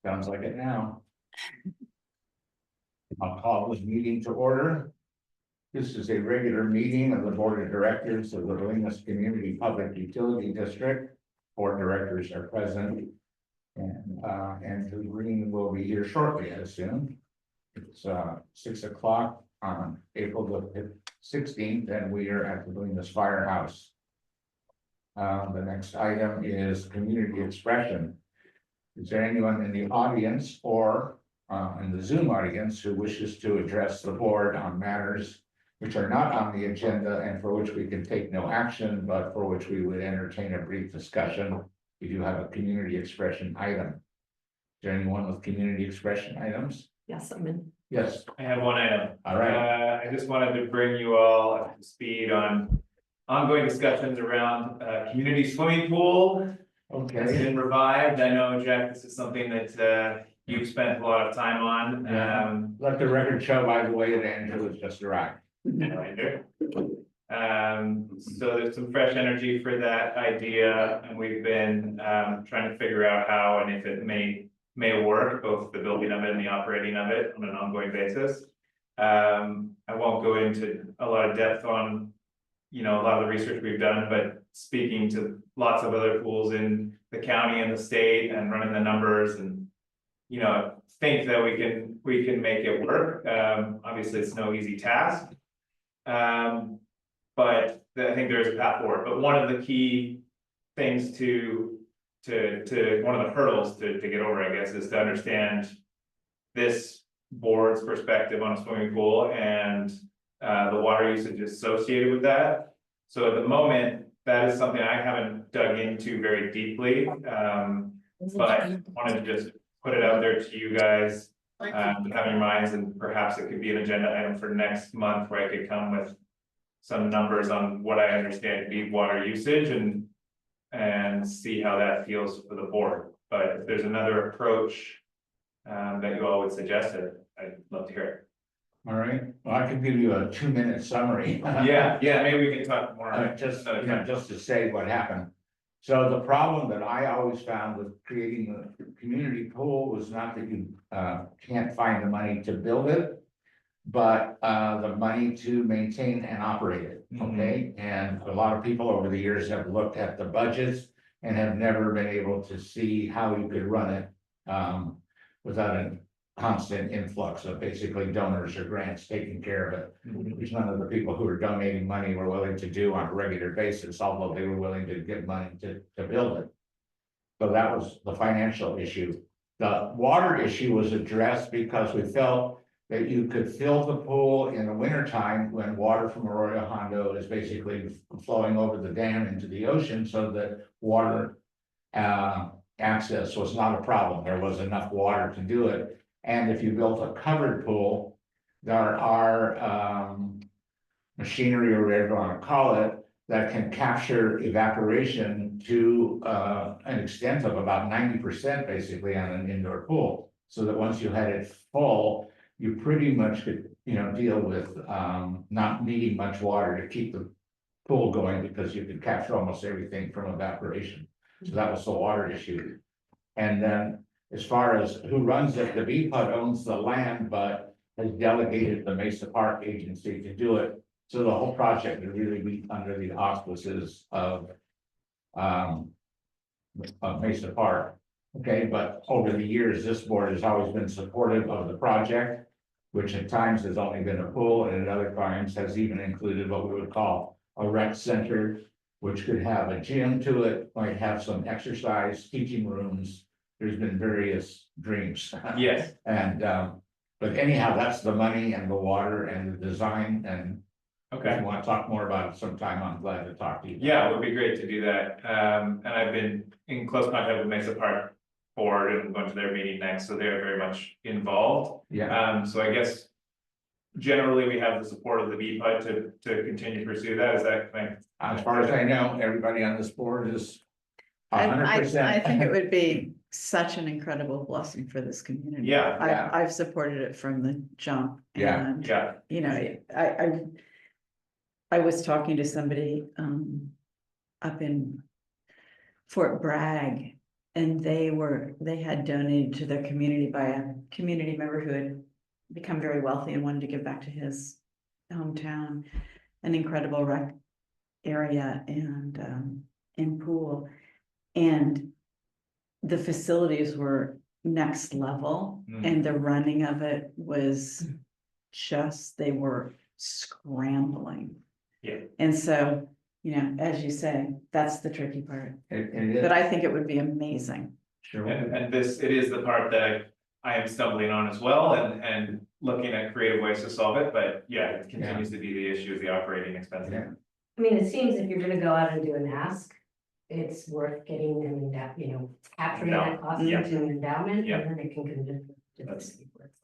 Sounds like it now. I'll call this meeting to order. This is a regular meeting of the Board of Directors of the Willingness Community Public Utility District. Board directors are present. And Andrew Green will be here shortly, I assume. It's 6 o'clock on April the 16th, and we are at the Willingness Firehouse. The next item is community expression. Is there anyone in the audience or in the Zoom audience who wishes to address the board on matters which are not on the agenda and for which we can take no action, but for which we would entertain a brief discussion? We do have a community expression item. Is there anyone with community expression items? Yes, I'm in. Yes, I have one item. all right. I just wanted to bring you all up to speed on ongoing discussions around community swimming pool. It's Okay, been revived. I know, Jack, this is something that you've spent a lot of time on. Yeah. Let the record show, by the way, that Andrew has just arrived. Reminder. So there's some fresh energy for that idea, and we've been trying to figure out how and if it may work, both the building of it and the operating of it on an ongoing basis. I won't go into a lot of depth on, a lot of the research we've done, but speaking to lots of other pools in the county and the state and running the numbers and, think that we can make it work. Obviously, it's no easy task. But I think there is a path forward. But one of the key things to one of the hurdles to get over, I guess, is to understand this board's perspective on a swimming pool and the water usage associated with that. So at the moment, that is something I haven't dug into very deeply. But wanted to just put it out there to you guys, to have in your minds, and perhaps it could be an agenda item for next month where I could come with some numbers on what I understand to be water usage and see how that feels for the board. But if there's another approach that you all would suggest, I'd love to hear it. All right, well, I could give you a 2-minute summary. Yeah, maybe we can talk more. Just to say what happened. So the problem that I always found with creating the community pool was not that you can't find the money to build it, but the money to maintain and operate it, okay? And a lot of people over the years have looked at the budgets and have never been able to see how you could run it without a constant influx of basically donors or grants taking care of it, which none of the people who are donating money were willing to do on a regular basis, although they were willing to give money to build it. So that was the financial issue. The water issue was addressed because we felt that you could fill the pool in the wintertime when water from Arroyo Hondo is basically flowing over the dam into the ocean, so that water access was not a problem. There was enough water to do it. And if you built a covered pool, there are machinery, or whatever you want to call it, that can capture evaporation to an extent of about 90% basically on an indoor pool. So that once you had it full, you pretty much could, deal with not needing much water to keep the pool going, because you could capture almost everything from evaporation. So that was the water issue. And then as far as who runs it, the BPUD owns the land, but has delegated the Mesa Park Agency to do it. So the whole project would really be under the auspices of Mesa Park. Okay, but over the years, this board has always been supportive of the project, which at times has only been a pool, and at other times has even included what we would call a rec center, which could have a gym to it, might have some exercise, teaching rooms. There's been various dreams. Yes. And but anyhow, that's the money and the water and the design, and if Okay. you want to talk more about it sometime, I'm glad to talk to you. Yeah, it would be great to do that. And I've been in close contact with Mesa Park Board and going to their meeting next, so they're very much involved. Yeah, So I guess generally we have the support of the BPUD to continue to pursue that. Is that correct? as far as I know, everybody on this board is I 100%. think it would be such an incredible blessing for this community. Yeah. I've supported it from the jump. Yeah, And, Yeah, I was talking to somebody up in Fort Bragg, And they had donated to their community by a community member who had become very wealthy and wanted to give back to his hometown. An incredible rec area and pool. And the facilities were next level and the running of it was just, they were scrambling. Yeah. And so, you know, as you say, that's the tricky part, It but is, I think it would be amazing. sure. And this, it is the part that I am stumbling on as well, and looking at creative ways to solve it, but yeah, it continues to be the issue of the operating expenses. Yeah. I mean, it seems if you're gonna go out and do an ask, it's worth getting them that, you know, capturing that cost Yeah. into an endowment, Yeah. and then it can contribute. That's-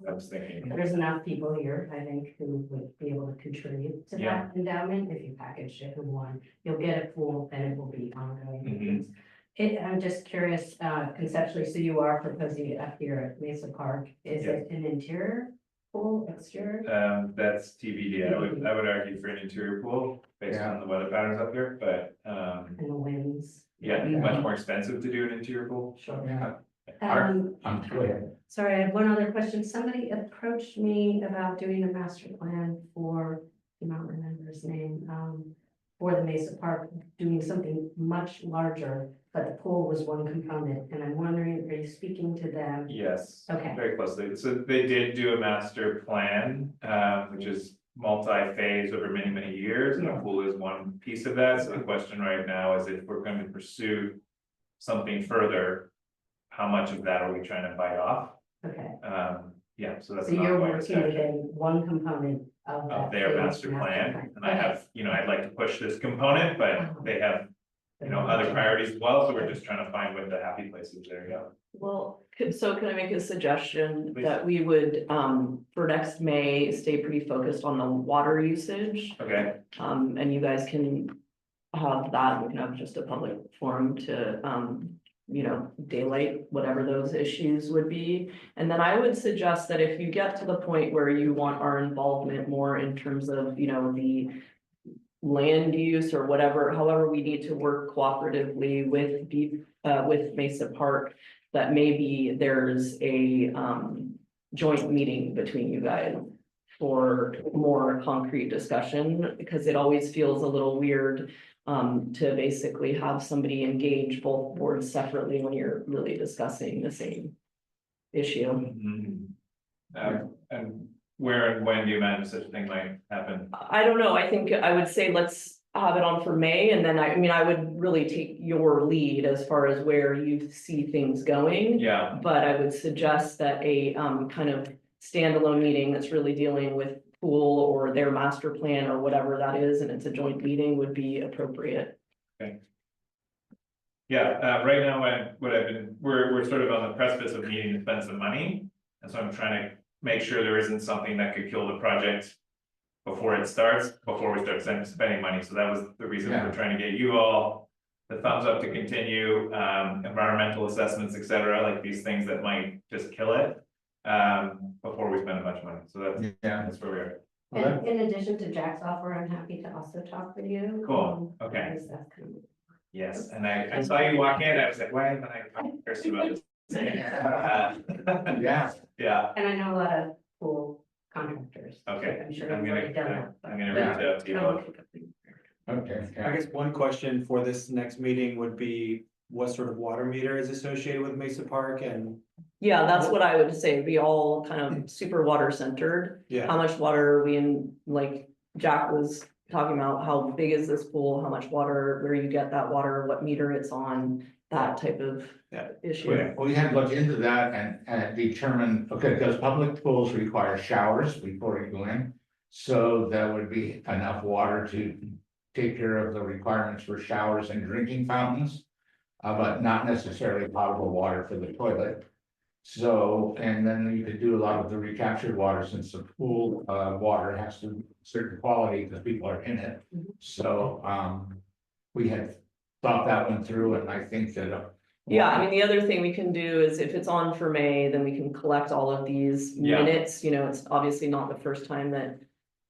I was thinking, There's enough people here, I think, who would be able to contribute to Yeah. that endowment, if you package it in one, you'll get a pool, and it will be ongoing. Mhm. I'm just curious, conceptually, so you are proposing it up here at Mesa Park, is Yeah. it an interior pool, exterior? that's TBD, I would argue for an interior pool, based Yeah. on the weather patterns up here, but, And the winds? yeah, Yeah. much more expensive to do an interior pool. Sure. Yeah, Our- Um, go ahead. sorry, I have one other question. Somebody approached me about doing a master plan for, I don't remember his name, for the Mesa Park, doing something much larger, but the pool was one component, and I'm wondering, are you speaking to them? Yes. Okay. Very closely, so they did do a master plan, which is multi-phase over many, many years, and the Yeah. pool is one piece of that, so the question right now is if we're going to pursue something further, how much of that are we trying to bite off? Okay, Yeah, so that's so an you're ongoing working discussion within one component of that. of their phase master plan, and I Okay. have, I'd like to push this component, but they have, other priorities as well, so we're just trying to find what the happy place is there, yeah. Well, so can I make a suggestion Please. that we would, for next May, stay pretty focused on the water usage? Okay, And you guys can have that, we can have just a public forum to, daylight whatever those issues would be. And then I would suggest that if you get to the point where you want our involvement more in terms of, the land use or whatever, however we need to work cooperatively with Mesa Park, that maybe there's a, joint meeting between you guys for more concrete discussion, because it always feels a little weird to basically have somebody engage both boards separately when you're really discussing the same issue. Mhm. And where and when do you imagine such a thing might happen? I don't know, I think I would say let's have it on for May, and then I would really take your lead as far as where you see things going. Yeah, But I would suggest that a kind of standalone meeting that's really dealing with pool or their master plan or whatever that is, and it's a joint meeting would be appropriate. yeah, right now, we're sort of on the precipice of needing to spend some money. And so I'm trying to make sure there isn't something that could kill the project before it starts, before we start spending money, so that was the reason Yeah. we're trying to get you all the thumbs up to continue, environmental assessments, et cetera, like these things that might just kill it. Before we spend a bunch of money, so Yeah. that's where we are. Well, And in addition to Jack's offer, I'm happy to also talk with you. Cool, okay. because that's kind of- Yes, and I saw you walk in, I was like, why haven't I talked to Kirsten about this? Yeah, Yeah, And I know a lot of pool contractors. so okay, I'm sure I'm you've already done gonna that. but- reach out to you all. okay. I guess one question for this next meeting would be, what sort of water meter is associated with Mesa Park and, Yeah, that's what I would say, be all kind of super water centered. How yeah, much water are we in, like Jack was talking about, how big is this pool, how much water, where you get that water, what meter it's on, that type of Yeah. issue. We had looked into that and determined, okay, because public pools require showers before you go in. So there would be enough water to take care of the requirements for showers and drinking fountains. But not necessarily potable water for the toilet. So, and then you could do a lot of the recaptured water, since the pool water has to be certain quality because people are in it. So we had thought that one through, and I think that. Yeah, I mean, the other thing we can do is if it's on for May, then we can collect all of these Yeah. minutes, it's obviously not the first time that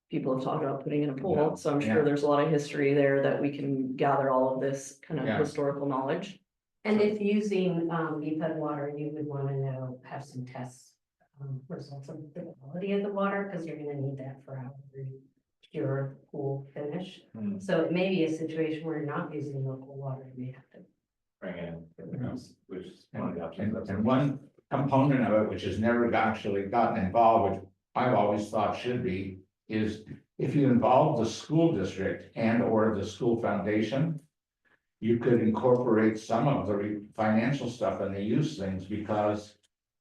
people have talked about putting in a Yeah. pool, so I'm Yeah. sure there's a lot of history there that we can gather all of this kind of Yeah. historical knowledge. And if using BPUD water, you would wanna know, have some tests, results of the quality of the water, because you're gonna need that for our pure pool finish. Hmm. So it may be a situation where you're not using local water, you may have to. Bring in, which is one of the options. And one component of it, which has never actually gotten involved, which I've always thought should be, is if you involve the school district and or the school foundation, you could incorporate some of the financial stuff and the use things, because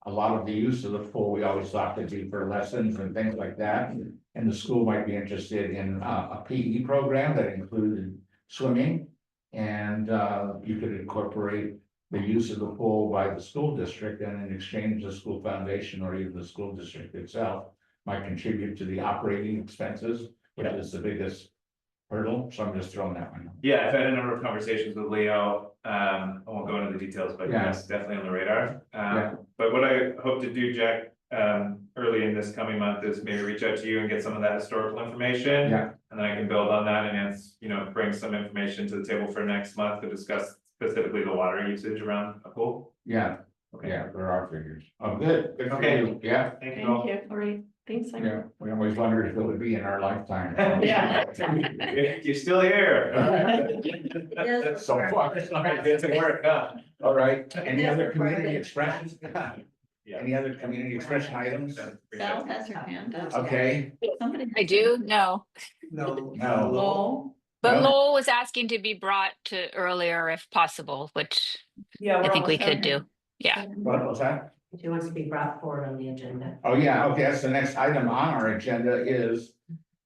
a lot of the use of the pool, we always thought could be for lessons and things like that. And the school might be interested in a PE program that included swimming. And you could incorporate the use of the pool by the school district, and in exchange, the school foundation or even the school district itself might contribute to the operating expenses, which is the biggest hurdle. So I'm just throwing that one out. Yeah, I've had a number of conversations with Leo, I won't go into the details, but Yeah. yes, definitely on the radar. Yeah. But what I hope to do, Jack, early in this coming month is maybe reach out to you and get some of that historical information. Yeah. And then I can build on that and bring some information to the table for next month to discuss specifically the water usage around a pool. Yeah, Okay. yeah, there are figures. Oh, good, good for Okay. you. Yeah, Thank you Thank all. you, all right, thanks. Simon. yeah, we always wondered if it would be in our lifetime. Yeah. You're still here. So far, it's not Good to work, huh? all right, any other community expressions? Yeah. Any other community expression items? Val has her hand up. Okay, Somebody. I do, no, No. No. Lowell. but Well- Lowell was asking to be brought to earlier if possible, which Yeah, I we're think we almost could done. do. Yeah, what was that? She wants to be brought forward on the agenda. Oh, yeah, okay, that's the next item on our agenda is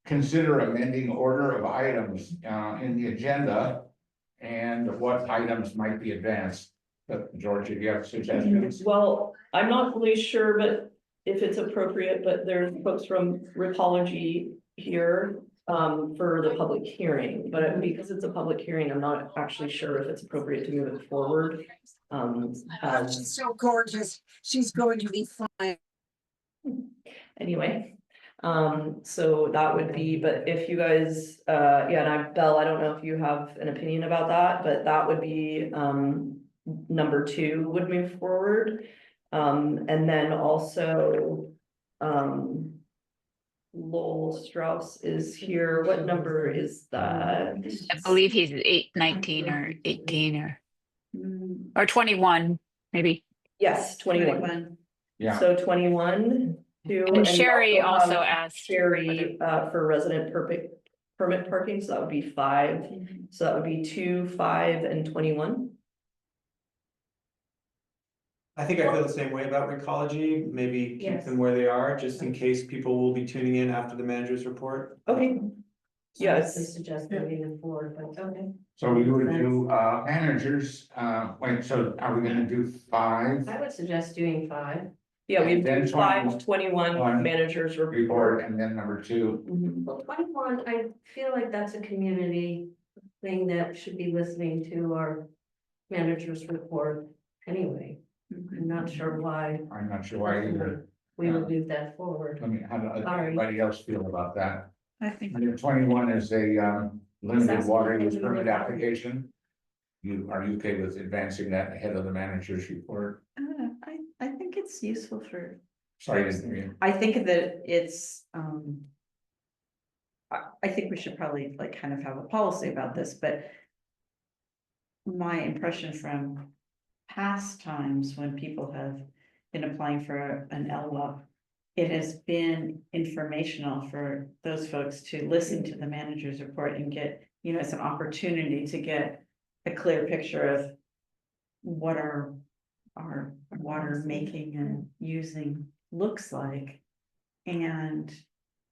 consider amending order of items in the agenda. And what items might be advanced. But George, if you have suggestions? Well, I'm not really sure, but if it's appropriate, but there's folks from Ripology here for the public hearing, but because it's a public hearing, I'm not actually sure if it's appropriate to move it forward. She's so gorgeous. She's going to be fine. Anyway, so that would be, but if you guys, yeah, and Belle, I don't know if you have an opinion about that, but that would be, number 2 would move forward. And then also, Lowell Strauss is here. What number is that? I believe he's 19 or 18 or 21, maybe. Yes, 21. 21. Yeah, So 21, 2. And Sherry we also have asked. Sherry, for resident permit parking, so that would be 5. So that would be 2, 5, and 21. I think I feel the same way about Recology, maybe keep Yes. them where they are, just in case people will be tuning in after the manager's report. Okay. Yes. I suggest moving them forward, but okay. so we would do managers, wait, so are we gonna do 5? I would suggest doing 5. Yeah, we Then have 5, 21 21 managers Report report. and then number 2. Mhm. Well, 21, I feel like that's a community thing that should be listening to our manager's report anyway. I'm not sure why I'm not sure why either. we would move that forward. Let me, how does Sorry. everybody else feel about that? I think. Number 21 is a limited That's water use limited permit water. application. Are you okay with advancing that ahead of the manager's report? I think it's useful for, Sorry, I didn't hear you. I think that it's, I think we should probably like kind of have a policy about this, but my impression from past times when people have been applying for an LWAP, it has been informational for those folks to listen to the manager's report and get, it's an opportunity to get a clear picture of what our water making and using looks like. And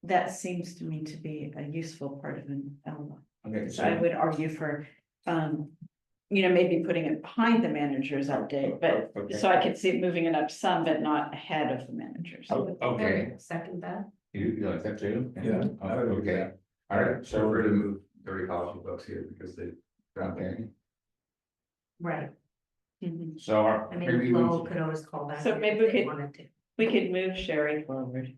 that seems to me to be a useful part of an LWAP. Okay, So I so, would argue for, maybe putting it behind the manager's update, but Okay. so I could see it moving it up some, but not ahead of the managers. Oh, okay, Second that. you like that too? Yeah, Oh, I would agree with okay, that. all right, So so we're we're gonna move the Recology folks here because they. okay, Right. Mhm. so our. I maybe mean, we- Lowell could always call back. So if maybe we they could- wanted to. We could move Sherry forward.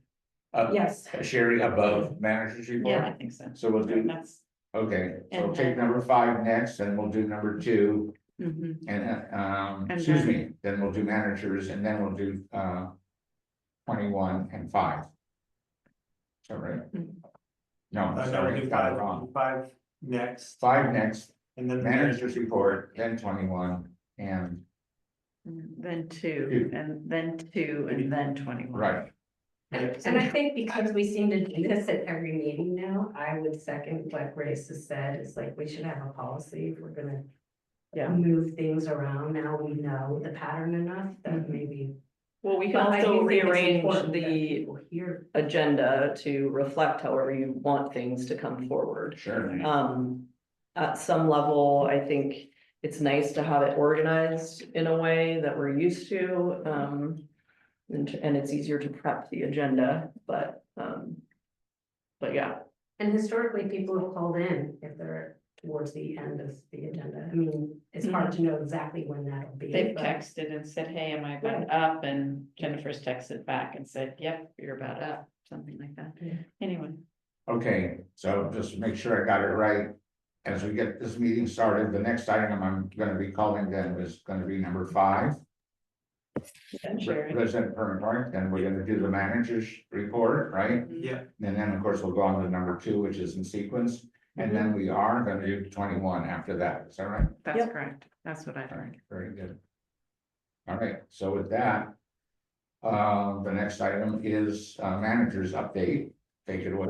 Yes. Sherry above manager's report? Yeah, I think so. So we'll do, That's, okay, so And take then- number 5 next, and we'll do number 2, Mhm. And, And excuse then- me, then we'll do managers and then we'll do, 21 and 5. Is that right? Mm. No, No, sorry, we'll do got it wrong. five next, 5 next, and then. managers report, then 21, and, Then two, Two. and then two, and then 21. right, And I think because we seem to do this at every meeting now, I would second what Grace has said, is like, we should have a policy if we're gonna Yeah. move things around. Now we know the pattern enough that maybe. Well, we can But I do also think it's rearrange important that the people hear. agenda to reflect however you want things to come forward. sure. At some level, I think it's nice to have it organized in a way that we're used to. And it's easier to prep the agenda, but yeah. And historically, people have called in if they're towards the end of the agenda. I mean, it's hard to know exactly when that'll be. They've but- texted and said, hey, am I about up? And Jennifer's texted back and said, yep, you're about up, something like that. Yeah. Anyway. Okay, so just to make sure I got it right. As we get this meeting started, the next item I'm gonna be calling then is gonna be number 5. Resident permit, right? Then we're gonna do the manager's report, right? Yeah, And then, of course, we'll go on to number 2, which is in sequence. And then we are gonna do 21 after that. Is that right? That's Yep. correct. That's what I've All heard. right, very good. All right, so with that. The next item is manager's update. Take it away.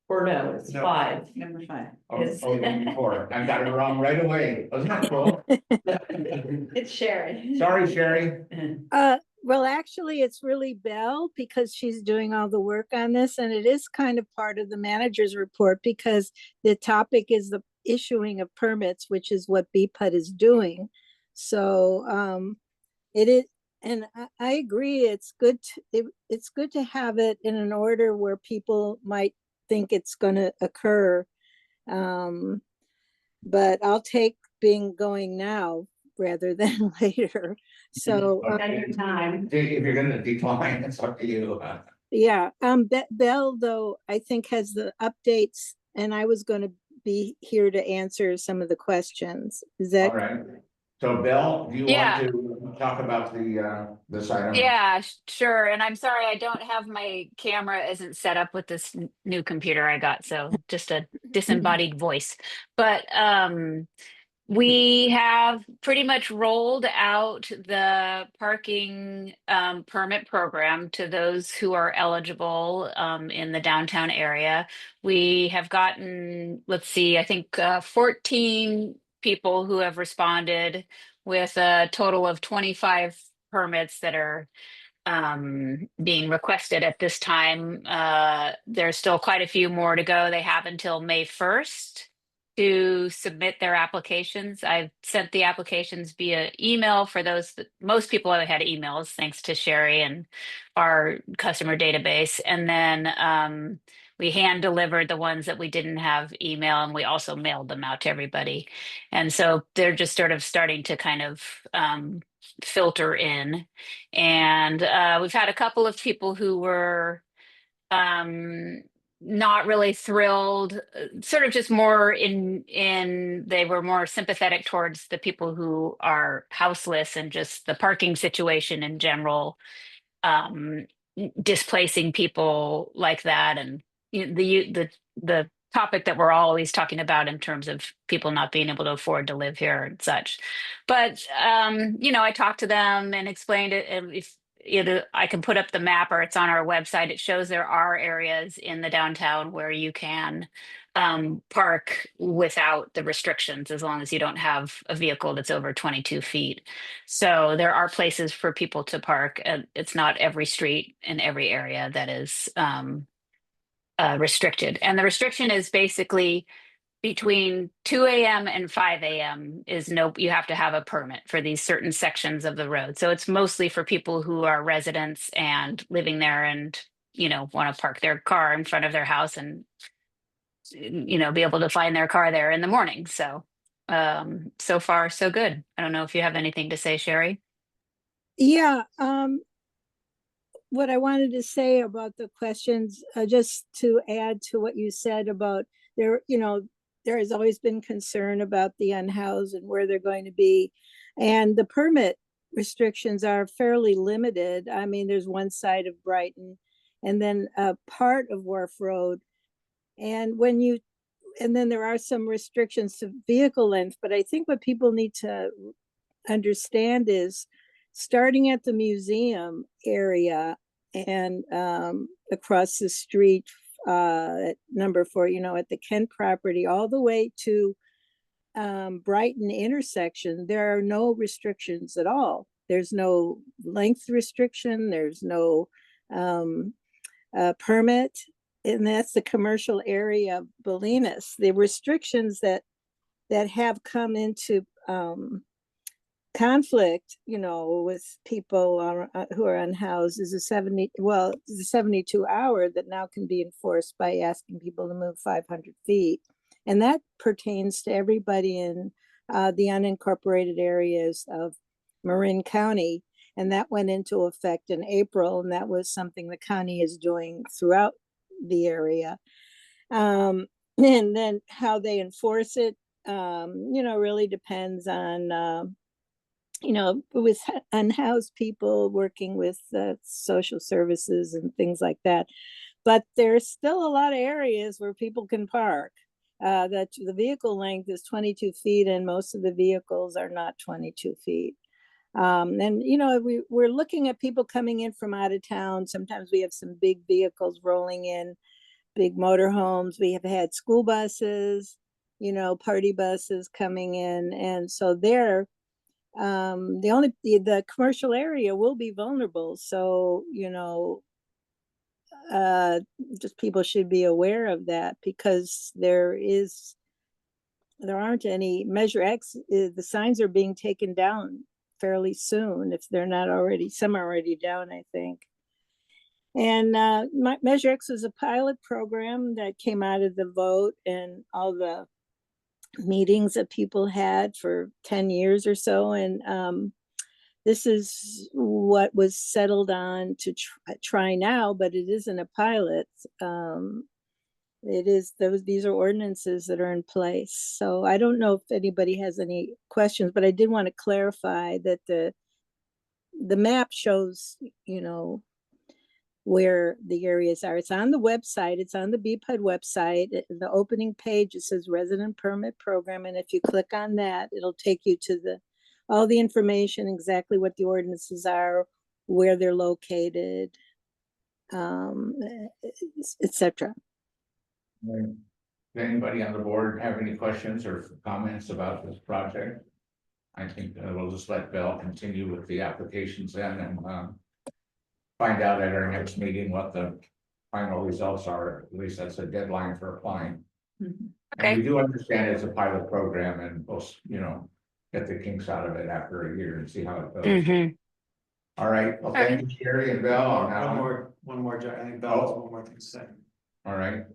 Or no, it's No. 5. Number 5. Oh, Yes. number 4. I got it wrong right away. Wasn't that cool? It's Sherry. Sorry, Sherry. Well, actually, it's really Belle because she's doing all the work on this, and it is kind of part of the manager's report because the topic is the issuing of permits, which is what BPUD is doing. So it is, and I agree, it's good it's good to have it in an order where people might think it's going to occur. But I'll take going now rather than later. So At your time. If you're gonna decline, it's up to you. yeah, Belle though, I think has the updates, and I was going to be here to answer some of the questions. Is that? All right. So Bill, do you Yeah. want to talk about the this item? Yeah, sure. And I'm sorry, I don't have my camera isn't set up with this new computer I got, so just a disembodied voice. But we have pretty much rolled out the parking permit program to those who are eligible in the downtown area. We have gotten, let's see, I think 14 people who have responded with a total of 25 permits that are being requested at this time. There's still quite a few more to go. They have until May 1st to submit their applications. I've sent the applications via email for those that most people have had emails, thanks to Sherry and our customer database. And then we hand delivered the ones that we didn't have email, and we also mailed them out to everybody. And so they're just sort of starting to kind of filter in. And we've had a couple of people who were not really thrilled, sort of just more they were more sympathetic towards the people who are houseless and just the parking situation in general, displacing people like that. And the topic that we're always talking about in terms of people not being able to afford to live here and such. But I talked to them and explained it. And if either I can put up the map or it's on our website, it shows there are areas in the downtown where you can park without the restrictions, as long as you don't have a vehicle that's over 22 feet. So there are places for people to park, and it's not every street in every area that is restricted. And the restriction is basically between 2 a.m. and 5 a.m. you have to have a permit for these certain sections of the road. So it's mostly for people who are residents and living there and, want to park their car in front of their house and, be able to find their car there in the morning. So, so far, so good. I don't know if you have anything to say, Sherry. Yeah, what I wanted to say about the questions, just to add to what you said about there, there has always been concern about the unhoused and where they're going to be. And the permit restrictions are fairly limited. I mean, there's one side of Brighton and then a part of Wharf Road. And then there are some restrictions to vehicle length, but I think what people need to understand is starting at the museum area and across the street at number 4, at the Kent property, all the way to Brighton intersection, there are no restrictions at all. There's no length restriction, there's no permit, and that's the commercial area of Bolinas. The restrictions that have come into conflict, with people who are unhoused is the 72 hour that now can be enforced by asking people to move 500 feet. And that pertains to everybody in the unincorporated areas of Marin County. And that went into effect in April, and that was something the county is doing throughout the area. And then how they enforce it, really depends on, with unhoused people working with social services and things like that. But there's still a lot of areas where people can park. That the vehicle length is 22 feet and most of the vehicles are not 22 feet. And, we're looking at people coming in from out of town. Sometimes we have some big vehicles rolling in, big motorhomes. We have had school buses, party buses coming in. And so the commercial area will be vulnerable. So, just people should be aware of that, because there aren't any Measure X. The signs are being taken down fairly soon, if they're not already. Some are already down, I think. And Measure X was a pilot program that came out of the vote and all the meetings that people had for 10 years or so. And this is what was settled on to try now, but it isn't a pilot. These are ordinances that are in place. So I don't know if anybody has any questions, but I did want to clarify that the map shows, where the areas are. It's on the website. It's on the BPUD website. The opening page, it says resident permit program. And if you click on that, it'll take you to all the information, exactly what the ordinances are, where they're located, etc. Does anybody on the board have any questions or comments about this project? I think we'll just let Bell continue with the applications then and find out at our next meeting what the final results are. At least that's a deadline for applying. Mhm. And we Okay. do understand it's a pilot program, and we'll, get the kinks out of it after a year and see how it goes. Mhm. All right, well, thank you, Sherry and Bell on that One more, I think Bell has one more thing to say. All right,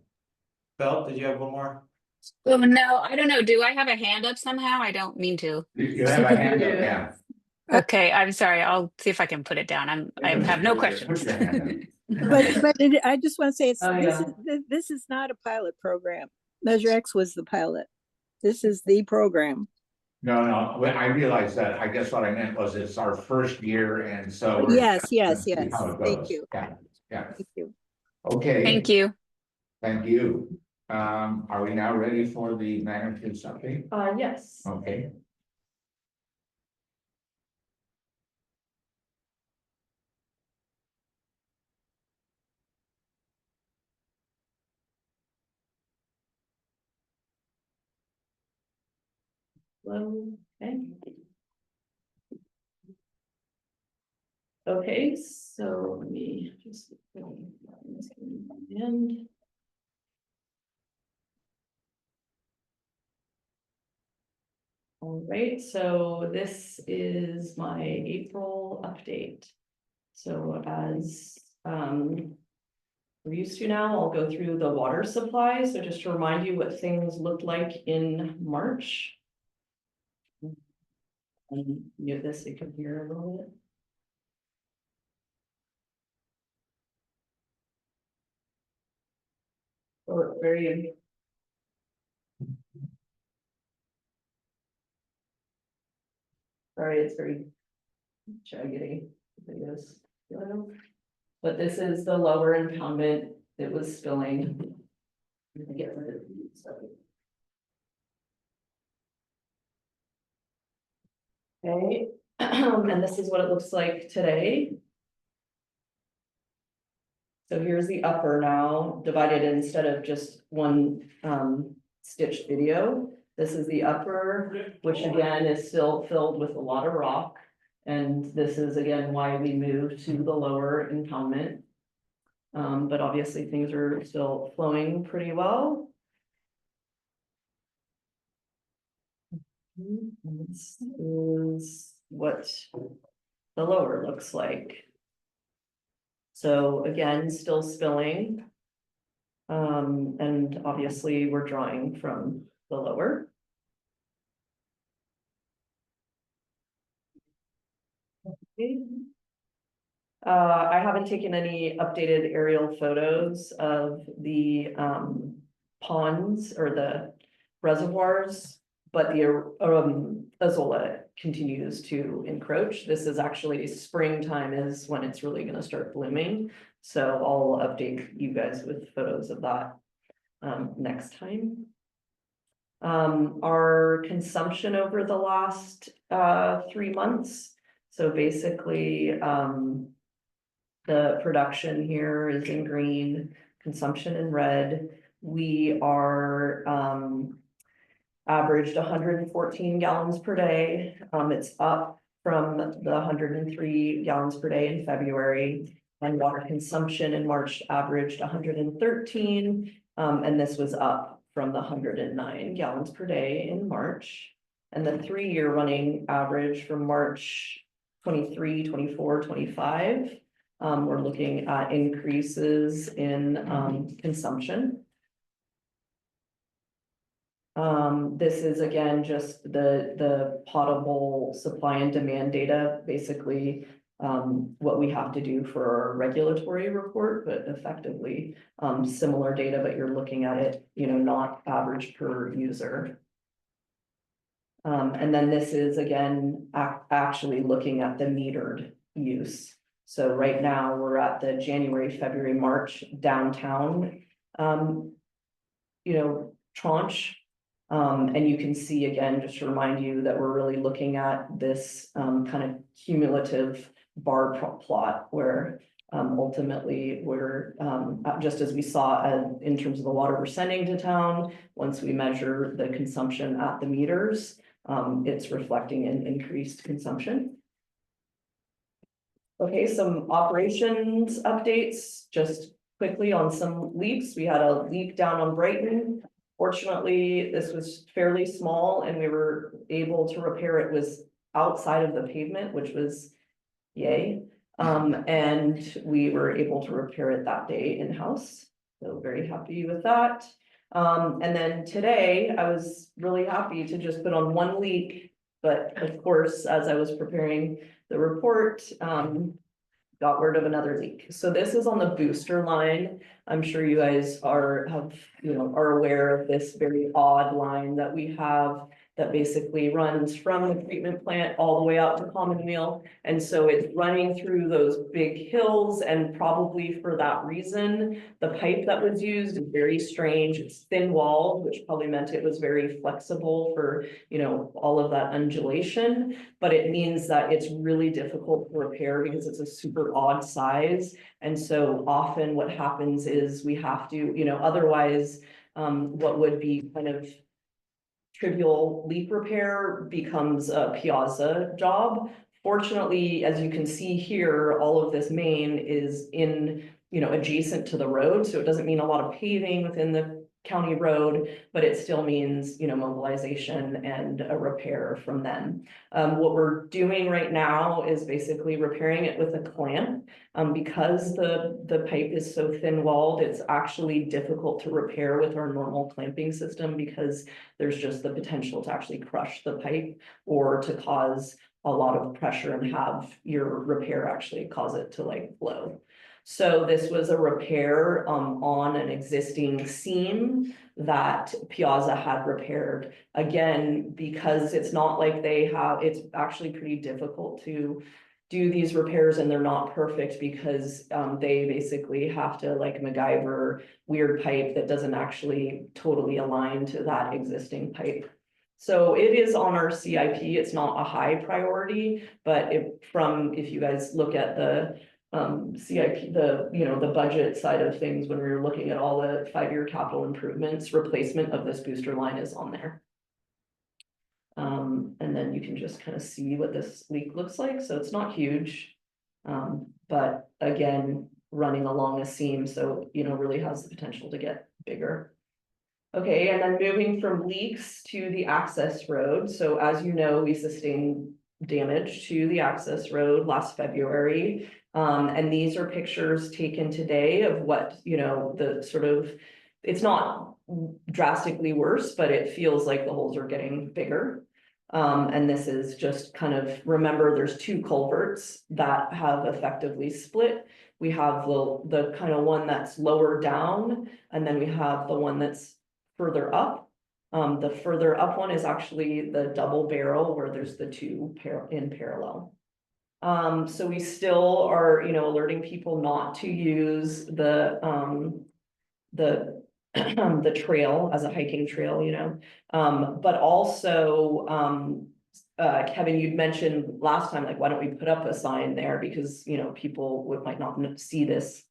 Bell, did you have one more? Oh, no, I don't know. Do I have a hand up somehow? I don't mean to. you have a hand up, yeah. Okay, I'm sorry. I'll see if I can put it down. I have no Put questions. your hand up. But I just want to say Yeah. this is not a pilot program. Measure X was the pilot. This is the program. No, well, I realize that. I guess what I meant was it's our first year, and so. Yes. See how it Thank goes. you. Yeah, Thank you. okay. Thank you. Thank you. Are we now ready for the manager's update? Yes. Okay. Okay. Okay, so let me just. And. All right, so this is my April update. So as we're used to now, I'll go through the water supply. So just to remind you what things looked like in March. And mute this so you can hear a little bit. So very Sorry, it's very jaggedy. Videos. But this is the lower impoundment. It was spilling. I'm gonna get rid of these. Okay, and this is what it looks like today. So here's the upper now, divided instead of just one stitched video. This is the upper, which again is still filled with a lot of rock. And this is again why we moved to the lower impoundment. But obviously things are still flowing pretty well. This is what the lower looks like. So again, still spilling. And obviously we're drawing from the lower. Okay. I haven't taken any updated aerial photos of the ponds or the reservoirs, but the Azolla continues to encroach. This is actually springtime is when it's really gonna start blooming. So I'll update you guys with photos of that next time. Our consumption over the last 3 months. So basically, the production here is in green, consumption in red. We are averaged 114 gallons per day. It's up from the 103 gallons per day in February. And water consumption in March averaged 113, and this was up from the 109 gallons per day in March. And the 3-year running average from March 23, 24, 25. We're looking at increases in consumption. This is again just the potable supply and demand data, basically what we have to do for our regulatory report, but effectively similar data, but you're looking at it, you know, not average per user. And then this is again actually looking at the metered use. So right now we're at the January, February, March downtown, you know, tranche. And you can see again, just to remind you that we're really looking at this kind of cumulative bar plot where ultimately we're just as we saw in terms of the water we're sending to town, once we measure the consumption at the meters, it's reflecting an increased consumption. Okay, some operations updates, just quickly on some leaks. We had a leak down on Brighton. Fortunately, this was fairly small and we were able to repair it. Was outside of the pavement, which was yay. And we were able to repair it that day in-house. So very happy with that. And then today I was really happy to just put on one leak, but of course, as I was preparing the report, got word of another leak. So this is on the booster line. I'm sure you guys are aware of this very odd line that we have that basically runs from the treatment plant all the way out to Commonweal. And so it's running through those big hills, and probably for that reason, the pipe that was used is very strange. It's thin walled, which probably meant it was very flexible for, you know, all of that undulation, but it means that it's really difficult to repair because it's a super odd size. And so often what happens is we have to, you know, otherwise, what would be kind of trivial leak repair becomes a Piazza job. Fortunately, as you can see here, all of this main is in, you know, adjacent to the road. So it doesn't mean a lot of paving within the county road, but it still means, you know, mobilization and a repair from them. What we're doing right now is basically repairing it with a clamp. Because the pipe is so thin walled, it's actually difficult to repair with our normal clamping system because there's just the potential to actually crush the pipe or to cause a lot of pressure and have your repair actually cause it to like blow. So this was a repair on an existing seam that Piazza had repaired. Again, because it's not like it's actually pretty difficult to do these repairs, and they're not perfect because they basically have to like MacGyver weird pipe that doesn't actually totally align to that existing pipe. So it is on our CIP. It's not a high priority, but if you guys look at the CIP, the budget side of things, when we were looking at all the 5-year capital improvements, replacement of this booster line is on there. And then you can just kind of see what this leak looks like. So it's not huge. But again, running along a seam, so really has the potential to get bigger. Okay, and then moving from leaks to the access road. So as you know, we sustained damage to the access road last February. And these are pictures taken today of what, the sort of, it's not drastically worse, but it feels like the holes are getting bigger. And this is just kind of, remember, there's 2 culverts that have effectively split. We have the kind of one that's lower down, and then we have the one that's further up. The further up one is actually the double barrel where there's the 2 in parallel. So we still are, alerting people not to use the trail as a hiking trail, but also, Kevin, you'd mentioned last time, like, why don't we put up a sign there? Because, people might not see this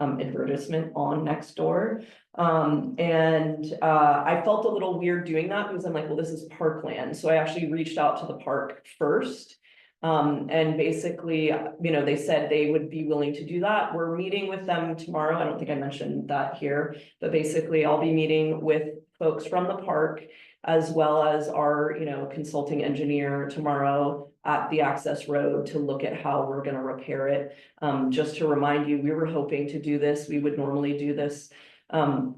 advertisement on Nextdoor. I felt a little weird doing that because I'm like, well, this is parkland. So I actually reached out to the park first. And basically, they said they would be willing to do that. We're meeting with them tomorrow. I don't think I mentioned that here, but basically I'll be meeting with folks from the park as well as our, consulting engineer tomorrow at the access road to look at how we're going to repair it. Just to remind you, we were hoping to do this. We would normally do this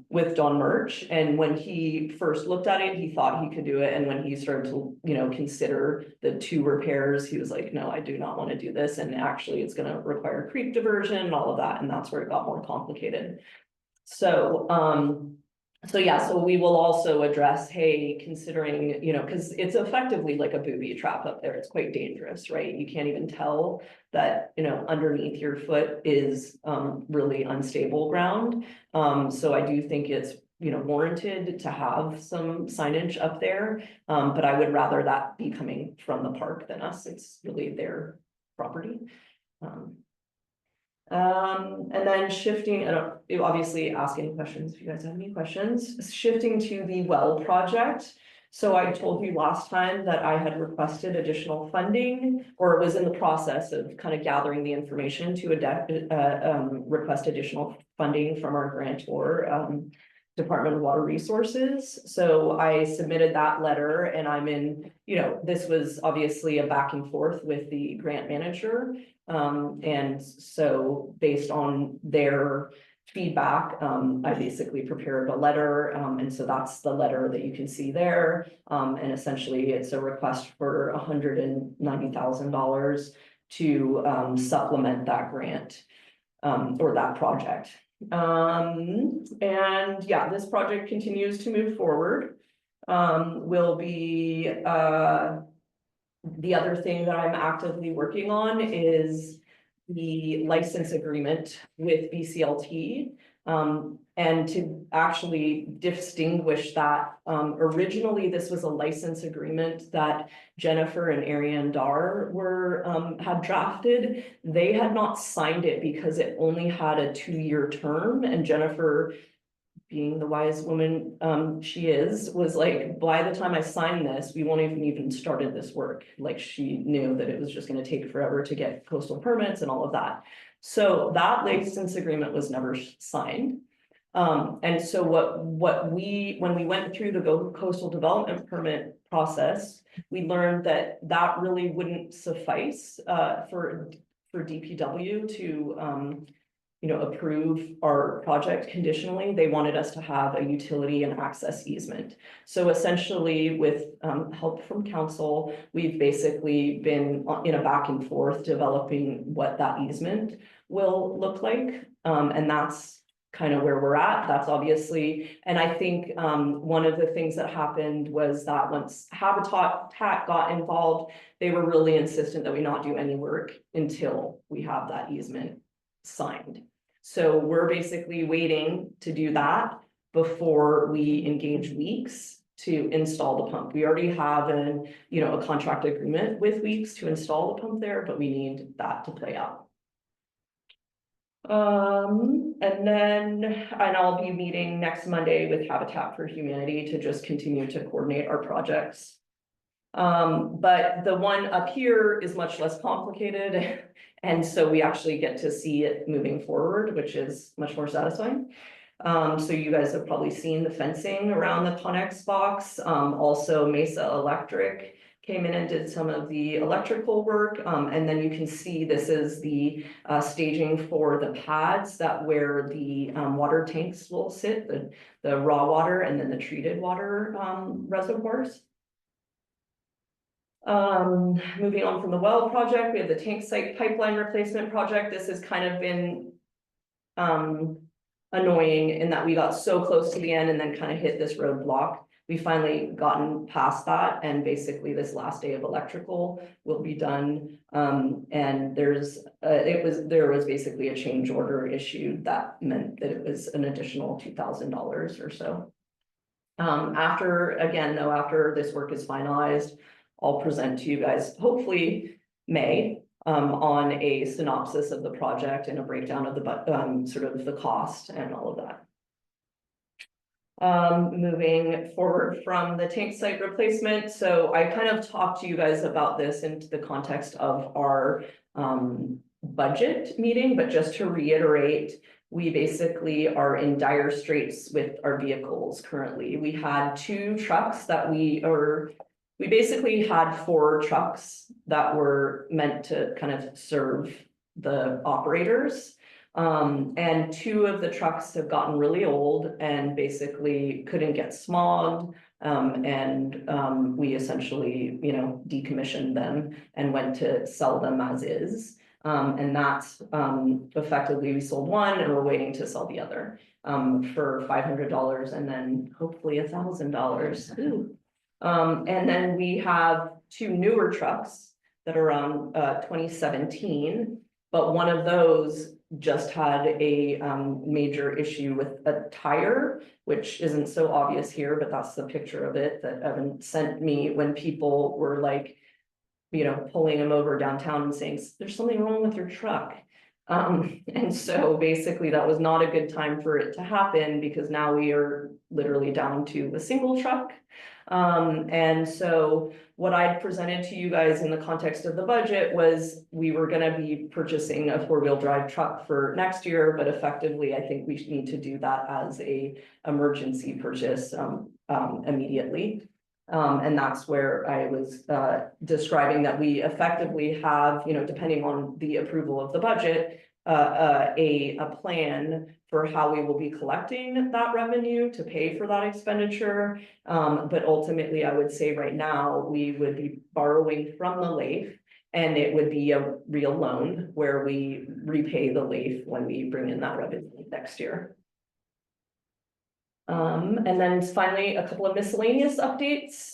with Don Murch, and when he first looked at it, he thought he could do it, and when he started to consider the 2 repairs, he was like, no, I do not want to do this, and actually it's going to require creek diversion and all of that, and that's where it got more complicated. So so we will also address, hey, considering, because it's effectively like a booby trap up there. It's quite dangerous, right? You can't even tell that, underneath your foot is really unstable ground. So I do think it's, warranted to have some signage up there. But I would rather that be coming from the park than us. It's really their property. And then shifting, obviously ask any questions if you guys have any questions, shifting to the well project. So I told you last time that I had requested additional funding, or was in the process of kind of gathering the information to request additional funding from our grantor, Department of Water Resources. So I submitted that letter, and I'm in, this was obviously a back and forth with the grant manager. And so based on their feedback, I basically prepared a letter. And so that's the letter that you can see there. And essentially it's a request for $190,000 to supplement that grant or that project. And yeah, this project continues to move forward. Will be the other thing that I'm actively working on is the license agreement with BCLT. And to actually distinguish that, originally this was a license agreement that Jennifer and Ariane Dar had drafted. They had not signed it because it only had a 2-year term, and Jennifer, being the wise woman she is, was like, by the time I sign this, we won't even started this work. Like, she knew that it was just going to take forever to get coastal permits and all of that. So that license agreement was never signed. And so when we went through the coastal development permit process, we learned that really wouldn't suffice for DPW to approve our project conditionally, they wanted us to have a utility and access easement. So essentially, with help from council, we've basically been in a back and forth developing what that easement will look like. And that's kind of where we're at. That's obviously, and I think one of the things that happened was that once Habitat got involved, they were really insistent that we not do any work until we have that easement signed. So we're basically waiting to do that before we engage Weeks to install the pump. We already have a contract agreement with Weeks to install the pump there, but we need that to play out. And I'll be meeting next Monday with Habitat for Humanity to just continue to coordinate our projects. But the one up here is much less complicated. And so we actually get to see it moving forward, which is much more satisfying. So you guys have probably seen the fencing around the Connex box. Also Mesa Electric came in and did some of the electrical work. And then you can see this is the staging for the pads that where the water tanks will sit, the raw water and then the treated water reservoirs. Moving on from the well project, we have the tank site pipeline replacement project. This has kind of been annoying in that we got so close to the end and then kind of hit this roadblock. We finally gotten past that, and basically this last day of electrical will be done. And there was basically a change order issued that meant that it was an additional $2,000 or so. After this work is finalized, I'll present to you guys, hopefully May, on a synopsis of the project and a breakdown of the sort of the cost and all of that. Moving forward from the tank site replacement. So I kind of talked to you guys about this into the context of our budget meeting, but just to reiterate, we basically are in dire straits with our vehicles currently. We had 2 trucks that we basically had 4 trucks that were meant to kind of serve the operators. And 2 of the trucks have gotten really old and basically couldn't get smogged. We essentially, decommissioned them and went to sell them as is. And that's effectively we sold one and we're waiting to sell the other for $500 and then hopefully $1,000. And then we have 2 newer trucks that are around 2017, but one of those just had a major issue with a tire, which isn't so obvious here, but that's the picture of it that Evan sent me when people were like, pulling him over downtown and saying, there's something wrong with your truck. And so basically that was not a good time for it to happen because now we are literally down to a single truck. And so what I presented to you guys in the context of the budget was we were going to be purchasing a 4-wheel drive truck for next year, but effectively I think we need to do that as a emergency purchase immediately. And that's where I was describing that we effectively have, depending on the approval of the budget, a plan for how we will be collecting that revenue to pay for that expenditure. But ultimately, I would say right now, we would be borrowing from the LAIF, and it would be a real loan where we repay the LAIF when we bring in that revenue next year. And then finally, a couple of miscellaneous updates.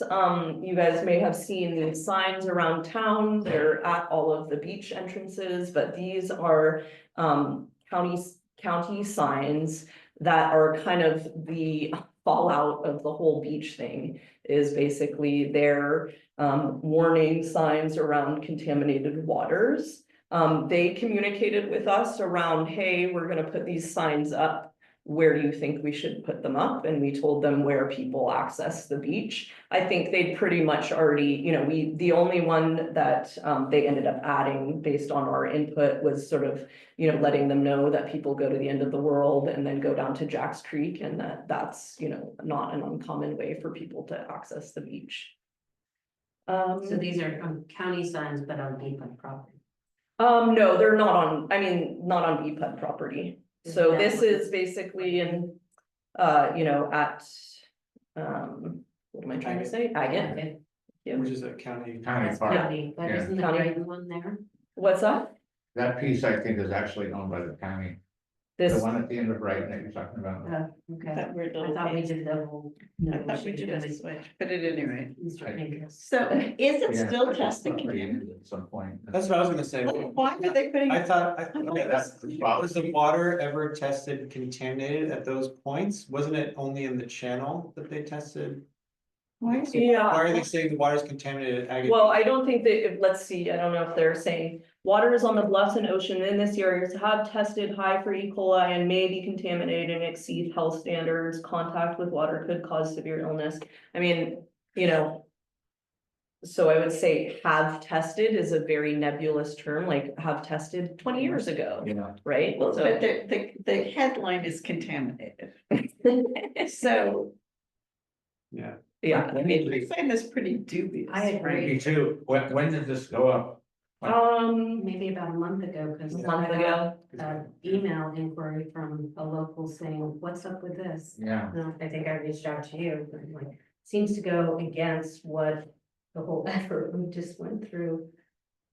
You guys may have seen these signs around town. They're at all of the beach entrances, but these are county signs that are kind of the fallout of the whole beach thing. Is basically their warning signs around contaminated waters. They communicated with us around, hey, we're going to put these signs up. Where do you think we should put them up? And we told them where people access the beach. I think they pretty much already, the only one that they ended up adding based on our input was sort of, letting them know that people go to the end of the world and then go down to Jack's Creek, and that's, not an uncommon way for people to access the beach. So these are county signs, but on Beacon property. No, they're not on, I mean, not on BPUD property. So Yeah. this is basically in, you know, at, what am I trying to say? Agate. Yeah. Which is a county. County That's Park. county, but Yeah. isn't the County. Brighton one there? What's that? That piece, I think, is actually owned by the county. The This, one at the end of Brighton that you're talking about. Okay, That weird I little thought we piece. did the whole. I thought we did a switch, but at any rate. Mr. Pincus. So is it Yeah. still testing? At some point. That's what I was gonna say. Why are they putting? I thought, Okay, that's the was the water ever tested contaminated at those points? Wasn't it only in the channel that they tested? Why? So Yeah. Why are they saying the water's contaminated at Agate? well, I don't think that, let's see, I don't know if they're saying, waters on the bluffs and ocean in this area have tested high for E. coli and may be contaminated and exceed health standards. Contact with water could cause severe illness. I mean, you know. So I would say have tested is a very nebulous term, like have tested 20 years ago, Yeah. right? Well, So- but the headline is contaminated. So, Yeah. Yeah, I mean, I'm saying that's pretty dubious. I agree. Me too. When did this go up? Maybe about a month ago, because. a month ago, Email inquiry from a local saying, what's up with this? Yeah, I think I reached out to you, but like, seems to go against what the whole effort we just went through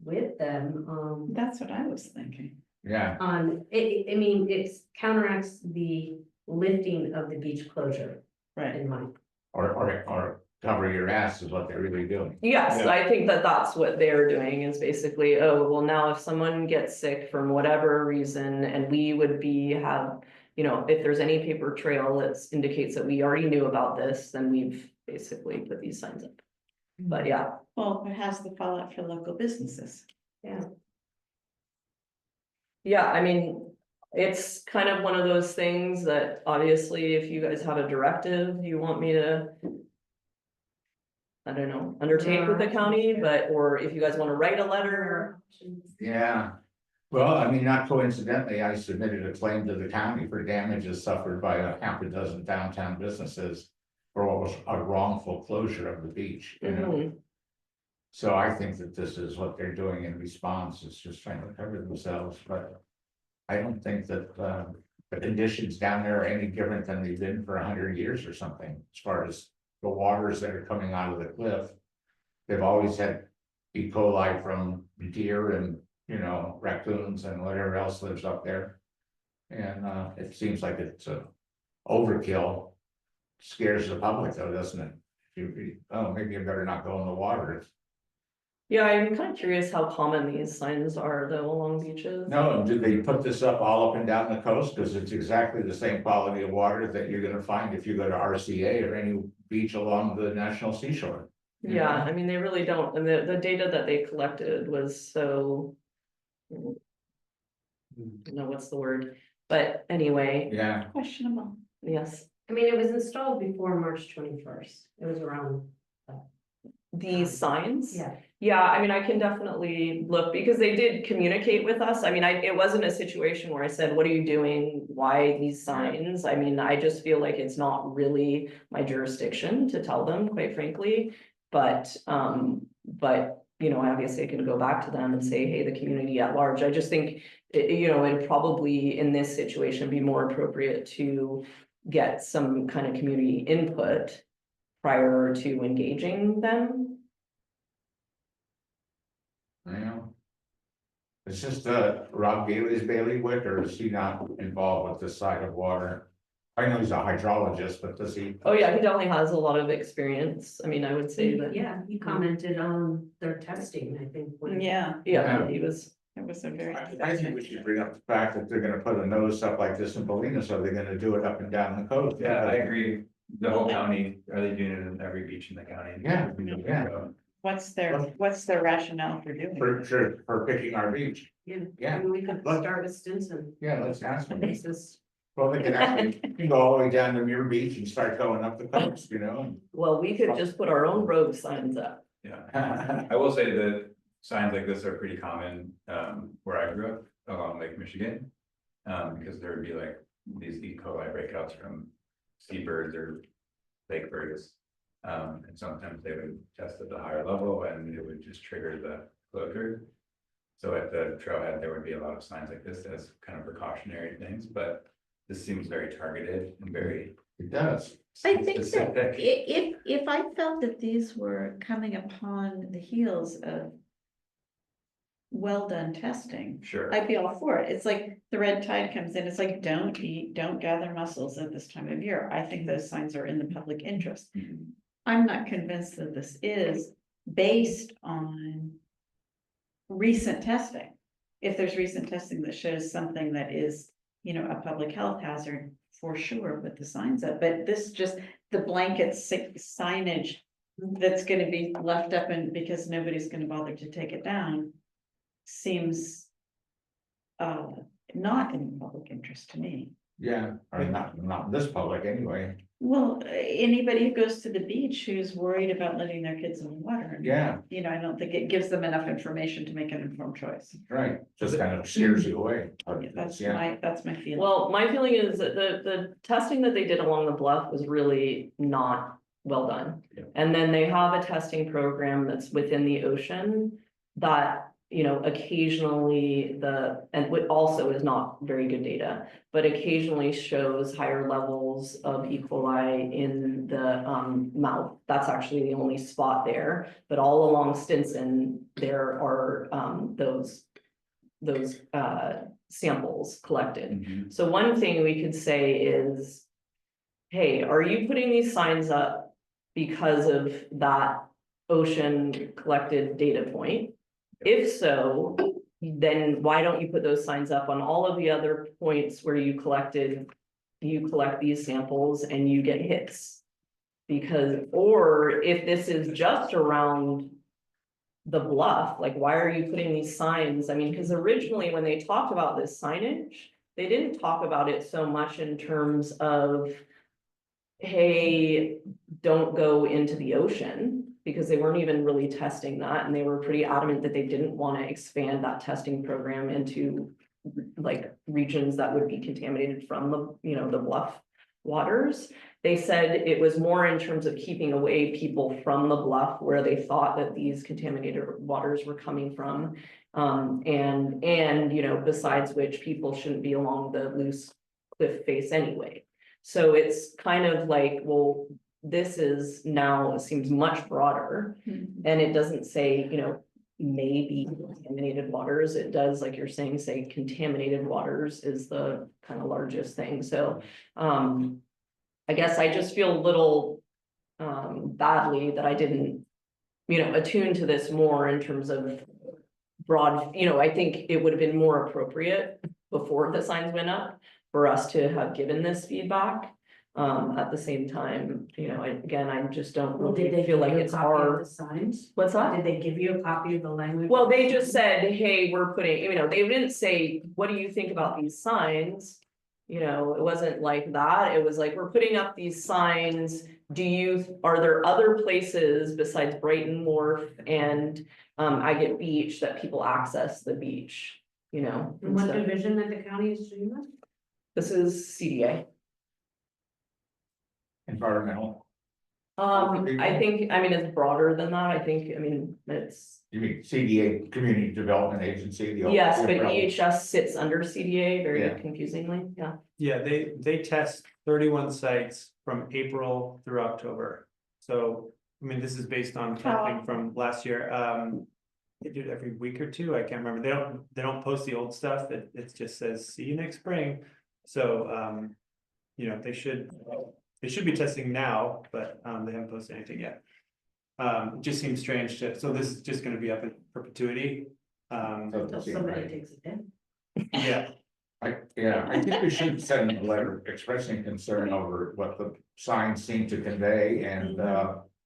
with them, That's what I was thinking. yeah, I mean, it counteracts the lifting of the beach closure Right. in mind. or cover your ass is what they're really doing. yes, Yeah. I think that that's what they're doing is basically, oh, well, now if someone gets sick from whatever reason and we would have. You know, if there's any paper trail that indicates that we already knew about this, then we've basically put these signs up. But yeah, Well, it has the fallout for local businesses. Yeah. yeah, I mean, it's kind of one of those things that obviously if you guys have a directive, you want me to. I don't know, undertake with the county, but, or if you guys want to write a letter. Yeah. Well, I mean, not coincidentally, I submitted a claim to the county for damages suffered by a half a dozen downtown businesses for what was a wrongful closure of the beach, you know? Mhm. So I think that this is what they're doing in response, is just trying to cover themselves, but I don't think that, the conditions down there are any different than they've been for 100 years or something, as far as the waters that are coming out of the cliff. They've always had E. coli from deer and, you know, raccoons and whatever else lives up there. And, it seems like it's a overkill. Scares the public though, doesn't it? Maybe you better not go in the water. Yeah, I'm kind of curious how common these signs are though along beaches. No, and did they put this up all up and down the coast? Because it's exactly the same quality of water that you're gonna find if you go to RCA or any beach along the national seashore. Yeah, I mean, they really don't, and the data that they collected was so. I don't know what's the word, but anyway, Yeah, Questionable. yes, I mean, it was installed before March 21st. It was around, these signs. yeah. Yeah, I mean, I can definitely look because they did communicate with us. I mean, it wasn't a situation where I said, what are you doing? Why these signs? I mean, I just feel like it's not really my jurisdiction to tell them, quite frankly. But, you know, obviously I can go back to them and say, hey, the community at large, I just think, you know, it'd probably in this situation be more appropriate to get some kind of community input prior to engaging them. I know. It's just, Rob Gailey's bailiwick, or is he not involved with this side of water? I know he's a hydrologist, but does he? Oh, yeah, he definitely has a lot of experience. I mean, I would say that. Yeah, he commented on their testing, I think. when- Yeah, Yeah, he was, it was a very. I think we should bring up the fact that they're gonna put a notice up like this in Polina, so they're gonna do it up and down the coast. Yeah, I agree. The whole county, are they doing it in every beach in the county? Yeah, yeah. What's their rationale for doing it? For picking our beach. Yeah. Yeah. I mean, we could Look. start with Stinson. Yeah, let's ask them. Basis. Well, they can actually, you can go all the way down to Muir Beach and start going up the coast, you know? well, we could just put our own road signs up. Yeah, I will say that signs like this are pretty common, where I grew up along Lake Michigan. Because there would be like these E. coli breakouts from seabirds or lake birds. And sometimes they would test at the higher level and it would just trigger the closure. So at the trailhead, there would be a lot of signs like this as kind of precautionary things, but this seems very targeted and very It does. I think that specific. if I felt that these were coming upon the heels of well-done testing, Sure. I'd be all for it. It's like the red tide comes in, it's like, don't eat, don't gather mussels at this time of year. I think those signs are in the public interest. I'm not convinced that this is based on recent testing. If there's recent testing that shows something that is, a public health hazard, for sure, put the signs up, but this just, the blanket signage that's gonna be left up and because nobody's gonna bother to take it down seems not in the public interest to me. Yeah, or not this public anyway. Well, anybody who goes to the beach who's worried about letting their kids in the water. Yeah, I don't think it gives them enough information to make an informed choice. right. Just kind of steers you away. That's Yeah. my feeling. Well, my feeling is that the testing that they did along the bluff was really not well done. Yeah. And then they have a testing program that's within the ocean that, occasionally and what also is not very good data, but occasionally shows higher levels of E. coli in the mouth. That's actually the only spot there, but all along Stinson, there are those samples collected. Mhm. So one thing we could say is, hey, are you putting these signs up because of that ocean collected data point? If so, then why don't you put those signs up on all of the other points where you collect these samples and you get hits? Because, or if this is just around the bluff, like, why are you putting these signs? I mean, because originally when they talked about this signage, they didn't talk about it so much in terms of, hey, don't go into the ocean, because they weren't even really testing that, and they were pretty adamant that they didn't want to expand that testing program into like regions that would be contaminated from the bluff waters. They said it was more in terms of keeping away people from the bluff where they thought that these contaminated waters were coming from. And besides which, people shouldn't be along the loose cliff face anyway. So it's kind of like, well, this is now, it seems much broader, and it doesn't say, maybe contaminated waters. It does, like you're saying, say contaminated waters is the kind of largest thing. So I guess I just feel a little badly that I didn't, attune to this more in terms of broad, I think it would have been more appropriate before the signs went up for us to have given this feedback. At the same time, I just don't really feel like it's our. Signs? What's that? Did they give you a copy of the language? Well, they just said, hey, we're putting, they didn't say, what do you think about these signs? It wasn't like that. It was like, we're putting up these signs. Are there other places besides Brighton Wharf and Agate Beach that people access the beach? And and what stuff. division of the county is doing that? This is CDA. Environmental, I think, it's broader than that. I think, it's, you mean CDA, Community Development Agency? the yes, but umbrella. EHS sits under CDA very Yeah. confusingly, yeah. Yeah, they test 31 sites from April through October. So, this is based on testing from last year. They do it every week or two. I can't remember. They don't post the old stuff. It just says, see you next spring. So, they should be testing now, but they haven't posted anything yet. It just seems strange so this is just gonna be up in perpetuity. Until somebody takes it in. Yeah, I think we should send a letter expressing concern over what the signs seem to convey, and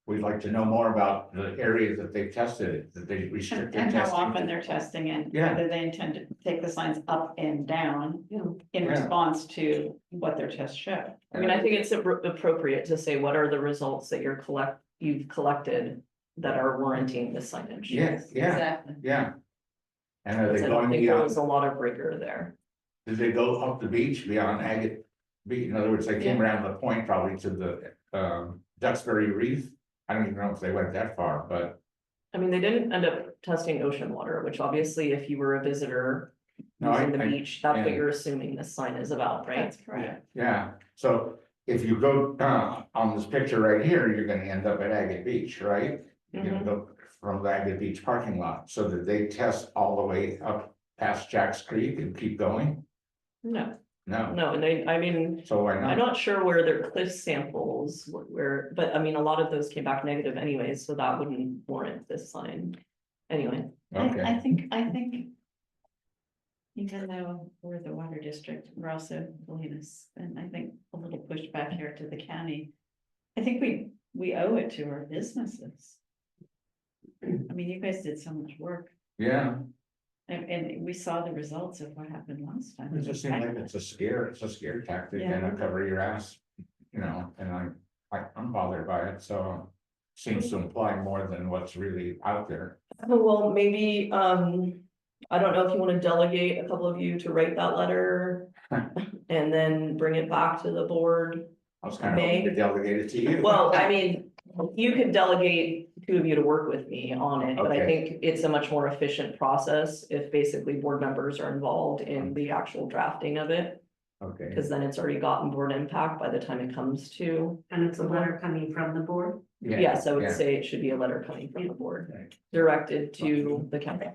we'd like to know more about the areas that they've tested, that they restricted And how often testing. they're testing and Yeah. whether they intend to take the signs up and down in Yeah. response to what their tests show. I think it's appropriate to say, what are the results that you've collected that are warranting the signage? Yes, yeah, Exactly. yeah. And are I they don't going think there beyond, was a lot of rigor there. did they go up the beach beyond Agate Beach? In other words, they came around the point probably to the Duxbury Reef. I don't even know if they went that far, but I mean, they didn't end up testing ocean water, which obviously if you were a visitor No, using the I- beach, that's what yeah. you're assuming this sign is about, right? That's correct. Yeah, so if you go on this picture right here, you're gonna end up at Agate Beach, right? You're gonna go from the Agate Beach parking lot, so that they test all the way up past Jack's Creek and keep going? No, No, no, and I mean, so why I'm not? not sure where their cliff samples were, but I mean, a lot of those came back negative anyways, so that wouldn't warrant this sign. Anyway, Okay, I think. Even though we're the water district, we're also Salinas, and I think a little pushback here to the county. I think we owe it to our businesses. I mean, you guys did so much work, yeah, and we saw the results of what happened last time. it just seems like it's a scare tactic and a cover your ass, you know, and I'm bothered by it, so. Seems to imply more than what's really out there. well, maybe, I don't know if you wanna delegate a couple of you to write that letter. And then bring it back to the board. I was kind of hoping to delegate it to you. Well, I mean, you could delegate two of you to work with me on it, but I Okay. think it's a much more efficient process if basically board members are involved in the actual drafting of it. Okay, Cause then it's already gotten board impact by the time it comes to, And it's a letter coming from the board. yes, I would yeah. say it should be a letter coming from the board, Okay. directed to the county.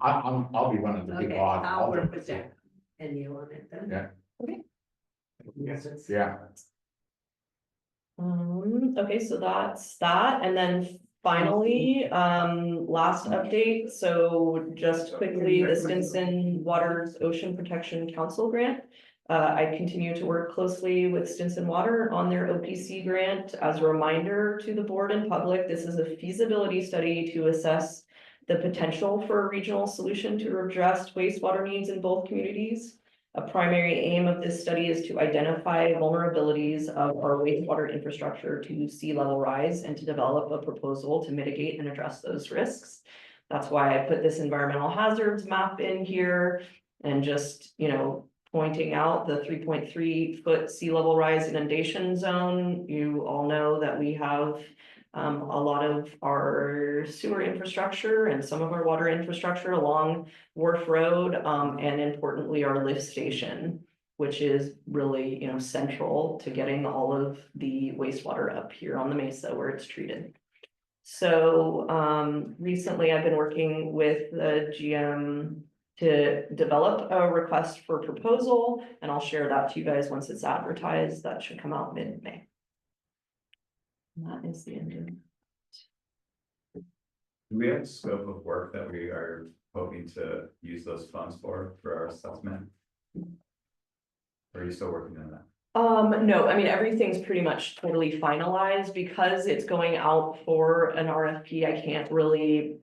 I'll be one of the Okay, people. I'll work with Jack and you on it then. Yeah. Yes, it's- Yeah, Okay, so that's that, and then finally, last update, so just quickly, the Stinson Waters Ocean Protection Council grant. I continue to work closely with Stinson Water on their OPC grant. As a reminder to the board and public, this is a feasibility study to assess the potential for a regional solution to address wastewater needs in both communities. A primary aim of this study is to identify vulnerabilities of our wastewater infrastructure to sea level rise and to develop a proposal to mitigate and address those risks. That's why I put this environmental hazards map in here and just, you know, pointing out the 3.3 foot sea level rise inundation zone. You all know that we have a lot of our sewer infrastructure and some of our water infrastructure along Wharf Road, and importantly, our lift station, which is really, you know, central to getting all of the wastewater up here on the mesa where it's treated. So, recently I've been working with the GM to develop a request for proposal, and I'll share that to you guys once it's advertised. That should come out mid-May. And that is the end of. Do we have a scope of work that we are hoping to use those funds for our assessment? Or are you still working on that? No, I mean, everything's pretty much totally finalized because it's going out for an RFP. I can't really.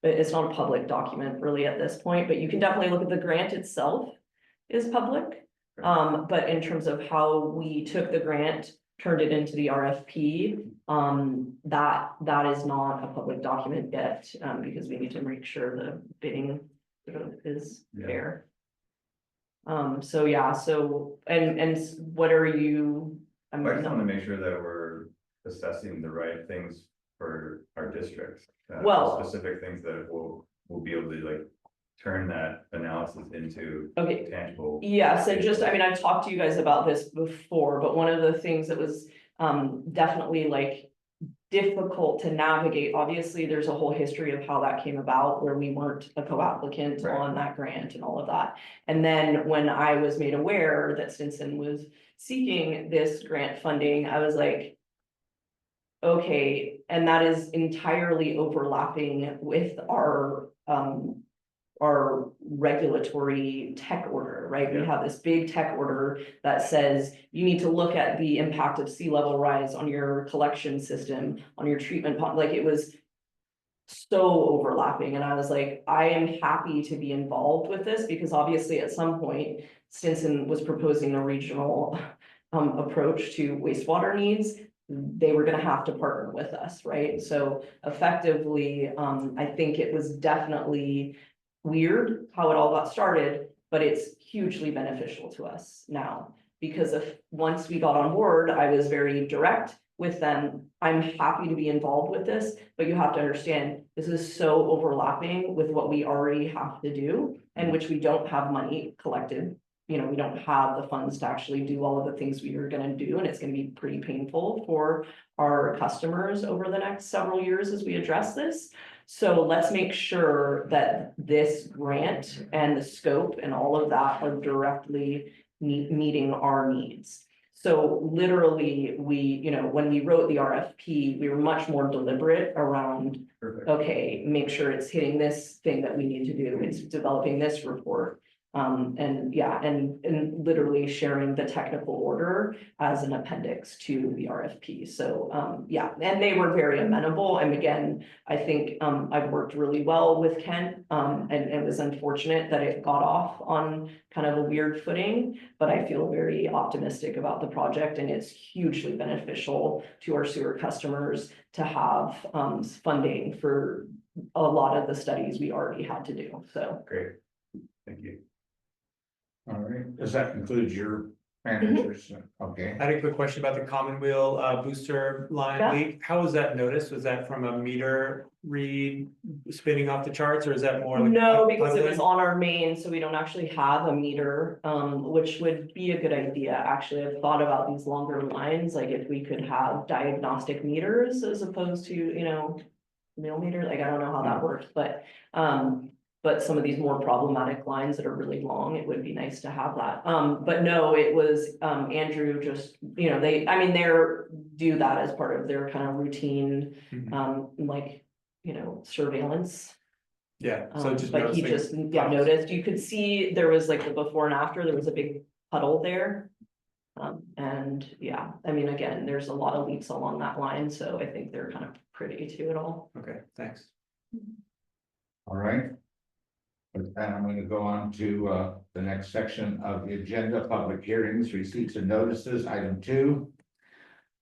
It's not a public document really at this point, but you can definitely look at the grant itself is public. But in terms of how we took the grant, turned it into the RFP, that is not a public document yet, because we need to make sure the bidding is fair. So yeah, so, and what are you? I just want to make sure that we're assessing the right things for our districts. Well- Specific things that will be able to like turn that analysis into Okay, tangible. yes, and just, I mean, I've talked to you guys about this before, but one of the things that was definitely like difficult to navigate, obviously, there's a whole history of how that came about where we weren't a co-applicant Right. on that grant and all of that. And then when I was made aware that Stinson was seeking this grant funding, I was like, okay, and that is entirely overlapping with our regulatory tech order, right? We Yeah. have this big tech order that says you need to look at the impact of sea level rise on your collection system, on your treatment pond, like it was so overlapping. And I was like, I am happy to be involved with this because obviously at some point Stinson was proposing a regional approach to wastewater needs. They were gonna have to partner with us, right? So effectively, I think it was definitely weird how it all got started, but it's hugely beneficial to us now. Because if, once we got on board, I was very direct with them. I'm happy to be involved with this, but you have to understand, this is so overlapping with what we already have to do, and which we don't have money collected. You know, we don't have the funds to actually do all of the things we are gonna do, and it's gonna be pretty painful for our customers over the next several years as we address this. So let's make sure that this grant and the scope and all of that are directly meeting our needs. So literally, you know, when we wrote the RFP, we were much more deliberate around, Perfect. okay, make sure it's hitting this thing that we need to do, it's developing this report. And yeah, and literally sharing the technical order as an appendix to the RFP. So, yeah, and they were very amenable. And again, I think, I've worked really well with Kent. And it was unfortunate that it got off on kind of a weird footing, but I feel very optimistic about the project, and it's hugely beneficial to our sewer customers to have, funding for a lot of the studies we already had to do, so. Great, thank you. All right, does that conclude your managers? Okay. I had a quick question about the common wheel booster line Yeah. leak. How was that noticed? Was that from a meter read spinning off the charts, or is that more? like No, a because it was puzzling? on our main, so we don't actually have a meter, which would be a good idea. Actually, I've thought about these longer lines, like if we could have diagnostic meters as opposed to, you know, millimeters, like I don't know how that works, but some of these more problematic lines that are really long, it would be nice to have that. But no, it was, Andrew just, you know, they're do that as part of their kind of routine, Mhm. like, you know, surveillance. Yeah, so just But he noticing just, yeah, problems. noticed, you could see there was like the before and after, there was a big puddle there. And yeah, I mean, again, there's a lot of leaks along that line, so I think they're kind of pretty to it all. Okay, thanks. All right. With that, I'm gonna go on to the next section of the agenda, public hearings, receipts and notices, item 2.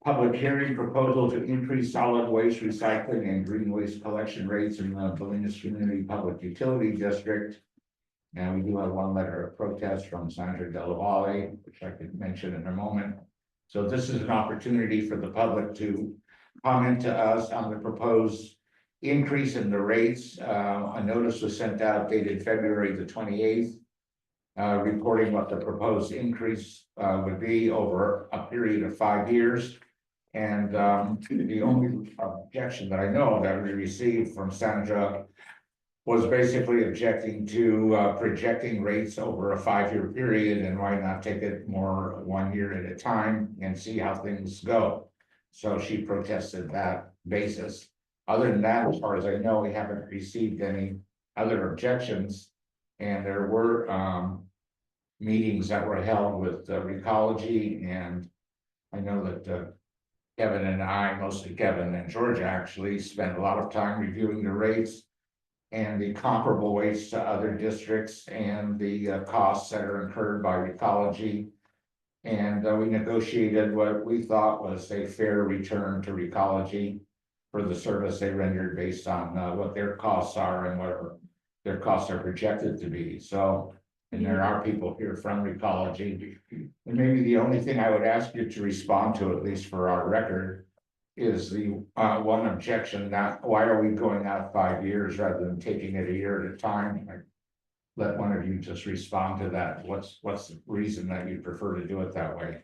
Public hearing proposal to increase solid waste recycling and green waste collection rates in the Bolinas Community Public Utility District. And we do have one letter of protest from Sandra Del Valle, which I could mention in a moment. So this is an opportunity for the public to comment to us on the proposed increase in the rates. A notice was sent out dated February the 28th. Reporting what the proposed increase would be over a period of 5 years. And the only objection that I know that we received from Sandra was basically objecting to projecting rates over a 5-year period, and why not take it more 1 year at a time and see how things go. So she protested that basis. Other than that, as far as I know, we haven't received any other objections. And there were meetings that were held with Recology, and I know that Kevin and I, mostly Kevin and Georgia, actually spent a lot of time reviewing the rates and the comparable rates to other districts and the costs that are incurred by Recology. And we negotiated what we thought was a fair return to Recology for the service they rendered based on what their costs are and what their costs are projected to be. So, and there are people here from Recology. And maybe the only thing I would ask you to respond to, at least for our record, is the one objection that why are we going out 5 years rather than taking it a year at a time? Let one of you just respond to that. What's the reason that you prefer to do it that way?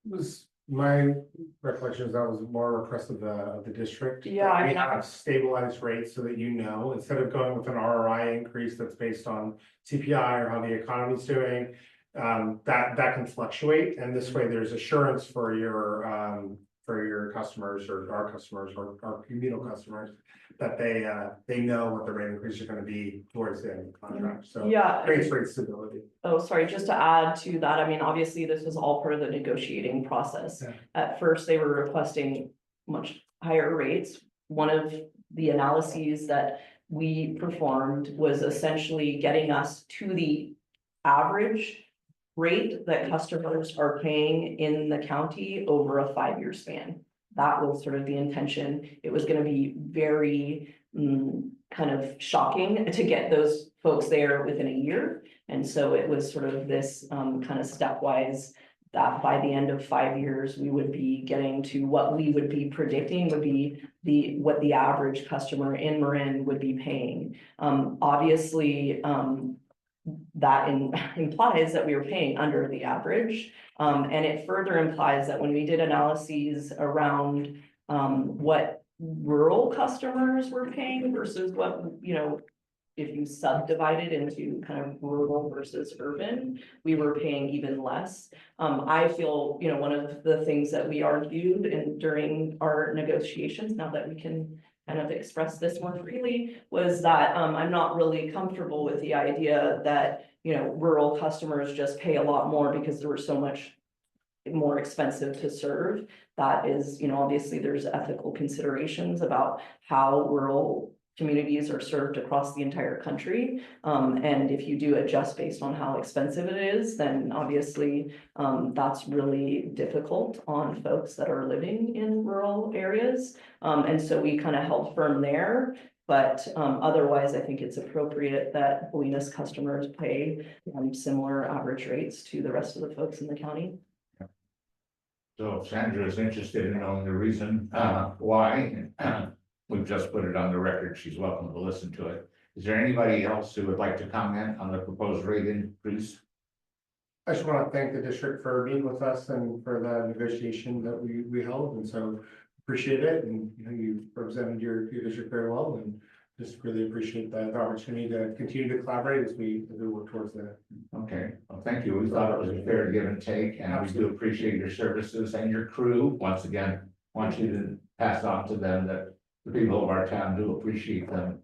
Was my recollection is that was more a request of the district. Yeah, I We mean, have stabilized rates so that you know, instead of going with an RRI increase that's based on CPI or how the economy's doing. That can fluctuate, and this way there's assurance for your customers or our customers or our communal customers. That they know what the rate increase are gonna be towards the end of the contract, so. Yeah. Creates rate stability. Oh, sorry, just to add to that, I mean, obviously, this was all part of the negotiating process. Yeah. At first, they were requesting much higher rates. One of the analyses that we performed was essentially getting us to the average rate that customers are paying in the county over a 5-year span. That was sort of the intention. It was gonna be very kind of shocking to get those folks there within a year. And so it was sort of this kind of stepwise that by the end of 5 years, we would be getting to what we would be predicting would be what the average customer in Marin would be paying. Obviously, that implies that we were paying under the average. And it further implies that when we did analyses around what rural customers were paying versus what, you know, if you subdivided into kind of rural versus urban, we were paying even less. I feel, you know, one of the things that we argued during our negotiations, now that we can kind of express this more freely, was that I'm not really comfortable with the idea that, you know, rural customers just pay a lot more because there were so much more expensive to serve. That is, you know, obviously there's ethical considerations about how rural communities are served across the entire country. And if you do it just based on how expensive it is, then obviously that's really difficult on folks that are living in rural areas. And so we kind of held firm there. But otherwise, I think it's appropriate that Bolinas customers pay similar average rates to the rest of the folks in the county. So if Sandra is interested in knowing the reason why, we've just put it on the record. She's welcome to listen to it. Is there anybody else who would like to comment on the proposed rate increase? I just want to thank the district for being with us and for the negotiation that we held, and so appreciate it. And you know, you represented your district very well, and just really appreciate the opportunity to continue to collaborate as we work towards that. Okay, well, thank you. We thought it was a fair give and take, and we do appreciate your services and your crew. Once again, want you to pass on to them that the people of our town do appreciate them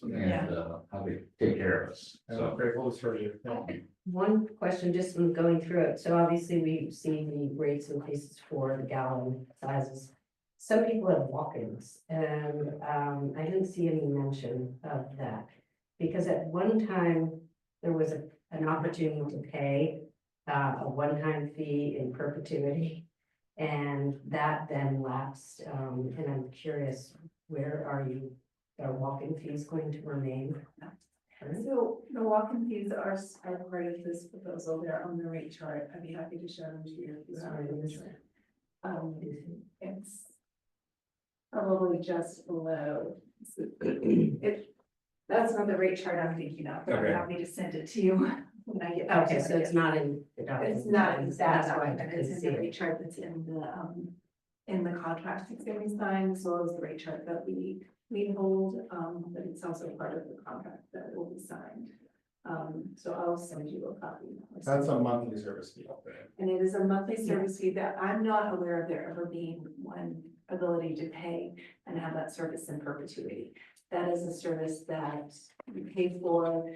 and how they take care of us. So So, grateful to serve you. Thank you. One question, just from going through it, so obviously we've seen the rates increases for the gallon sizes. Some people have walk-ins, and I didn't see any mention of that. Because at one time, there was an opportunity to pay a one-time fee in perpetuity. And that then lapsed, and I'm curious, where are walk-in fees going to remain? So the walk-in fees are part of this proposal. They're on the rate chart. I'd be happy to show them to you. If you Sorry, want this- to. It's probably just below. That's not the rate chart I'm thinking of, but I'm Okay. happy to send it to you when I get back to Okay, so it's not in the document. It's not in that That's why I document, couldn't it's see in the it. rate chart that's in the contract that's going to be signed, as well as the rate chart that we hold, but it's also part of the contract that will be signed. So I'll send you a copy. That's a monthly service fee out there. And it is a monthly service fee that I'm not aware of there ever being one ability to pay and have that service in perpetuity. That is a service that we pay for.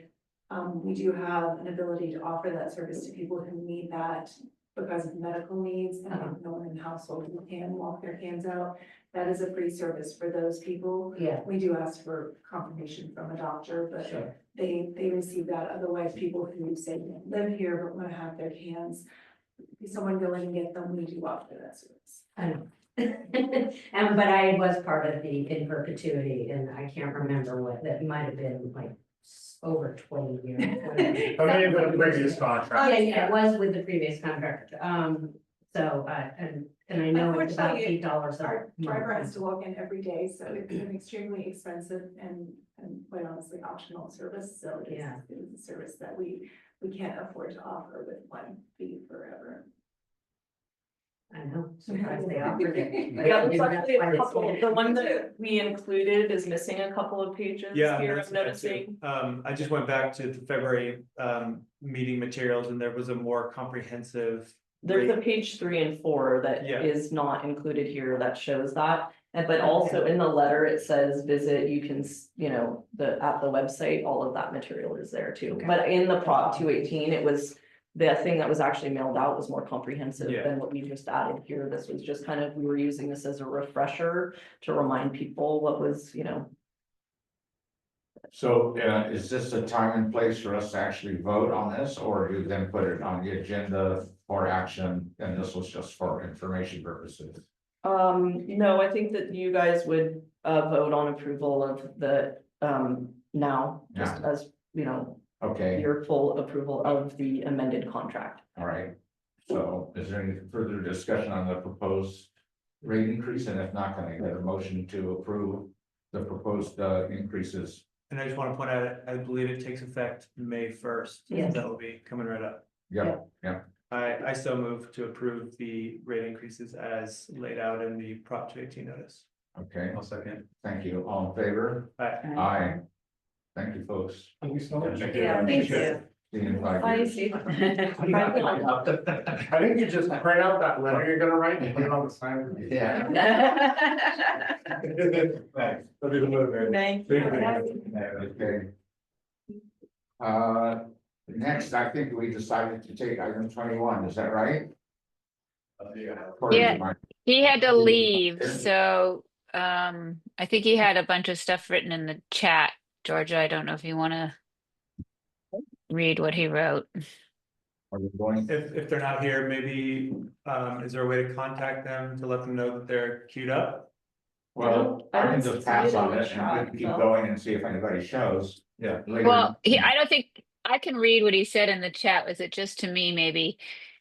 We do have an ability to offer that service to people who need that because of medical needs and no one in the household who can walk their hands out. That is a free service for those people. Yeah, We do ask for confirmation from a doctor, but sure. they receive that. Otherwise, people who say they live here but want to have their cans, someone go in and get them, we do offer that service. I know. And but I was part of the in perpetuity, and I can't remember what, that might have been like over 20 years. whatever. That may have been a previous Oh, contract. yeah, it was with the previous contract. So, and I know it's about Unfortunately, $8 Our a driver has month. to walk in every day, so it's an extremely expensive and quite honestly optional service, so it Yeah. is a service that we can't afford to offer with one fee forever. I know, surprised they offered it. but Yeah, there's maybe actually that's a why couple, it's- the one that we included is missing a couple of pages Yeah, here, that's I'm what I see. noticing. I just went back to the February meeting materials and there was a more comprehensive. There's a rate. page 3 and 4 that Yeah. is not included here that shows that. And but also in the letter, it says visit, you can, you know, at the website, all of that material is there too. Okay. But in the Prop 218, it was, the thing that was actually mailed out was more comprehensive Yeah. than what we just added here. This was just kind of, we were using this as a refresher to remind people what was, you know. so is this a time and place for us to actually vote on this, or do you then put it on the agenda for action? And this was just for information purposes. No, I think that you guys would vote on approval of the now, just as, you know, Okay, your full approval of the amended contract. all right. So is there any further discussion on the proposed rate increase? And if not, can I get a motion to approve the proposed increases? And I just want to point out, I believe it takes effect May 1st. Yes. That will be coming right up. Yep, yep. I so move to approve the rate increases as laid out in the Prop 218 notice. Okay, I'll second. thank you. All in favor? Aye. Thank you, folks. Thank you so much. Yeah, thank you. See you in 5 Bye, years. Steve. I think you just print out that letter you're gonna write and put it on the sign. Yeah. Thanks. That'll be the motivator. Thank Okay. Next, I think we decided to take item 21, is that right? Yeah. He had to leave, so I think he had a bunch of stuff written in the chat. Georgia, I don't know if you want to read what he wrote. Are we going? If they're not here, maybe, is there a way to contact them to let them know that they're queued up? Well, I I can don't just see pass it on in the this and chat, we can keep so. going and see if anybody shows. Yeah. later. Well, I don't think I can read what he said in the chat. Was it just to me, maybe?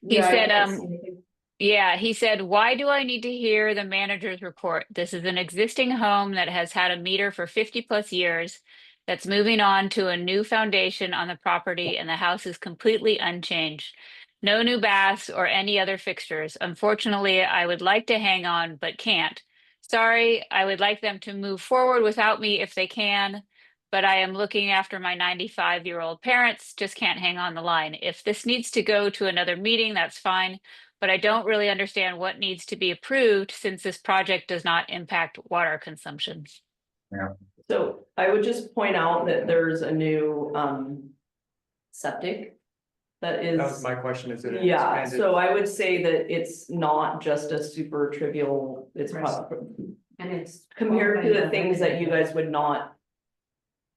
He Yeah, I said, can't see anything. Yeah, he said, why do I need to hear the manager's report? This is an existing home that has had a meter for 50 plus years. That's moving on to a new foundation on the property and the house is completely unchanged. No new baths or any other fixtures. Unfortunately, I would like to hang on, but can't. Sorry, I would like them to move forward without me if they can. But I am looking after my 95-year-old parents, just can't hang on the line. If this needs to go to another meeting, that's fine. But I don't really understand what needs to be approved since this project does not impact water consumption. So I would just point out that there's a new septic that is. That was my question, is it? Yeah, expanded? so I would say that it's not just a super trivial, it's And it's. compared to the things that you guys would not.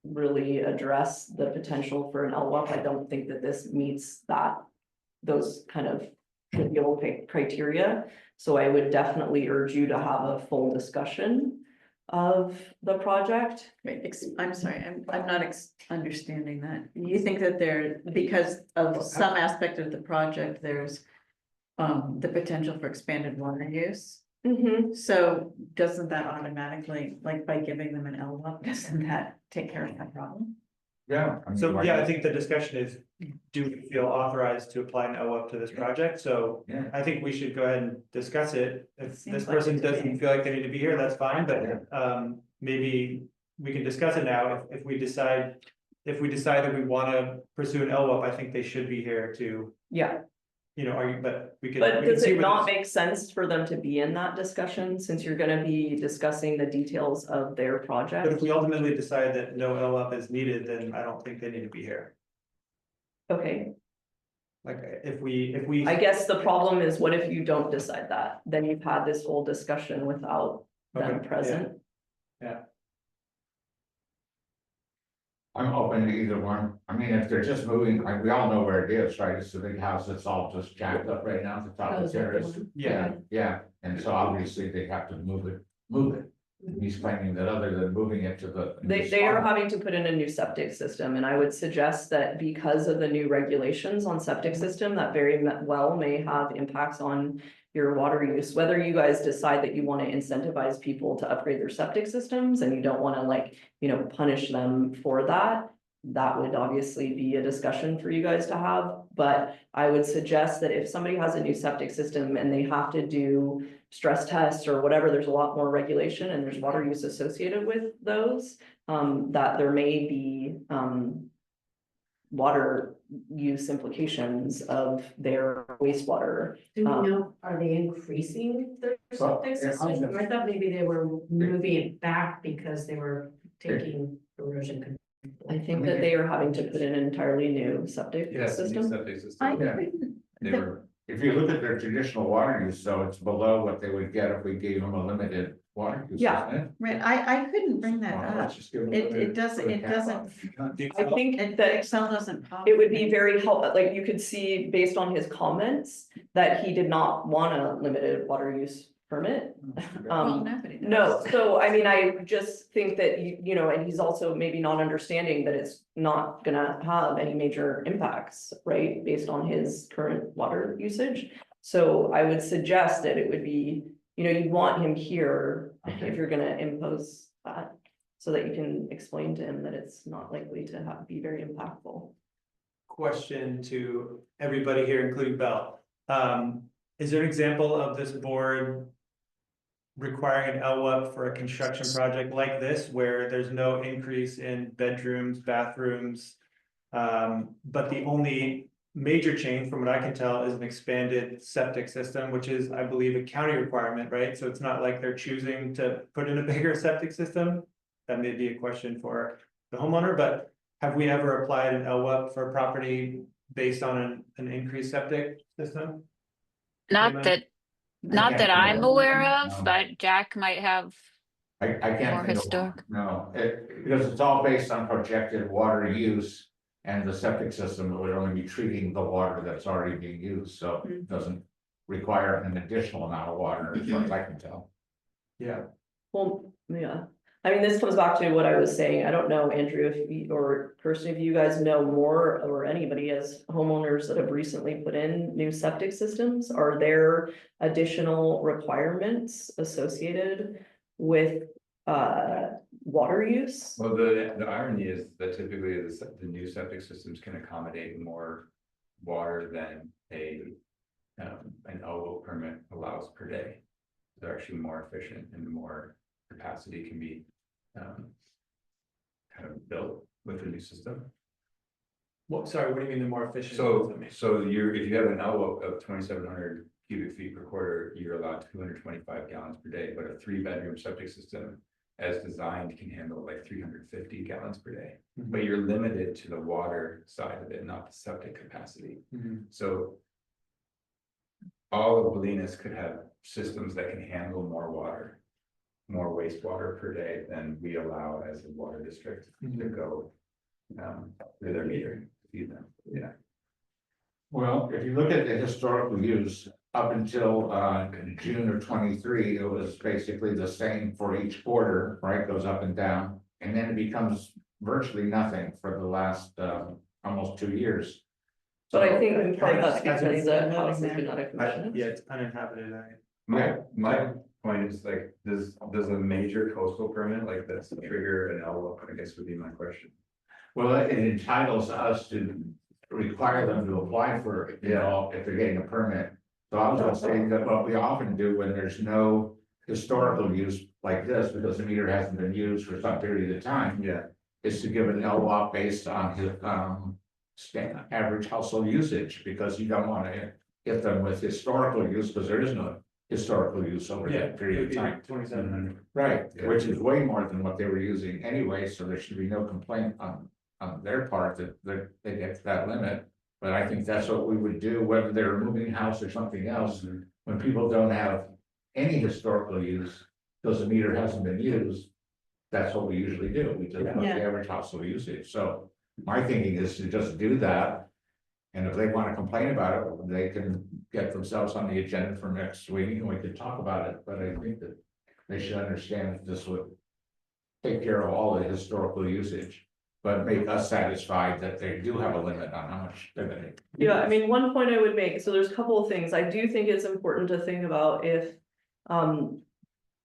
Really address the potential for an LWAP, I don't think that this meets those kind of trivial criteria. So I would definitely urge you to have a full discussion of the project. Wait, I'm sorry, I'm not understanding that. You think that there, because of some aspect of the project, there's the potential for expanded water use? So doesn't that automatically, like by giving them an LWAP, doesn't that take care of that problem? Yeah. I mean, So, why yeah, I not? think the discussion is, do we feel authorized to apply an OUP to this project? So Yeah. I think we should go ahead and discuss it. If Seems this like person it to doesn't me. feel like they need to be here, that's fine, but maybe we can discuss it now. If we decide that we want to pursue an LWAP, I think they should be here to, Yeah, argue, but we can. but we can does see it where not this- make sense for them to be in that discussion, since you're gonna be discussing the details of their But project? if we ultimately decide that no LWAP is needed, then I don't think they need to be here. Okay, Like, if we. I guess the problem is, what if you don't decide that? Then you've had this whole discussion without them Okay, yeah. present. I'm open to either one. I mean, if they're just moving, like, we all know where it is, right? It's a big house that's all just jacked up right now at the top Oh, of is the that the terrace. one? Yeah. Yeah, and so obviously they have to move it. He's claiming that other than moving it to the. They are having to put in a new septic system, and I would suggest that because of the new regulations on septic system, that very well may have impacts on your water use, whether you guys decide that you want to incentivize people to upgrade their septic systems and you don't want to punish them for that. That would obviously be a discussion for you guys to have, but I would suggest that if somebody has a new septic system and they have to do stress tests or whatever, there's a lot more regulation and there's water use associated with those, that there may be, water use implications of their wastewater. Do we know, are they increasing their septic yeah, system? I thought maybe they were moving it back because they were taking erosion control. I think that they are having to put in an entirely new septic Yes, new system. septic I system, yeah, couldn't, they were, If you look at their traditional water use, so it's below what they would get if we gave them a limited water use. Yeah. isn't it? right, I couldn't bring that Well, up. let's just give them It limited doesn't, for the it cat doesn't, one. I think the that Excel doesn't pop. it would be very helpful, you could see based on his comments that he did not want a limited water use permit. Well, nobody does. No, so I mean, I just think that you know, and he's also maybe not understanding that it's not gonna have any major impacts, right? Based on his current water usage. So I would suggest that it would be, you know, you'd want him here if you're gonna impose that. So that you can explain to him that it's not likely to be very impactful. Question to everybody here, including Bell. Is there an example of this board requiring an LWUP for a construction project like this, where there's no increase in bedrooms, bathrooms? But the only major change, from what I can tell, is an expanded septic system, which is, I believe, a county requirement, right? So it's not like they're choosing to put in a bigger septic system. That may be a question for the homeowner, but have we ever applied an LWUP for a property based on an increased septic system? Not Amen. that, not can't that think I'm of aware one, of, no. but Jack might have. I can't More think of historic. one, no, because it's all based on projected water use. And the septic system would only be treating the water that's already being used, so it doesn't require an additional amount of water, as far as I can tell. Yeah. Well, yeah, I mean, this comes back to what I was saying. I don't know, Andrew, if you, or Kirsten, if you guys know more, or anybody as homeowners that have recently put in new septic systems, are there additional requirements associated with water use? Well, the irony is that typically the new septic systems can accommodate more water than an LWUP permit allows per day. They're actually more efficient and more capacity can be kind of built with the new system. What, sorry, what do you mean the more efficient? So if you have an LWUP of 2,700 cubic feet per quarter, you're allowed 225 gallons per day, but a 3-bedroom septic system as designed can handle like 350 gallons per day. But you're limited to the water side of it, not the septic capacity. So all of Bolinas could have systems that can handle more water, more wastewater per day than we allow as a water district to go through their meter to feed them. Yeah. Well, if you look at the historical use, up until June of 23, it was basically the same for each quarter, right? Goes up and down, and then it becomes virtually nothing for the last almost 2 years. But I think in part that's Has because it- the house has been out of commission. Yeah, it's uninhabited, right? My point is like, does a major coastal permit like this trigger an LWUP? I guess would be my question. Well, it entitles us to require them to apply for it, you know, if they're getting a permit. So I was gonna say that what we often do when there's no historical use like this, because the meter hasn't been used for some period of time. Yeah. Is to give an LWUP based on his average household usage, because you don't wanna hit them with historical use, because there is no historical use over that period of time. 2,700. Right, Yeah. which is way more than what they were using anyway, so there should be no complaint on their part that they get to that limit. But I think that's what we would do, whether they're moving house or something else, when people don't have any historical use, because the meter hasn't been used. That's what we usually do, we just put the Yeah. average household usage, so my thinking is to just do that. And if they want to complain about it, they can get themselves on the agenda for next week and we could talk about it, but I think that they should understand that this would take care of all the historical usage, but make us satisfied that they do have a limit on how much they're gonna. Yeah, I mean, one point I would make, so there's a couple of things. I do think it's important to think about if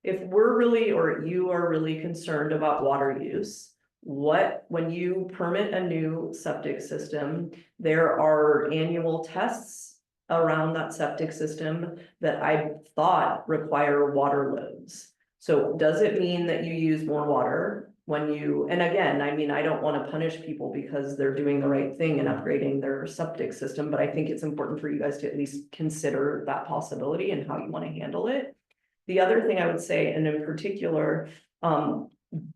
we're really, or you are really concerned about water use, when you permit a new septic system, there are annual tests around that septic system that I thought require water loads. So does it mean that you use more water when you, and again, I mean, I don't want to punish people because they're doing the right thing and upgrading their septic system, but I think it's important for you guys to at least consider that possibility and how you want to handle it. The other thing I would say, and in particular,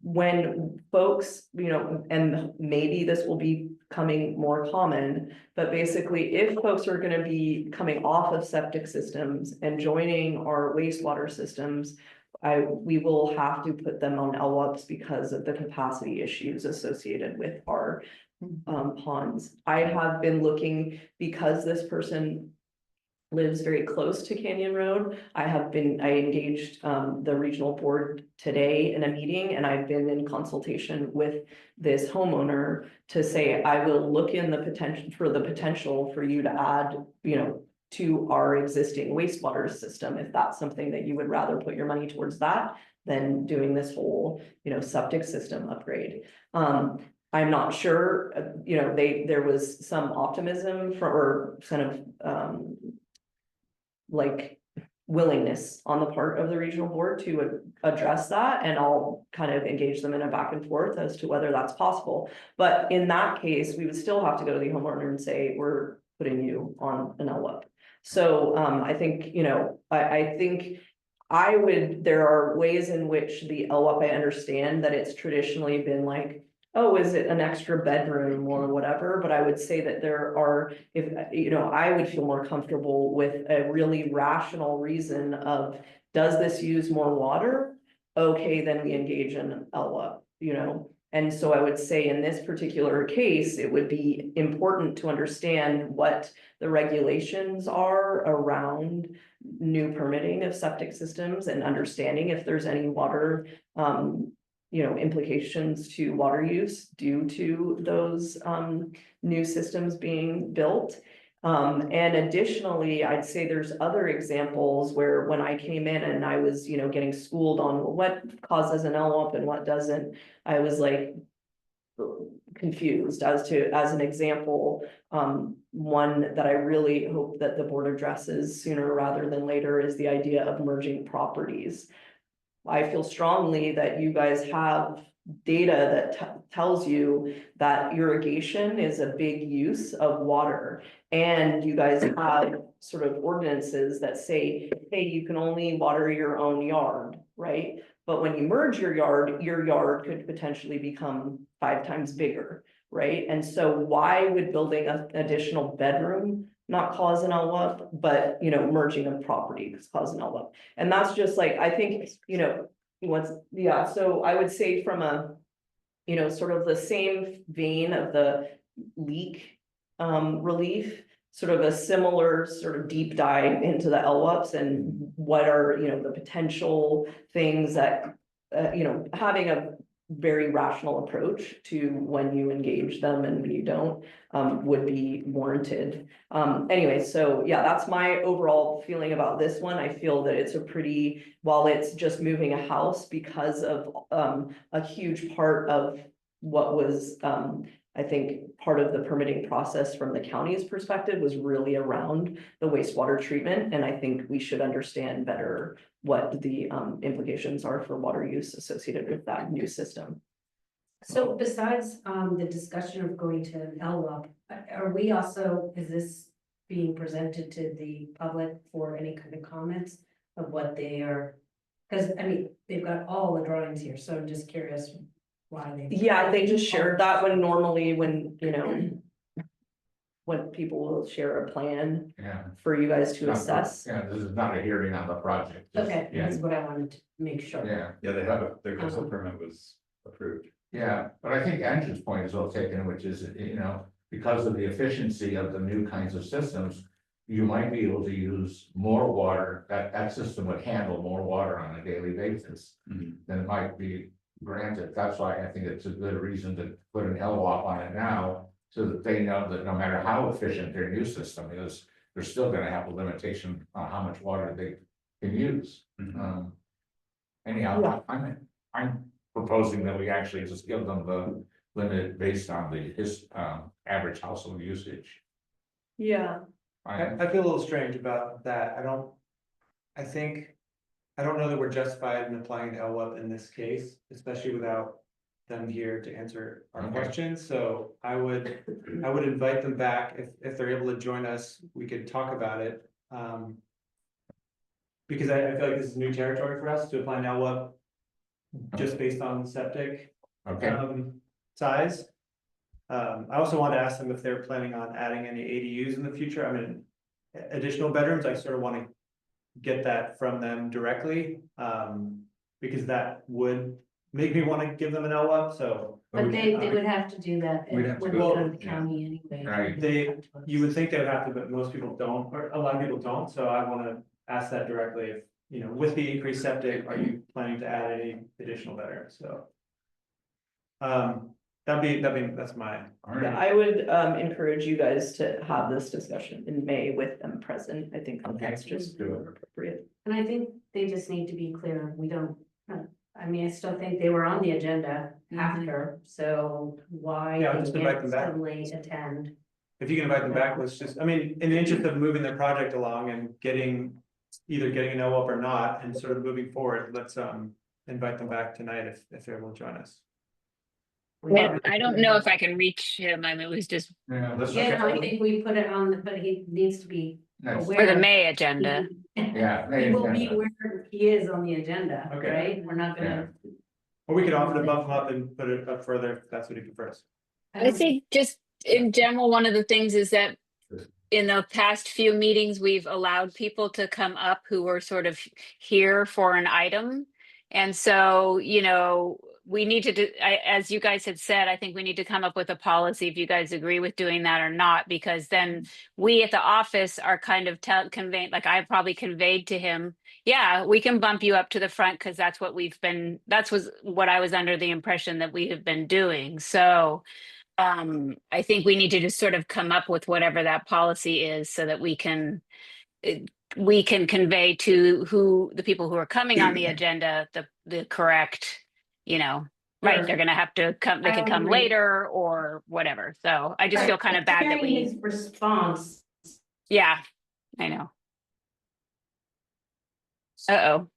when folks, you know, and maybe this will be becoming more common, but basically if folks are going to be coming off of septic systems and joining our wastewater systems, we will have to put them on LWUPs because of the capacity issues associated with our ponds. I have been looking, because this person lives very close to Canyon Road. I engaged the regional board today in a meeting, and I've been in consultation with this homeowner to say, I will look in the potential for you to add, you know, to our existing wastewater system, if that's something that you would rather put your money towards that than doing this whole, you know, septic system upgrade. I'm not sure, you know, there was some optimism or kind of like willingness on the part of the regional board to address that, and I'll kind of engage them in a back and forth as to whether that's possible. But in that case, we would still have to go to the homeowner and say, we're putting you on an LWIP. So I think, you know, I think there are ways in which the LWIP, I understand that it's traditionally been like, oh, is it an extra bedroom or whatever? But I would say that there are, if, you know, I would feel more comfortable with a really rational reason of, does this use more water? Okay, then we engage in LWIP, you know? And so I would say in this particular case, it would be important to understand what the regulations are around new permitting of septic systems and understanding if there's any water, you know, implications to water use due to those new systems being built. And additionally, I'd say there's other examples where when I came in and I was, you know, getting schooled on what causes an LWIP and what doesn't, I was like confused as an example. One that I really hope that the board addresses sooner rather than later is the idea of merging properties. I feel strongly that you guys have data that tells you that irrigation is a big use of water. And you guys have sort of ordinances that say, hey, you can only water your own yard, right? But when you merge your yard could potentially become 5 times bigger, right? And so why would building an additional bedroom not cause an LWIP, but, you know, merging of property cause an LWIP? And that's just like, I think, you know, so I would say from a, you know, sort of the same vein of the leak relief, sort of a similar sort of deep dive into the LWIPs and what are, you know, the potential things that, you know, having a very rational approach to when you engage them and when you don't would be warranted. Anyway, so yeah, that's my overall feeling about this one. I feel that it's a pretty, while it's just moving a house, because of a huge part of what was I think part of the permitting process from the county's perspective was really around the wastewater treatment. And I think we should understand better what the implications are for water use associated with that new system. So besides the discussion of going to an LWIP, are we also, is this being presented to the public for any kind of comments of what they are? Because I mean, they've got all the drawings here, so I'm just curious why they. Yeah, they just shared that when normally when, you know, when people will share a plan Yeah. for you guys to Not- assess. Yeah, this is not a hearing on the project. This- Okay, Yeah, that's what I wanted to make sure. yeah, Yeah, they have, their coastal permit was approved. yeah, but I think Andrew's point is well taken, which is, you know, because of the efficiency of the new kinds of systems, you might be able to use more water, that system would handle more water on a daily basis Mhm. than it might be granted. That's why I think it's a good reason to put an LWAP on it now, so that they know that no matter how efficient their new system is, they're still gonna have a limitation on how much water they can use. Mhm. Anyhow, I'm proposing that we actually just give them the limit based on his average household usage. Yeah. I feel a little strange about that. I don't know that we're justified in applying an LWIP in this case, especially without them here to answer our Okay. questions. So I would invite them back if they're able to join us, we could talk about it. Because I feel like this is new territory for us to apply an LWIP just based on septic Okay, size. I also want to ask them if they're planning on adding any ADUs in the future. I mean, additional bedrooms, I sort of want to get that from them directly. Because that would make me wanna give them an LWAP, so. But they would have to do that We'd have to when they go- go to the yeah. county anyway. Right. You would think they would have to, but most people don't, or a lot of people don't, so I wanna ask that directly, if, you know, with the increased septic, are you planning to add any additional bedrooms, so. That's my, All Yeah, right, I would encourage you guys to have this discussion in May with them present. I think that Okay, that's just let's do it. more appropriate. And I think they just need to be clear, we don't, I mean, I still think they were on the agenda after, so why? Yeah, they just invite can't them back. Suddenly attend. if you can invite them back, let's just, I mean, in the interest of moving their project along and getting. Either getting an LWAP or not, and sort of moving forward, let's invite them back tonight if they will join us. I don't know if I can reach him. I mean, it was just yeah, let's. Yeah, no, I think we put it on, but he needs to be That's- aware. for the May agenda. Yeah. He will be agenda. where he is on the agenda, Okay. right? We're not gonna. Or we could offer to bump him up and put it up further, if that's what he prefers. I think just in general, one of the things is that in the past few meetings, we've allowed people to come up who were sort of here for an item. And so, you know, we need to do, as you guys had said, I think we need to come up with a policy if you guys agree with doing that or not, because then we at the office are kind of conveying, like I probably conveyed to him, yeah, we can bump you up to the front because that's what what I was under the impression that we have been doing. So I think we need to just sort of come up with whatever that policy is so that we can convey to the people who are coming on the agenda, the correct, you know, right, Sure. they're gonna have to come, they I can come agree. later or whatever. So I just feel kind of bad that Hearing we, his response, yeah, I know. Uh-oh.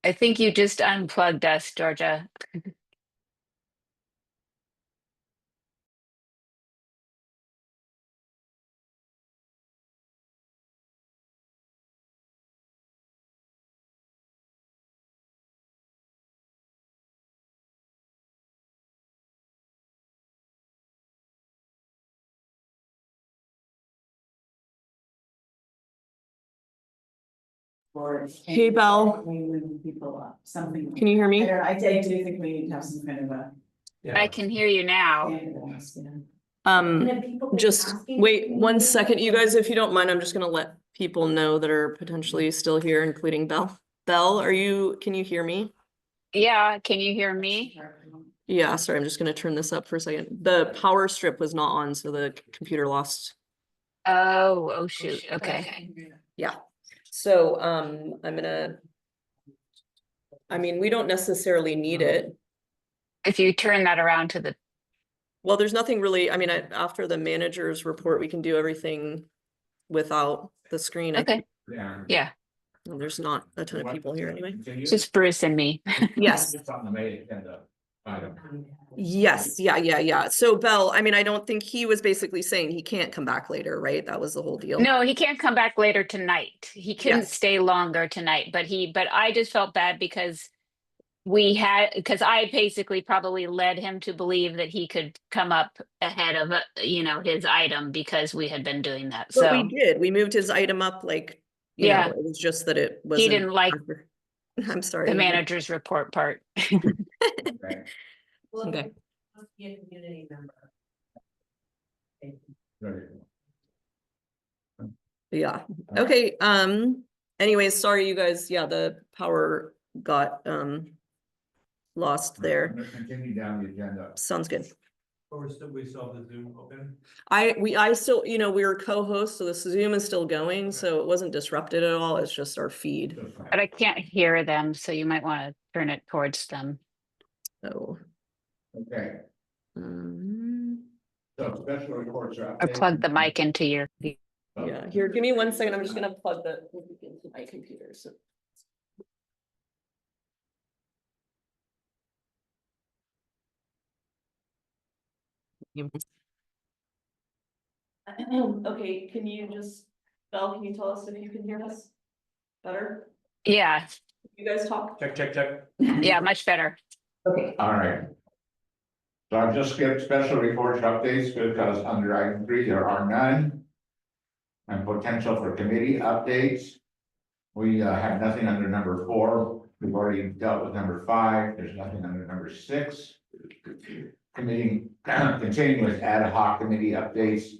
I think you just unplugged us, Georgia. Hey, Belle, Moving people up, something. can you hear me? I do think we need to have some kind of a. I can hear you now. and if people keep Just asking, wait 1 second, you guys, if you don't mind, I'm just gonna let people know that are potentially still here, including Belle. Belle, can you hear me? Yeah, can you hear me? Yeah, sorry, I'm just gonna turn this up for a second. The power strip was not on, so the computer lost. Oh, shoot, okay. Yeah, so I mean, we don't necessarily need it. If you turn that around to the, Well, there's nothing really, I mean, after the manager's report, we can do everything without the screen. okay, Yeah. yeah, There's not a ton of people here anyway. Continue? just Bruce and me. Yes. It's on the May agenda item. Yes, yeah. So Belle, I mean, I don't think he was basically saying he can't come back later, right? That was the whole deal. No, he can't come back later tonight. He couldn't Yes. stay longer tonight, but I just felt bad because because I basically probably led him to believe that he could come up ahead of, his item because we had been doing that. But we So did, we moved his item up like, you Yeah. know, it was just that it was. he didn't like I'm sorry. the manager's report part. Okay. well, Okay. must be a community member. Good. Yeah, okay, anyways, sorry, you guys, yeah, the power got, lost I'm there. gonna continue down the agenda. Sounds good. Or we still have the Zoom open? I still, we were co-hosts, so the Zoom is still going, so it wasn't disrupted at all, it's just our feed. But I can't hear them, so you might want to turn it towards them. So, Okay, um, so special reports are. Or plug the mic into your. yeah, here, give me 1 second, I'm just gonna plug the into my computer, so. Okay, can you just, Belle, can you tell us if you can hear us better? Yeah, You guys talk? Check. yeah, much better. Okay. All right. So I've just skipped special reports updates because under item 3, there are none. And potential for committee updates. We have nothing under number 4. we've already dealt with number 5, there's nothing under number 6. Committee, continuing with ad hoc committee updates,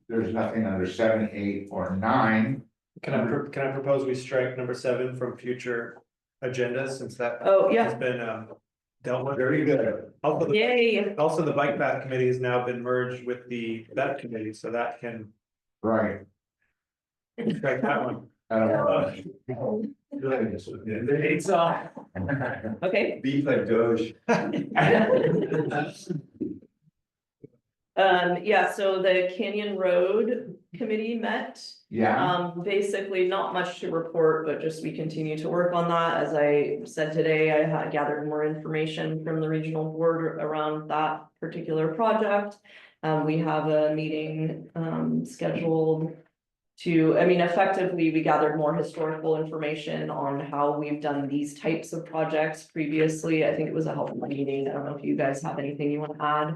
there's nothing under 7, 8, or 9. Can I propose we strike number 7 from future agendas since that Oh, has yeah, been dealt with? Very good. yay. Also, the bike path committee has now been merged with the vet committee, so that can Right. strike that one. It's Okay, Beef like Doge. yeah, so the Canyon Road Committee met. Yeah, Basically not much to report, but just we continue to work on that. As I said today, I had gathered more information from the regional board around that particular project. We have a meeting, scheduled to, I mean, effectively, we gathered more historical information on how we've done these types of projects previously. I think it was a helpful meeting. I don't know if you guys have anything you want to add.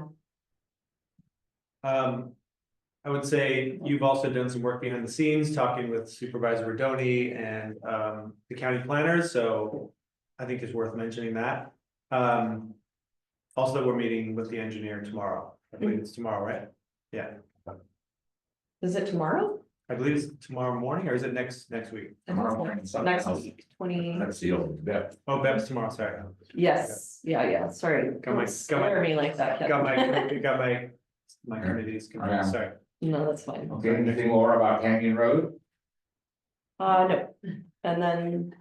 I would say you've also done some work behind the scenes, talking with Supervisor Rodoni and the county planners, so I think it's worth mentioning that. Also, we're meeting with the engineer tomorrow. I believe it's tomorrow, right? Yeah, Is it tomorrow? I believe it's tomorrow morning, or is it next week? Next week, 20, that's the old depth. Oh, Bev's tomorrow, sorry. yes, yeah, sorry. Got my- Don't scare me like that. Got Kevin. my committees, Yeah. sorry. No, that's fine. Okay, anything more about Canyon Road? No, and then,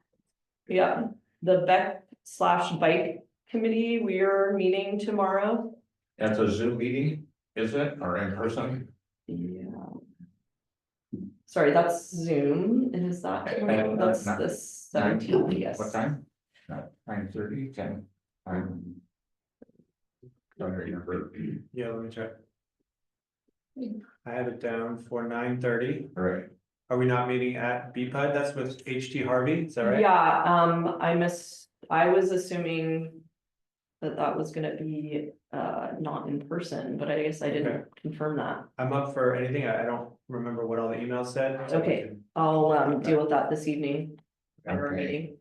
yeah, the Beck/Bike Committee, we are meeting tomorrow. That's a Zoom meeting, is it, or in person? Yeah. Sorry, that's Zoom, and is that, that's Not- the 17th, yes. What time? 9:30, 10. Don't remember. Yeah, let me check. I have it down for 9:30. Right, Are we not meeting at BPUD? That's with HT Harvey, is that right? Yeah, I was assuming that was gonna be, not in person, but I guess I Okay. didn't confirm that. I'm up for anything. I don't remember what all the emails said. so we Okay. can- I'll, deal with that this evening at our Okay. meeting,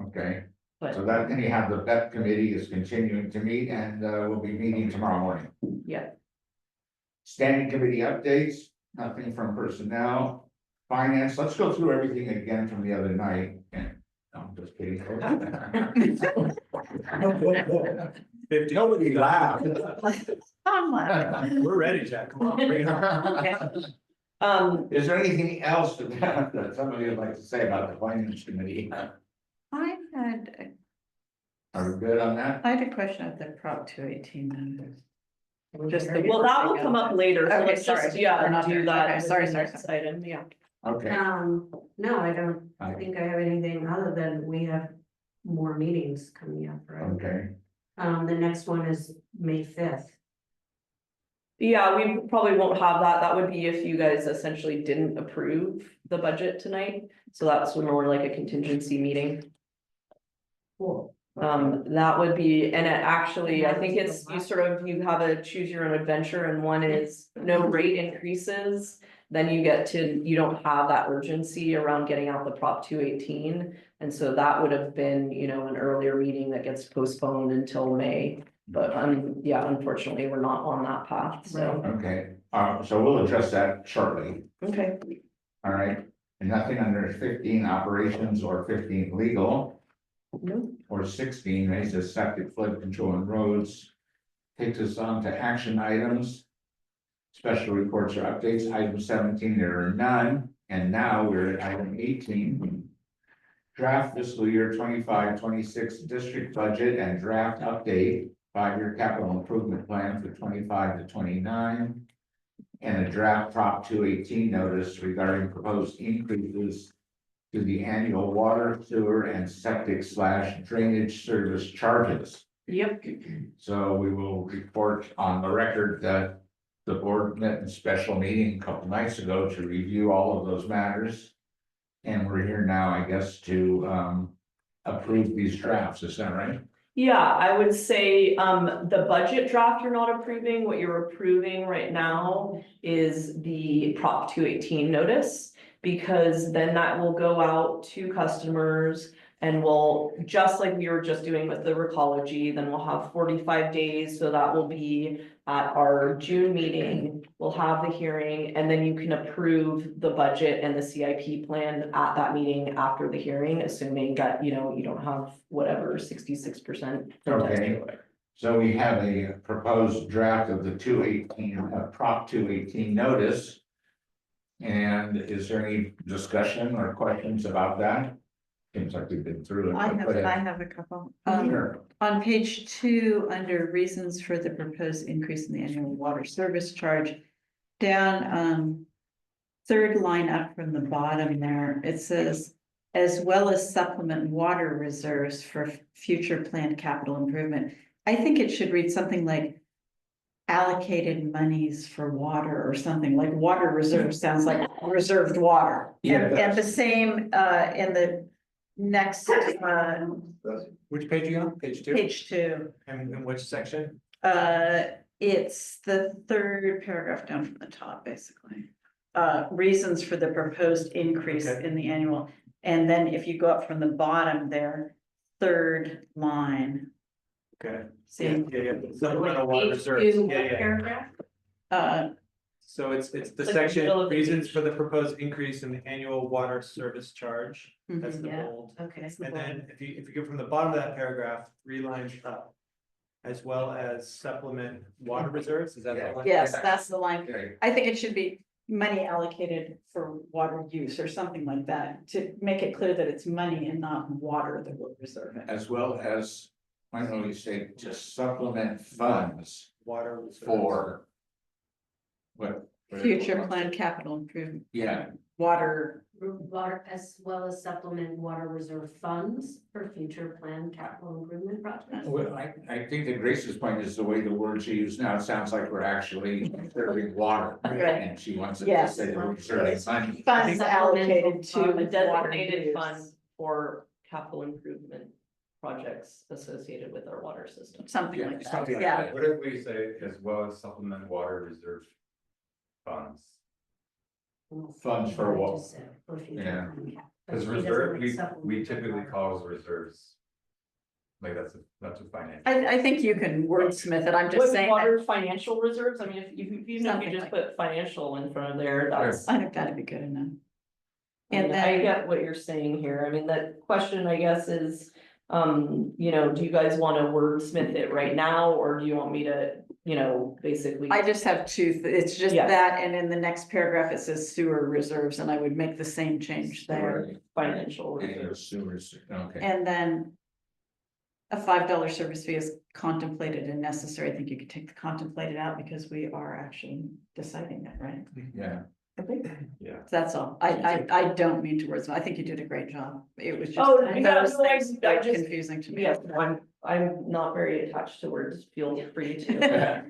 okay, but, so that, then you have the PEP committee is continuing to meet and we'll be meeting tomorrow morning. yeah. Standing committee updates, nothing from personnel, finance, let's go through everything again from the other night. And I'm just kidding. 50. Nobody laughed. We're ready, Jack. Come on, bring it on. Is there anything else that somebody would like to say about the finance committee? I had, Are we good on that? I had a question of the Prop 218 numbers. Just the. Well, that will come up later, so Okay, let's just, sorry. yeah, We're not do there. that. Okay, with sorry, the sorry, next Item, yeah. Okay, No, I don't think I have anything other than we have more meetings coming up, right? okay, The next one is May 5th. Yeah, we probably won't have that. That would be if you guys essentially didn't approve the budget tonight. So that's more like a contingency meeting. Cool. That would be, and it actually, I think it's, you have a choose your own adventure, and one is no rate increases. Then you don't have that urgency around getting out the Prop 218. And so that would have been, an earlier meeting that gets postponed until May. But yeah, unfortunately, we're not on that path, so, okay, so we'll address that shortly, okay. all right? And nothing under 15 operations or 15 legal. Nope. Or 16 raises septic flood control and roads. Takes us on to action items. Special reports or updates, item 17, there are none, and now we're at item 18. Draft fiscal year 25-26 district budget and draft update, 5-year capital improvement plan for 25 to 29. And a draft Prop 218 notice regarding proposed increases to the annual water, sewer, and septic/drainage service charges. Yep. So we will report on the record that the board met in special meeting a couple nights ago to review all of those matters. And we're here now, I guess, to approve these drafts, is that right? Yeah, I would say, the budget draft you're not approving. What you're approving right now is the Prop 218 notice. Because then that will go out to customers. And we'll, just like we were just doing with the Recology, then we'll have 45 days, so that will be at our June meeting. We'll have the hearing, and then you can approve the budget and the CIP plan at that meeting after the hearing, assuming that, you know, you don't have whatever 66%. Okay. So we have a proposed draft of the 218, Prop 218 notice. And is there any discussion or questions about that? Seems like we've been through it. I but have, go ahead. I have a couple. Sure. On page 2, under reasons for the proposed increase in the annual water service charge, down, third line up from the bottom there, it says, as well as supplement water reserves for future planned capital improvement. I think it should read something like allocated monies for water or something, like water reserve sounds like reserved water. Yeah, it And the does. same, in the next, Which page are you on? Page 2? page 2. And in which section? It's the third paragraph down from the top, basically. Reasons for the proposed increase Okay. in the annual, and then if you go up from the bottom there, third line, Okay. see, Yeah. Supplemental water reserves. Yeah. Paragraph? So it's the Like the section, middle of the reasons page. for the proposed increase in the annual water service charge. That's Mhm. the Yeah. bold. Okay. And then if you go from the bottom of that paragraph, 3 lines up. As well as supplement water reserves, is that the one? yes, that's the line. Okay. I think it should be money allocated for water use or something like that, to make it clear that it's money and not water that we're reserving. As well as, why don't we say, to supplement funds Water reserves. for. What? Future planned capital improvement, Yeah, water, Water, as well as supplement water reserve funds for future planned capital improvement projects. well, I think that Grace's point is the way the words are used now, it sounds like we're actually serving water. Right. And she wants it to Yes. say that we're serving money. funds allocated to A water designated use. fund for capital improvement projects associated with our water system. Something Yeah, like that, something like yeah. that. What if we say as well as supplement water reserve funds? Funds for I what? just said, for future Yeah. planned cap- Cause He doesn't reserve, like we supplement typically water. call reserves. Like that's a finance. I think you can wordsmith it, I'm just With saying that, water financial reserves, I mean, if you, even if Something you just like put financial in front of there, that's. I think that'd be good enough. And And I then, get what you're saying here, I mean, that question, I guess, is, you know, do you guys wanna wordsmith it right now, or do you want me to, you know, basically? I just have two, it's just Yes. that, and in the next paragraph, it says sewer reserves, and I would make the same change there. Financial And your reserves. sewers, okay. And then a $5 service fee is contemplated and necessary. I think you could take the contemplated out because we are actually deciding that, right? Yeah, I think. Yeah. That's all. I don't mean to wordsmith. I think you did a great job. It was just Oh, those yeah, no, things I that were just- confusing to me. Yes, I'm not very attached to words, feel free to.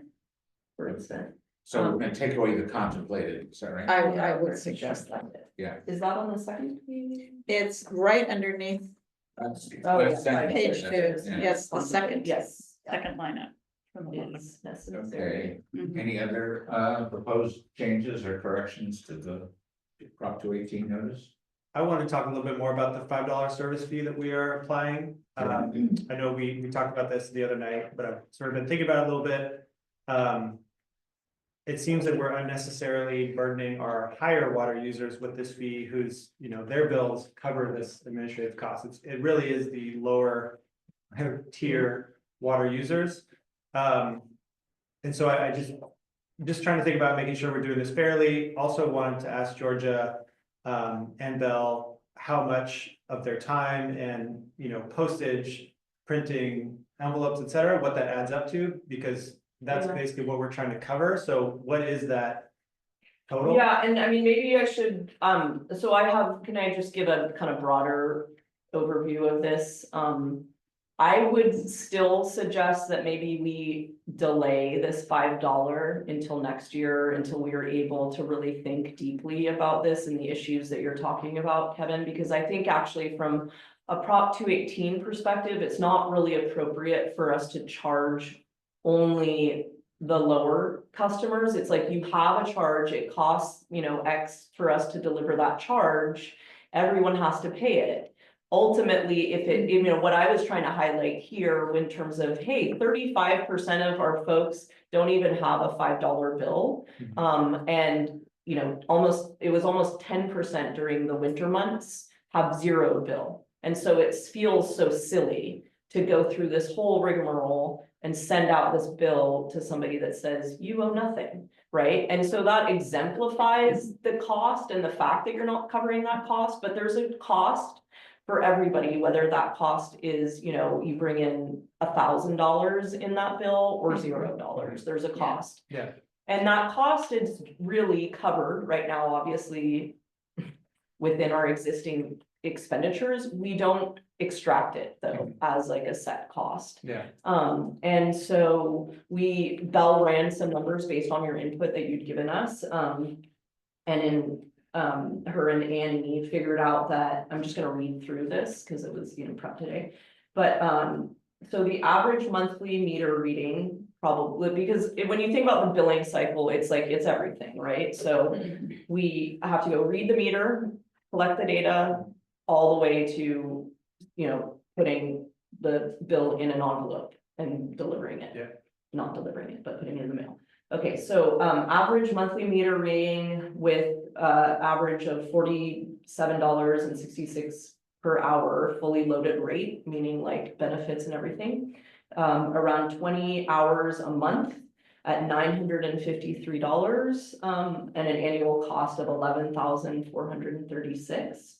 Wordsmith. so we're gonna take away the contemplated, is that right? I would suggest that. Yeah. Is that on the second page? It's right underneath That's- Oh, that's yeah. second. page 2. Yeah. Yes, the second, Yes. second line up. From the bottom. It's necessary. Okay, Mhm. any other proposed changes or corrections to the Prop 218 notice? I want to talk a little bit more about the $5 service fee that we are applying. I know we talked about this the other night, but I've sort of been thinking about it a little bit. It seems that we're unnecessarily burdening our higher water users with this fee whose, you know, their bills cover this administrative cost. It really is the lower tier water users. And so I just trying to think about making sure we're doing this fairly. Also wanted to ask Georgia and Bell how much of their time and, you know, postage, printing envelopes, et cetera, what that adds up to, because that's Yeah. basically what we're trying to cover. So what is that total? Yeah, and I mean, maybe I should, so I have, can I just give a kind of broader overview of this? I would still suggest that maybe we delay this $5 until next year, until we are able to really think deeply about this and the issues that you're talking about, Kevin, because I think actually from a Prop 218 perspective, it's not really appropriate for us to charge only the lower customers. It's like you have a charge, it costs, you know, X for us to deliver that charge. Everyone has to pay it. ultimately, if it, you know, what I was trying to highlight here in terms of, hey, 35% of our folks don't even have a $5 bill. And, you know, it was almost 10% during the winter months have zero bill. And so it feels so silly to go through this whole rigmarole and send out this bill to somebody that says you owe nothing, right? And so that exemplifies the cost and the fact that you're not covering that cost, but there's a cost for everybody, whether that cost is, you know, you bring in $1,000 in that bill or $0, there's a cost. Yeah. And that cost is really covered right now, obviously, within our existing expenditures. We don't extract it though, as like a set cost. Yeah. And so Belle ran some numbers based on your input that you'd given us. And in her and Annie figured out that, I'm just gonna read through this because it was, you know, prep today. But so the average monthly meter reading, probably, because when you think about the billing cycle, it's like, it's everything, right? So we have to go read the meter, collect the data, all the way to, you know, putting the bill in an envelope and delivering it. Yeah. Not delivering it, but putting it in the mail. Okay, so average monthly meter reading with average of $47.66 per hour, fully loaded rate, meaning like benefits and everything. Around 20 hours a month at $953, and an annual cost of $11,436.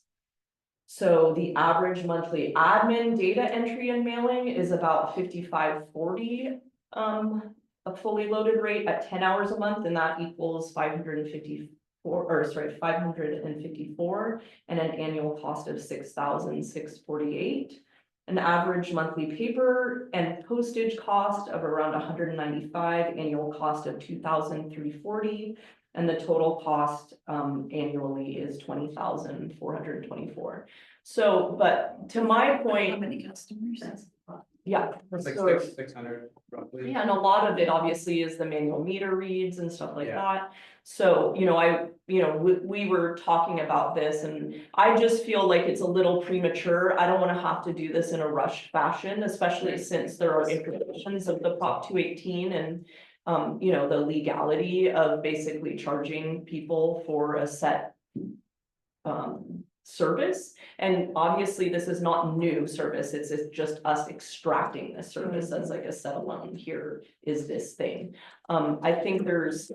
So the average monthly admin data entry and mailing is about $55.40, a fully loaded rate at 10 hours a month, and that equals 554, and an annual cost of $6,648. An average monthly paper and postage cost of around $195, annual cost of $2,340, and the total cost annually is $20,424. So, but to my How point, many customers? yeah. It's like so- 600 roughly. Yeah, and a lot of it obviously is the manual meter reads and stuff like Yeah. that. So, you know, we were talking about this and I just feel like it's a little premature. I don't wanna have to do this in a rushed fashion, especially since there are implications of the Prop 218 and you know, the legality of basically charging people for a set service. And obviously, this is not new service, it's just us extracting this service as like a set alone, here is this thing. I think there's,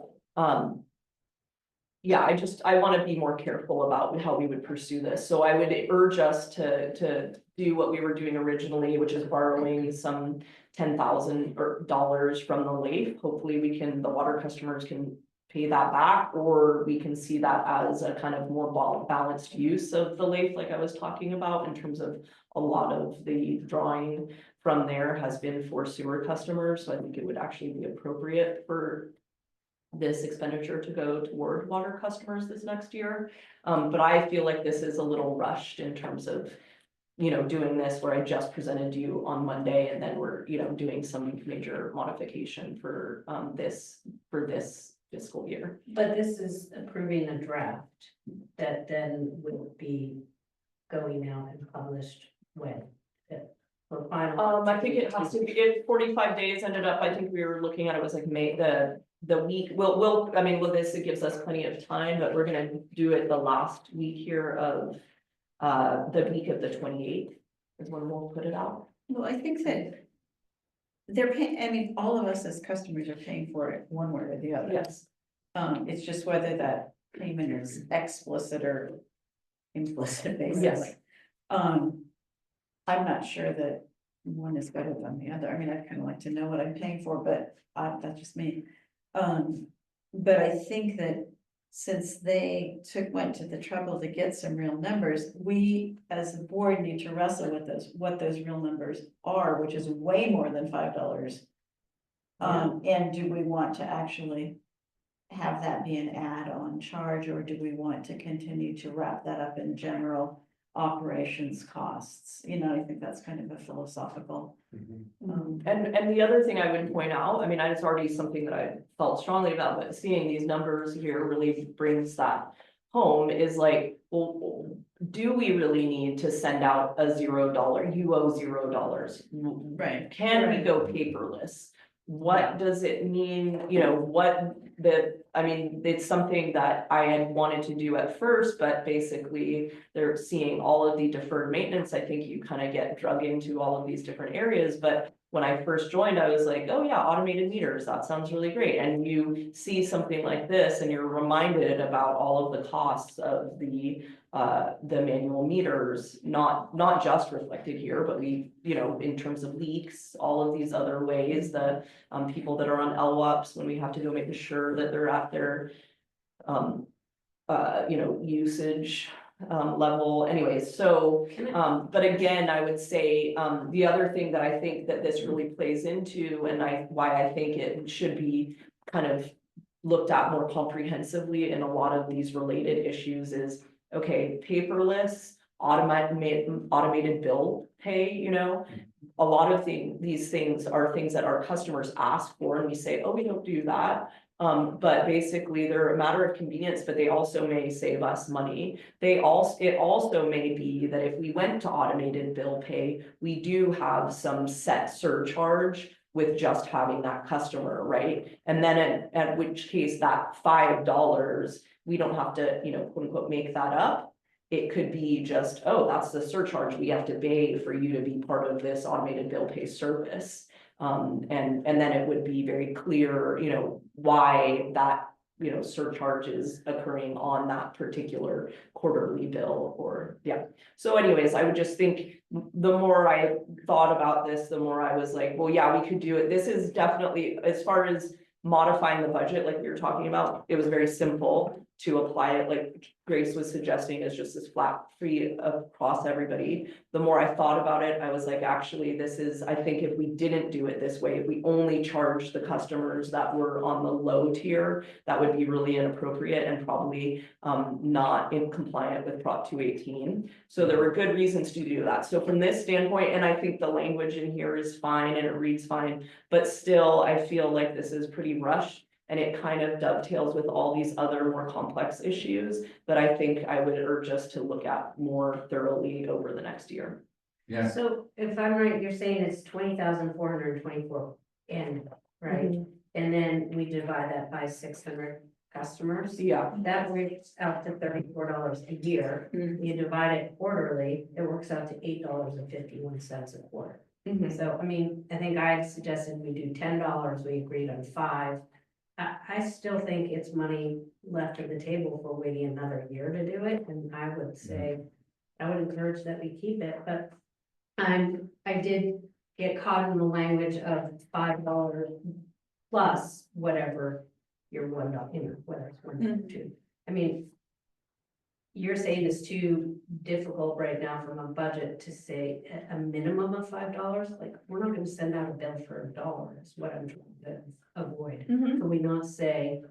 yeah, I wanna be more careful about how we would pursue this. So I would urge us to do what we were doing originally, which is borrowing some $10,000 from the LAIF. Hopefully the water customers can pay that back, or we can see that as a kind of more balanced use of the LAIF, like I was talking about, in terms of a lot of the drawing from there has been for sewer customers. So I think it would actually be appropriate for this expenditure to go toward water customers this next year. But I feel like this is a little rushed in terms of, you know, doing this where I just presented you on Monday and then we're, you know, doing some major modification for this fiscal year. But this is approving a draft that then will be going out and published when? For final. I think it has to be, if 45 days ended up, I think we were looking at it was like May, the week, this, it gives us plenty of time, but we're gonna do it the last week here of the week of the 28th is when we'll put it out. Well, I think that they're paying, I mean, all of us as customers are paying for it one way or the other. Yes. It's just whether that payment is explicit or implicit, basically. Yes. I'm not sure that one is better than the other. I mean, I'd kind of like to know what I'm paying for, but that's just me. But I think that since they went to the trouble to get some real numbers, we as a board need to wrestle with what those real numbers are, which is way more than $5. And do we want to actually have that be an add-on charge, or do we want to continue to wrap that up in general operations costs? You know, I think that's kind of a philosophical. And the other thing I would point out, I mean, it's already something that I felt strongly about, but seeing these numbers here really brings that home, is like, well, do we really need to send out a $0, you owe $0? Right. Can we go paperless? What does it mean, you know, I mean, it's something that I had wanted to do at first, but basically they're seeing all of the deferred maintenance. I think you kind of get drug into all of these different areas, but when I first joined, I was like, oh yeah, automated meters, that sounds really great. And you see something like this and you're reminded about all of the costs of the manual meters, not just reflected here, but we, you know, in terms of leaks, all of these other ways, the people that are on LWAPs, when we have to go make sure that they're at their you know, usage level anyways, so but again, I would say the other thing that I think that this really plays into, and why I think it should be kind of looked at more comprehensively in a lot of these related issues is, okay, paperless, automated bill pay, you know. A lot of these things are things that our customers ask for, and we say, oh, we don't do that. But basically they're a matter of convenience, but they also may save us money. It also may be that if we went to automated bill pay, we do have some set surcharge with just having that customer, right? And then at which case that $5, we don't have to, you know, quote unquote, make that up. It could be just, oh, that's the surcharge we have to pay for you to be part of this automated bill pay service. And then it would be very clear, you know, why that, you know, surcharge is occurring on that particular quarterly bill or, yeah. So anyways, I would just think the more I thought about this, the more I was like, well, yeah, we could do it. This is definitely, as far as modifying the budget, like we were talking about, it was very simple to apply it, like Grace was suggesting, is just this flat fee across everybody. The more I thought about it, I was like, actually, this is, I think if we didn't do it this way, if we only charged the customers that were on the low tier, that would be really inappropriate and probably not in compliant with Prop 218. So there were good reasons to do that. So from this standpoint, and I think the language in here is fine and it reads fine, but still, I feel like this is pretty rushed. And it kind of dovetails with all these other more complex issues that I think I would urge us to look at more thoroughly over the next year. Yeah, So if I'm right, you're saying it's 20,424 in, right? And then we divide that by 600 customers. Yeah. That works out to $34 a year. You divide it quarterly, it works out to $8.51 a quarter. So, I mean, I think I suggested we do $10, we agreed on 5. I still think it's money left on the table for waiting another year to do it, and I would say, I would encourage that we keep it, but I did get caught in the language of $5 plus whatever your $1, you know, whether it's $1 or $2. I mean, you're saying it's too difficult right now from a budget to say a minimum of $5, like, we're not gonna send out a bill for $1, is what I'm trying to avoid. Can we not say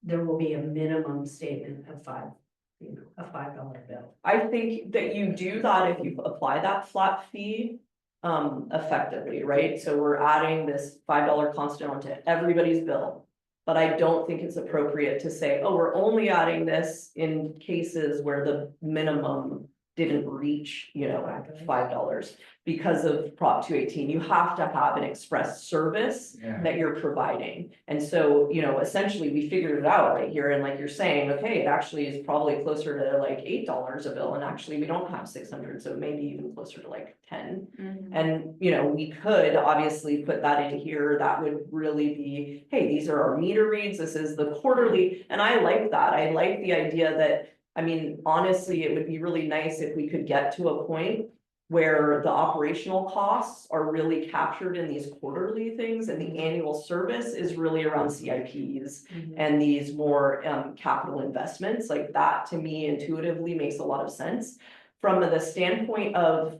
there will be a minimum statement of $5, you know, a $5 bill? I think that you do that if you apply that flat fee effectively, right? So we're adding this $5 constant onto everybody's bill. But I don't think it's appropriate to say, oh, we're only adding this in cases where the minimum didn't reach, you know, $5 because of Prop 218. You have to have an express service yeah. that you're providing. And so, you know, essentially we figured it out right here. And like you're saying, okay, it actually is probably closer to like $8 a bill. And actually we don't have 600. So maybe even closer to like 10. And, you know, we could obviously put that in here. That would really be, hey, these are our meter reads. This is the quarterly. And I like that. I like the idea that, I mean, honestly, it would be really nice if we could get to a point where the operational costs are really captured in these quarterly things and the annual service is really around CIPs and these more capital investments. Like that to me intuitively makes a lot of sense. From the standpoint of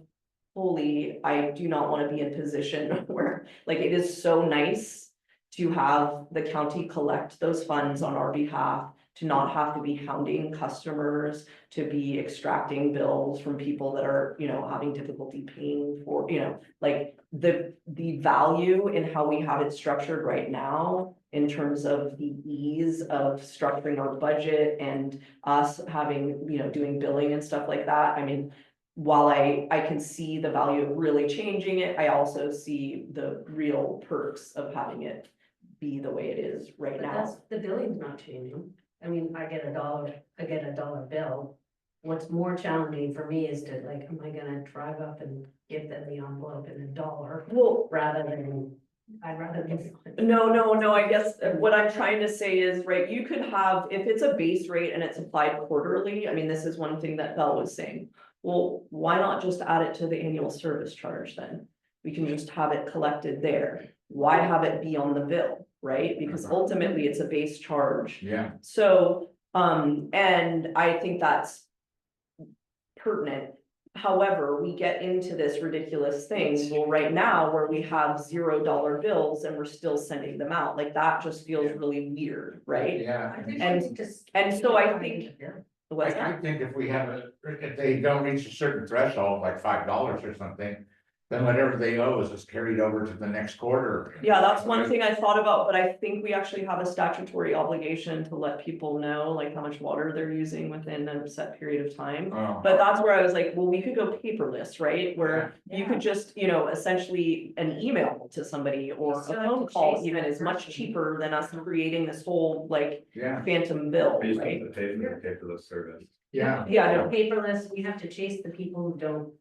fully, I do not want to be in position where like it is so nice to have the county collect those funds on our behalf, to not have to be hounding customers, to be extracting bills from people that are, you know, having difficulty paying for, you know, like the value in how we have it structured right now in terms of the ease of structuring our budget and us having, you know, doing billing and stuff like that. I mean, while I can see the value of really changing it, I also see the real perks of having it be the way it is right But now. that's, the billing's not changing. I mean, I get a dollar bill. What's more challenging for me is to like, am I gonna drive up and give them the envelope in $1 Well, rather than, I'd rather be. no, I guess what I'm trying to say is, right, you could have, if it's a base rate and it's applied quarterly, I mean, this is one thing that Belle was saying. Well, why not just add it to the annual service charge then? We can just have it collected there. Why have it be on the bill, right? Because ultimately it's a base charge. Yeah, So, and I think that's pertinent. However, we get into this ridiculous thing, well, right now where we have $0 bills and we're still sending them out, like that just feels really weird, right? yeah. And so I think, what's that? I think if we have if they don't reach a certain threshold, like $5 or something, then whatever they owe is just carried over to the next quarter. Yeah, that's one thing I thought about, but I think we actually have a statutory obligation to let people know like how much water they're using within a set period of time. Oh. But that's where I was like, well, we could go paperless, right? Where you could just, you know, essentially an email to somebody or a still have phone to call chase even that is much person. cheaper than us creating this whole like Yeah, phantom bill, We just right? have to pay for the paperless service. yeah. Yeah, no. Paperless, we have to chase the people who don't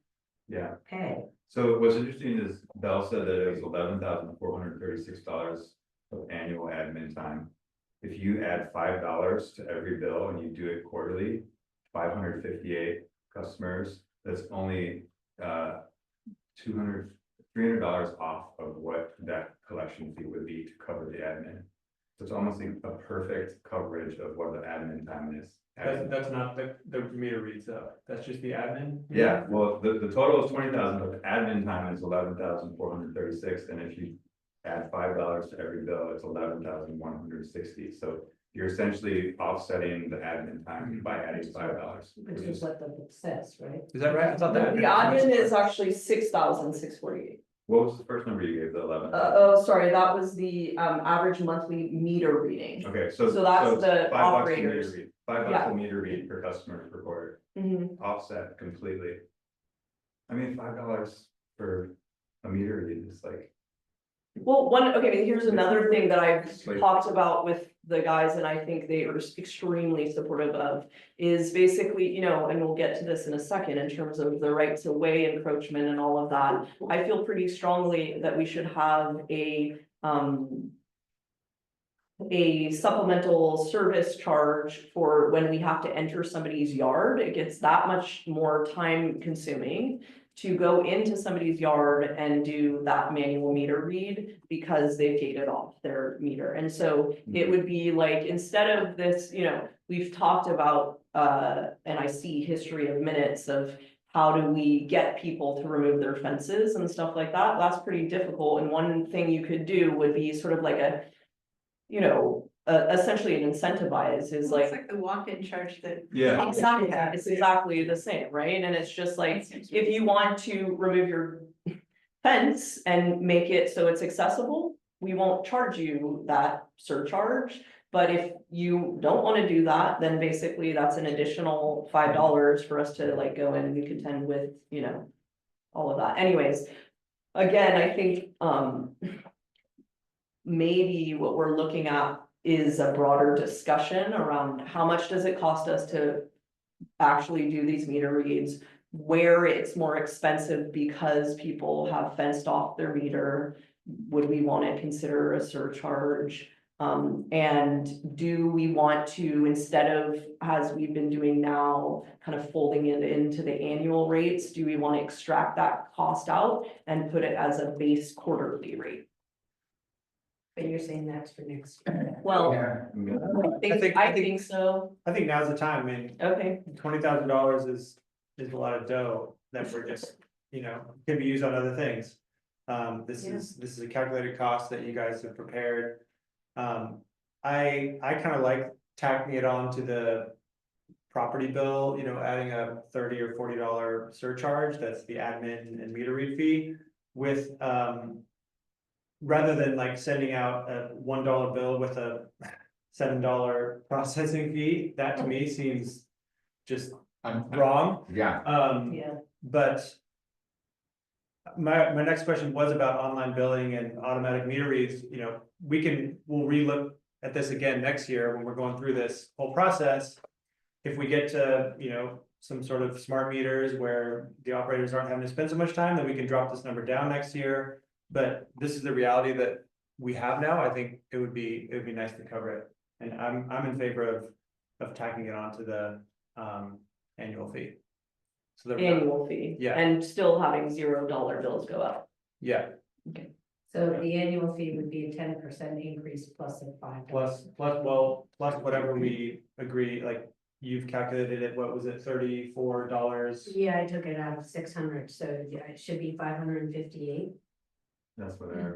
Yeah, pay. so what's interesting is Bell said that it was $11,436 of annual admin time. If you add $5 to every bill and you do it quarterly, 558 customers, that's only $300 off of what that collection fee would be to cover the admin. So it's almost like a perfect coverage of what the admin time is. That's not the meter reads though, that's just the admin. Yeah, well, the total is 20,000, but the admin time is 11,436, and if you add $5 to every bill, it's 11,160. So you're essentially offsetting the admin time by adding $5. Which is what the book says, right? Is that right? I thought The that. admin is actually 6,648. What was the first number you gave, the 11? Oh, sorry, that was the average monthly meter reading. Okay, so. So that's it's the $5 a meter operators. read, $5 Yeah. a meter read per customer per quarter, Mhm. offset completely. I mean, $5 for a meter read is like, Well, okay, here's another thing that I've Like- talked about with the guys, and I think they are extremely supportive of. Is basically, you know, and we'll get to this in a second, in terms of the rights of way encroachment and all of that. I feel pretty strongly that we should have a supplemental service charge for when we have to enter somebody's yard. It gets that much more time consuming to go into somebody's yard and do that manual meter read because they've gated off their meter. And so it would be like, instead of this, you know, we've talked about, and I see history of minutes of how do we get people to remove their fences and stuff like that. That's pretty difficult. And one thing you could do would be sort of like a, you know, essentially an incentivize is like. the walk-in charge that. yeah. Exactly, it's exactly the same, right? And it's just like, if you want to remove your fence and make it so it's accessible, we won't charge you that surcharge. But if you don't want to do that, then basically that's an additional $5 for us to like go in and contend with, you know, all of that. Anyways, again, I think, maybe what we're looking at is a broader discussion around how much does it cost us to actually do these meter reads, where it's more expensive because people have fenced off their meter. Would we want to consider a surcharge? And do we want to, instead of, as we've been doing now, kind of folding it into the annual rates, do we want to extract that cost out and put it as a base quarterly rate? But you're saying that's for next year. Well, Yeah. I think so. I think now's the time, I mean, Okay, $20,000 is a lot of dough that we're just, you know, can be used on other things. This is a calculated cost that you guys have prepared. I kind of like tacking it on to the property bill, you know, adding a $30 or $40 surcharge, that's the admin and meter read fee with, rather than like sending out a $1 bill with a $7 processing fee, that to me seems just wrong. Yeah, Yeah. But my next question was about online billing and automatic meter reads, you know, we'll relook at this again next year when we're going through this whole process. If we get to, you know, some sort of smart meters where the operators aren't having to spend so much time, then we can drop this number down next year. But this is the reality that we have now. I think it would be nice to cover it. And I'm in favor of tacking it onto the annual fee. So the Annual fee. Yeah. And still having $0 bills go up. Yeah, So the annual fee would be a 10% increase plus a 5. plus whatever we agree, like you've calculated it, what was it, $34? Yeah, I took it out of 600, so yeah, it should be 558. That's what I,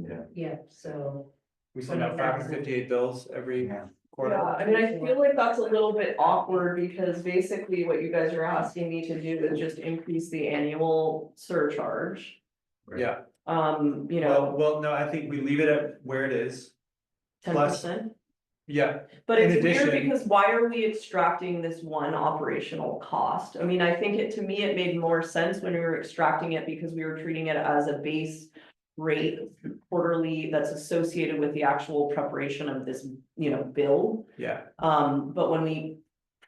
yeah. Yeah, so. We send out 558 bills every Yeah. quarter. Yeah, I mean, I feel like that's a little bit awkward because basically what you guys are asking me to do is just increase the annual surcharge. Yeah, You know, well, no, I think we leave it at where it is. 10%. Yeah, But in it's weird addition- because why are we extracting this one operational cost? I mean, I think to me, it made more sense when we were extracting it because we were treating it as a base rate quarterly that's associated with the actual preparation of this, you know, bill. yeah, But when we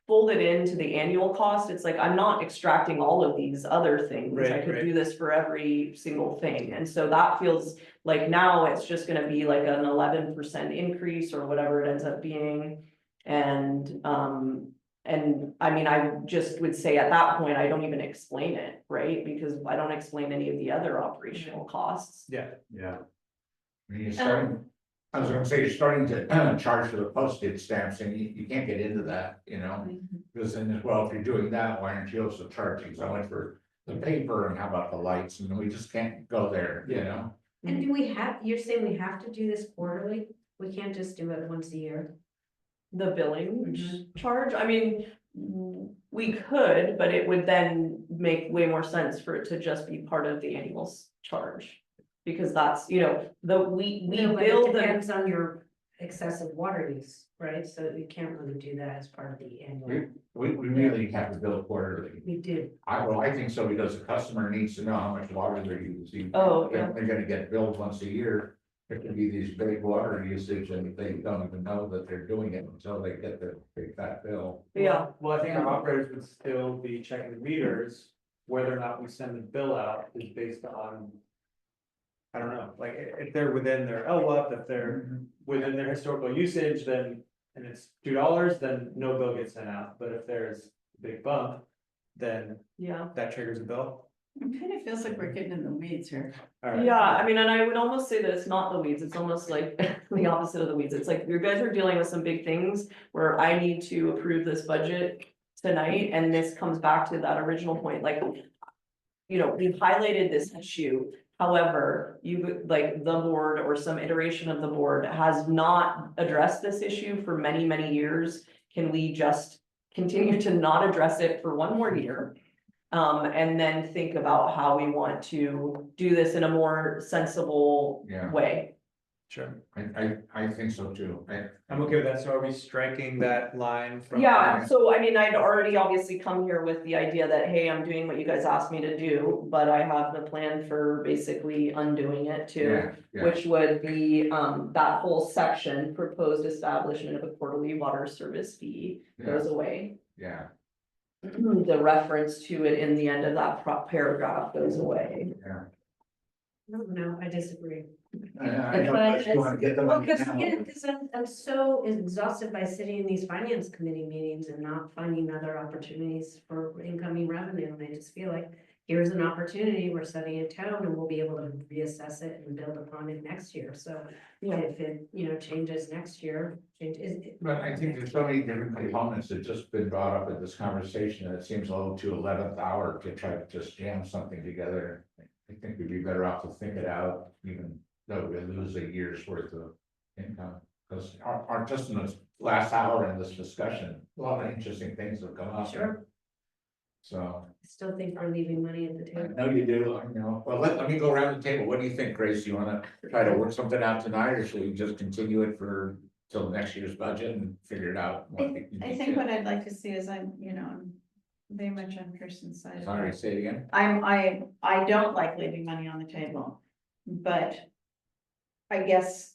fold it into the annual cost, it's like, I'm not extracting all of these other things. I Right, could right. do this for every single thing. And so that feels like now it's just gonna be like an 11% increase or whatever it ends up being. And I mean, I just would say at that point, I don't even explain it, right? Because I don't explain any of the other operational costs. yeah. Yeah. I mean, you're starting, I was gonna say, you're starting to charge for the postage stamps and you can't get into that, you know? Because then, well, if you're doing that, why aren't you also charging so much for the paper and how about the lights? And we just can't go there, you know? And do we have, you're saying we have to do this quarterly? We can't just do it once a year? The billing Mhm. charge, I mean, we could, but it would then make way more sense for it to just be part of the annual charge. Because that's, you know, we No, but bill it them, depends on your excessive water use, right? So we can't really do that as part of the annual. We really have to bill quarterly. We do. I think so because the customer needs to know how much water they're using. Oh, They're yeah. only gonna get billed once a year. There can be these big water usage and they don't even know that they're doing it until they get the big fat bill. yeah, Well, I think our operators would still be checking the meters, whether or not we send the bill out is based on. I don't know, like if they're within their LWAP, if they're within their historical usage, then, and it's $2, then no bill gets sent out, but if there's a big bump. Then yeah. that triggers a bill. It kind of feels like we're getting in the weeds here. All right. Yeah, I mean, and I would almost say that it's not the weeds, it's almost like the opposite of the weeds. It's like you guys are dealing with some big things where I need to approve this budget tonight, and this comes back to that original point, like, you know, we've highlighted this issue. However, you, like, the board or some iteration of the board has not addressed this issue for many, many years. Can we just continue to not address it for one more year? And then think about how we want to do this in a more sensible Yeah. way. Sure, I think so too. I'm okay with that, so are we striking that line from? Yeah, so I mean, I'd already obviously come here with the idea that, hey, I'm doing what you guys asked me to do, but I have the plan for basically undoing it too. Yeah, yeah, Which would be, that whole section, proposed establishment of a quarterly water service fee yeah, goes away. yeah, The reference to it in the end of that paragraph goes away. yeah. No, I disagree. I just wanna get the Well, money because, now. yeah, because I'm so exhausted by sitting in these finance committee meetings and not finding other opportunities for incoming revenue. And I just feel like here's an opportunity, we're setting a tone and we'll be able to reassess it and build upon it next year. So if it, you know, changes next year, But I think there's so many different components that just been brought up in this conversation, that it seems a little too 11th hour to try to just jam something together. I think we'd be better off to think it out, even though we lose a year's worth of income. Because our just in this last hour in this discussion, a lot of interesting things have come up. Sure. So, I still think we're leaving money at the I table. know you do, I know, well, let me go around the table, what do you think, Grace, you wanna try to work something out tonight, or should we just continue it for till next year's budget and figure it out? I think what I'd like to see is I'm very much on Kirsten's side. Sorry, say it again. I don't like leaving money on the table, but I guess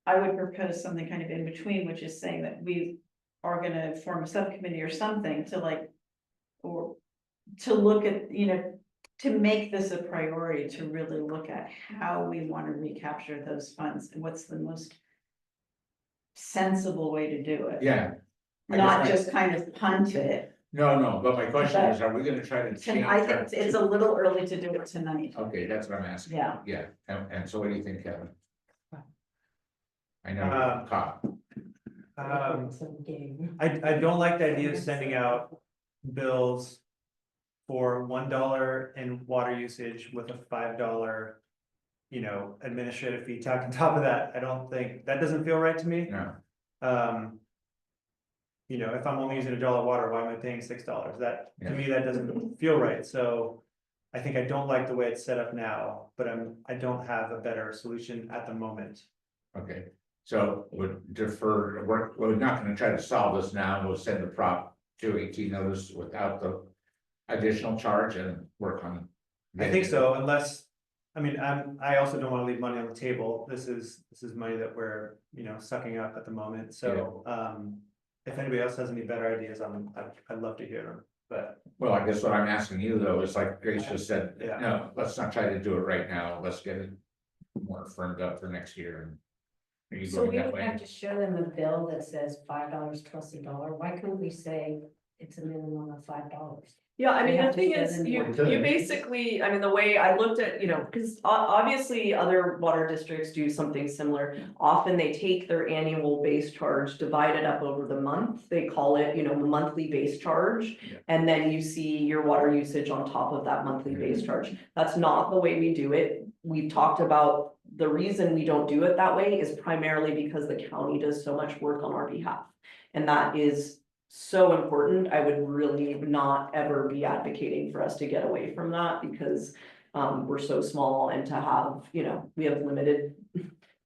I would propose something kind of in between, which is saying that we are gonna form a subcommittee or something to like, or to look at, to make this a priority, to really look at how we want to recapture those funds and what's the most sensible way to do it. Yeah. I Not guess just kind of punt it. No, but my question is, are we gonna try to change? I think it's a little early to do it tonight. Okay, that's what I'm asking. Yeah. Yeah, and so what do you think, Kevin? I know you're Um, caught. I don't like the idea of sending out bills for $1 in water usage with a $5, administrative fee tacked on top of that. I don't think, that doesn't feel right to me. No, If I'm only using $1 water, why am I paying $6? That, Yeah. to me, that doesn't feel right, so I think I don't like the way it's set up now, but I don't have a better solution at the moment. okay, so we'll defer, we're not gonna try to solve this now, we'll send the Prop 218 notice without the additional charge and work on. I think so, unless, I also don't wanna leave money on the table, this is money that we're, sucking up at the moment, so, if anybody else has any better ideas, I'd love to hear them, but. Well, I guess what I'm asking you though is like Grace just said, Yeah. no, let's not try to do it right now, let's get it more firmed up for next year. Are you So going we that would way? have to show them a bill that says $5 plus $1. Why couldn't we say it's a minimum of $5? Yeah, They the have to thing get is, in you there. basically, the way I looked at, because obviously other water districts do something similar. Often they take their annual base charge, divide it up over the month, they call it, the monthly base charge. Yeah. And then you see your water usage on top of that monthly base charge. That's not the way we do it. We've talked about the reason we don't do it that way is primarily because the county does so much work on our behalf. And that is so important. I would really not ever be advocating for us to get away from that because we're so small and to have, we have limited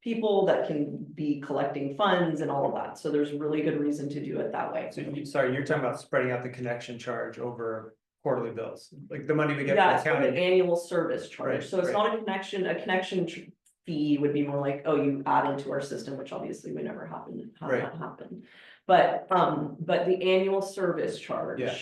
people that can be collecting funds and all of that. So there's really good reason to do it that way. So sorry, you're talking about spreading out the connection charge over quarterly bills, like the money we get Yeah, from it's the called an county. annual service charge. Right, So it's right. not a connection fee would be more like, oh, you add into our system, which obviously would never have Right. that happen. But the annual service charge. Yeah.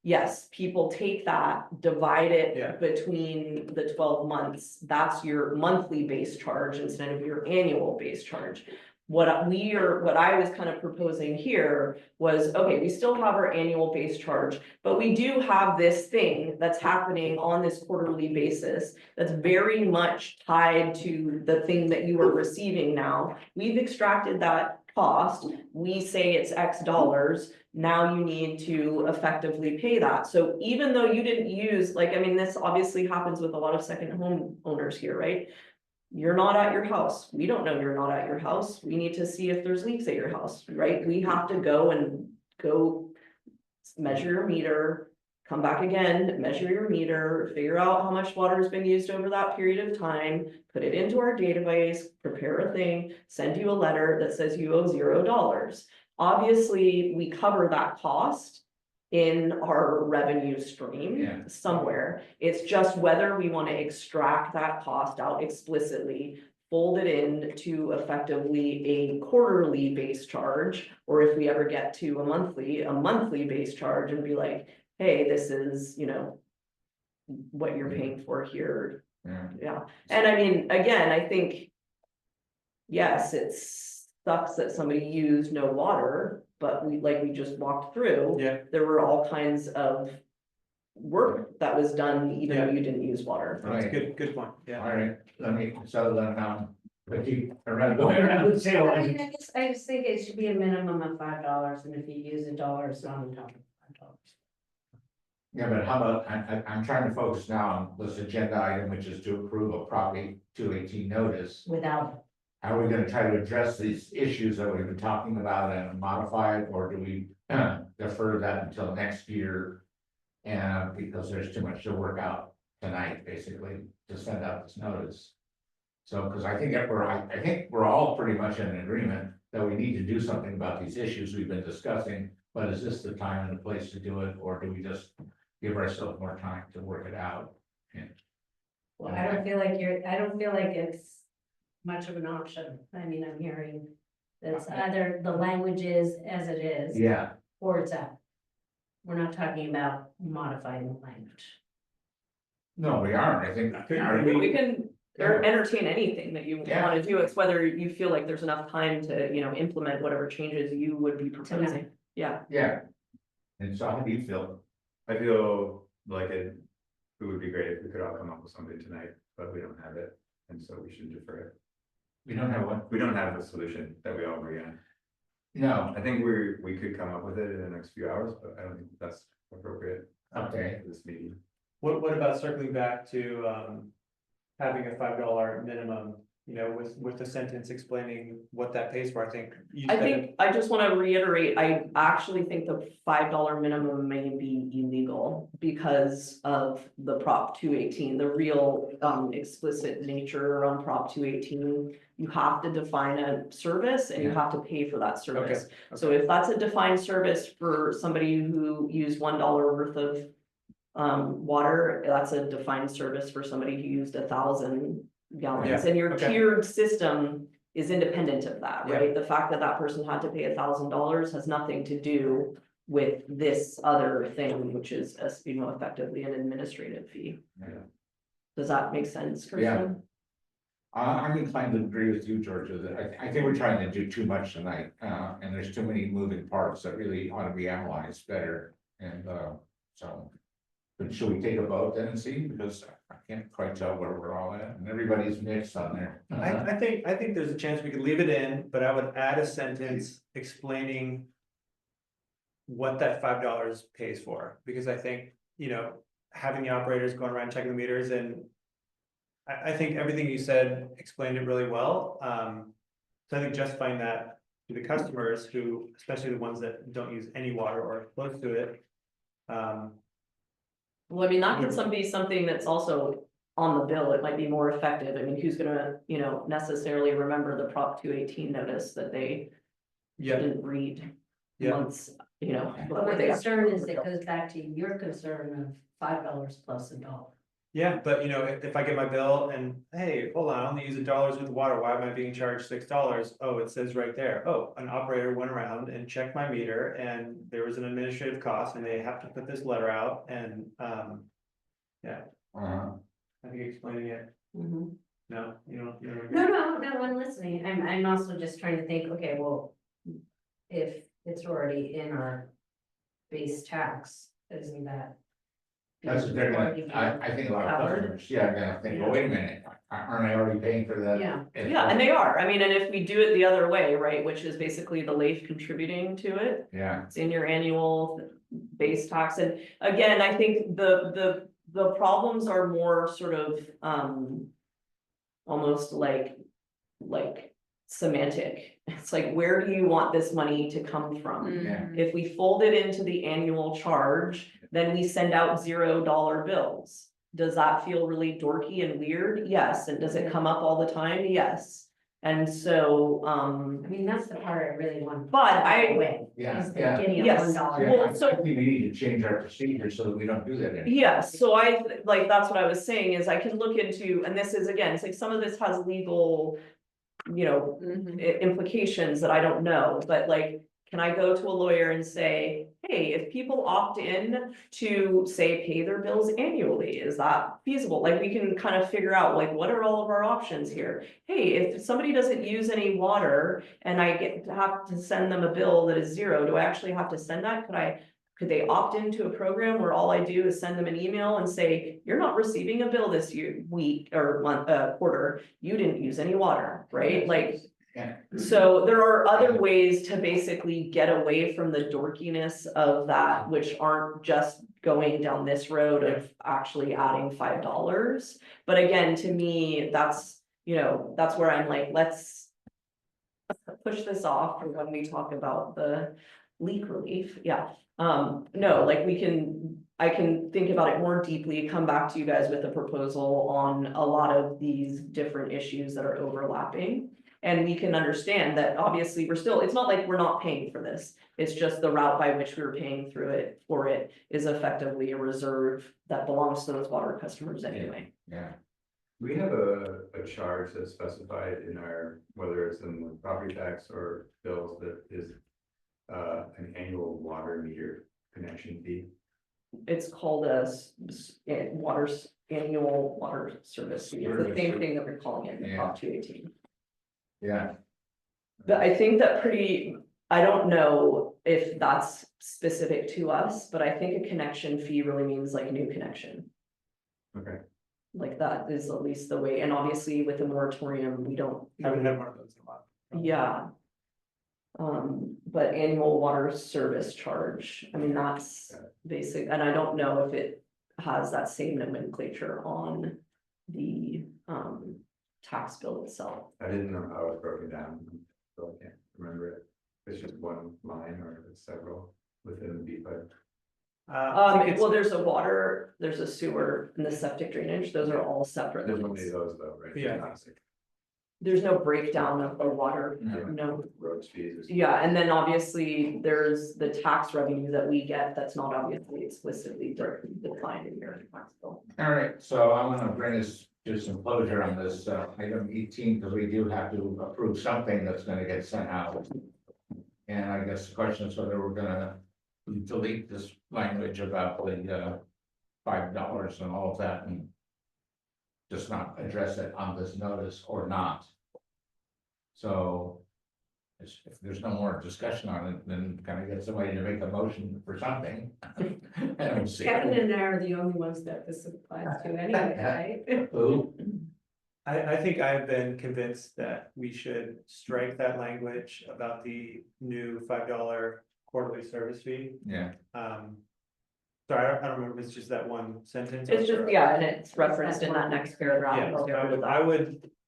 Yes, people take that, divide Yeah. it between the 12 months, that's your monthly base charge instead of your annual base charge. What I was kind of proposing here was, okay, we still have our annual base charge, but we do have this thing that's happening on this quarterly basis. That's very much tied to the thing that you are receiving now. We've extracted that cost, we say it's X dollars, now you need to effectively pay that. So even though you didn't use, this obviously happens with a lot of second home owners here, right? You're not at your house. We don't know you're not at your house. We need to see if there's leaks at your house, right? We have to go measure your meter, come back again, measure your meter, figure out how much water has been used over that period of time, put it into our database, prepare a thing, send you a letter that says you owe $0. Obviously, we cover that cost in our revenue stream Yeah. somewhere. It's just whether we want to extract that cost out explicitly, fold it in to effectively a quarterly base charge, or if we ever get to a monthly base charge and be like, hey, this is, what you're paying for here. Yeah. Yeah, and again, I think, yes, it sucks that somebody used no water, but we just walked through. Yeah. There were all kinds of work that was done even though you didn't use water. That's a Right. good point, yeah. All right, going around the table. I just think it should be a minimum of $5, and if you use $1, it's not on top of $5. Yeah, but how about, I'm trying to focus now on this agenda item, which is to approve a property 218 notice. Without, are we gonna try to address these issues that we've been talking about and modify it, or do we defer that until next year? And because there's too much to work out tonight, basically, to send out this notice. So, because I think that I think we're all pretty much in agreement that we need to do something about these issues we've been discussing. But is this the time and the place to do it, or do we just give ourselves more time to work it out? Well, I don't feel like it's much of an option. I mean, I'm hearing that's either the language is as it is. Yeah, Or it's out. We're not talking about modifying the language. no, we aren't, I think. We can entertain anything that you Yeah. wanna do, it's whether you feel like there's enough time to, implement whatever changes you would be proposing. Yeah, Yeah. And so how do you feel? I feel like it would be great if we could all come up with something tonight, but we don't have it, and so we should defer it. We don't have one? We don't have a solution that we all agree on. No, I think we could come up with it in the next few hours, but I don't think that's appropriate. Okay. For this meeting. What about circling back to, having a $5 minimum, with the sentence explaining what that pays for, I think. I think, I just wanna reiterate, I actually think the $5 minimum may be illegal because of the Prop 218, the real explicit nature around Prop 218. You have to define a service and you have to pay for that service. So if that's a defined service for somebody who used $1 worth of water, that's a defined service for somebody who used 1,000 gallons, Yeah, and your okay. tiered system is independent of that, right? The fact that that person had to pay $1,000 has nothing to do with this other thing, which is, effectively an administrative fee. Yeah. Does that make sense, Yeah. Kristen? I'm inclined to agree with you, Georgia, that I think we're trying to do too much tonight, and there's too many moving parts that really ought to be analyzed better, and, so. But should we take a vote then and see, because I can't quite tell where we're all at, and everybody's mixed on there. I think there's a chance we could leave it in, but I would add a sentence explaining what that $5 pays for, because I think, having the operators going around checking the meters, and I think everything you said explained it really well. So I think justifying that to the customers who, especially the ones that don't use any water or close to it. Well, I mean, that could be something that's also on the bill, it might be more effective, I mean, who's gonna, necessarily remember the Prop 218 notice that they didn't read Yeah. once, But before my they. concern is it goes back to your concern of $5 plus $1. Yeah, but if I get my bill and, hey, hold on, I only use $1 worth of water, why am I being charged $6? Oh, it says right there, oh, an operator went around and checked my meter and there was an administrative cost and they have to put this letter out and, yeah, I think explaining it, Mhm. no, you don't. No, I'm listening. I'm also just trying to think, okay, well, if it's already in our base tax, isn't that? That's what they're gonna, I think a lot of customers, are gonna think, well, wait a minute, aren't I already paying for that? Yeah. Yeah, and they are, I mean, and if we do it the other way, right, which is basically the LAIF contributing to it. Yeah, It's in your annual base tax, and again, I think the problems are more sort of, almost like semantic. It's like, where do you want this money to come from? yeah, If we fold it into the annual charge, then we send out $0 bills. Does that feel really dorky and weird? Yes, and does it come up all the time? Yes. And so, I mean, that's the part I really want. But I- Away, yeah, is the yeah. getting a Yes. $1. Yeah, Well, I so- think we need to change our procedure so that we don't do that anymore. yes, so that's what I was saying is I can look into, and this is, again, it's like some of this has legal, implications that I don't know, but like, can I go to a lawyer and say, hey, if people opt in to say pay their bills annually, is that feasible? Like, we can kind of figure out like, what are all of our options here? Hey, if somebody doesn't use any water and I have to send them a bill that is $0, do I actually have to send that? Could they opt into a program where all I do is send them an email and say, you're not receiving a bill this week or month, quarter, you didn't use any water, right? Like, Yeah. so there are other ways to basically get away from the dorkiness of that, which aren't just going down this road of actually adding $5. But again, to me, that's where I'm like, let's push this off for when we talk about the leak relief, yeah. No, like I can think about it more deeply, come back to you guys with a proposal on a lot of these different issues that are overlapping. And we can understand that obviously it's not like we're not paying for this, it's just the route by which we're paying for it is effectively a reserve that belongs to those water customers anyway. Yeah, We have a charge that's specified in our, whether it's in the property tax or bills, that is an annual water meter connection fee. It's called annual water service fee. It's the same thing that we're calling it in Yeah. Prop 218. yeah, But I think that I don't know if that's specific to us, but I think a connection fee really means like new connection. Okay. Like that is at least the way, and obviously with the moratorium, we don't. Haven't had one of those in a while. Yeah. But annual water service charge, I mean, that's basic, and I don't know if it has that same nomenclature on the tax bill itself. I didn't know how it was broken down, so I can't remember it. It's just one line or it's several within the B pipe. I think it's- Well, there's a water, there's a sewer and the septic drainage, those are all separate. There's lines. only those though, right? Yeah. There's no breakdown of the water, No. no. Roads fees. Yeah, and then obviously there's the tax revenue that we get that's not obviously explicitly defined in your tax bill. all right, so I'm gonna bring us to some closure on this, item 18, because we do have to approve something that's gonna get sent out. And I guess the question is whether we're gonna delete this language about the, $5 and all of that and just not address it on this notice or not. So if there's no more discussion on it, then can I get somebody to make a motion for something? I don't see. Kevin and I are the only ones that this applies to anyway, right? Who? I think I've been convinced that we should strike that language about the new $5 quarterly service fee. Yeah, Sorry, I don't remember if it's just that one sentence. It's just, yeah, and it's referenced in that next paragraph. Yeah, so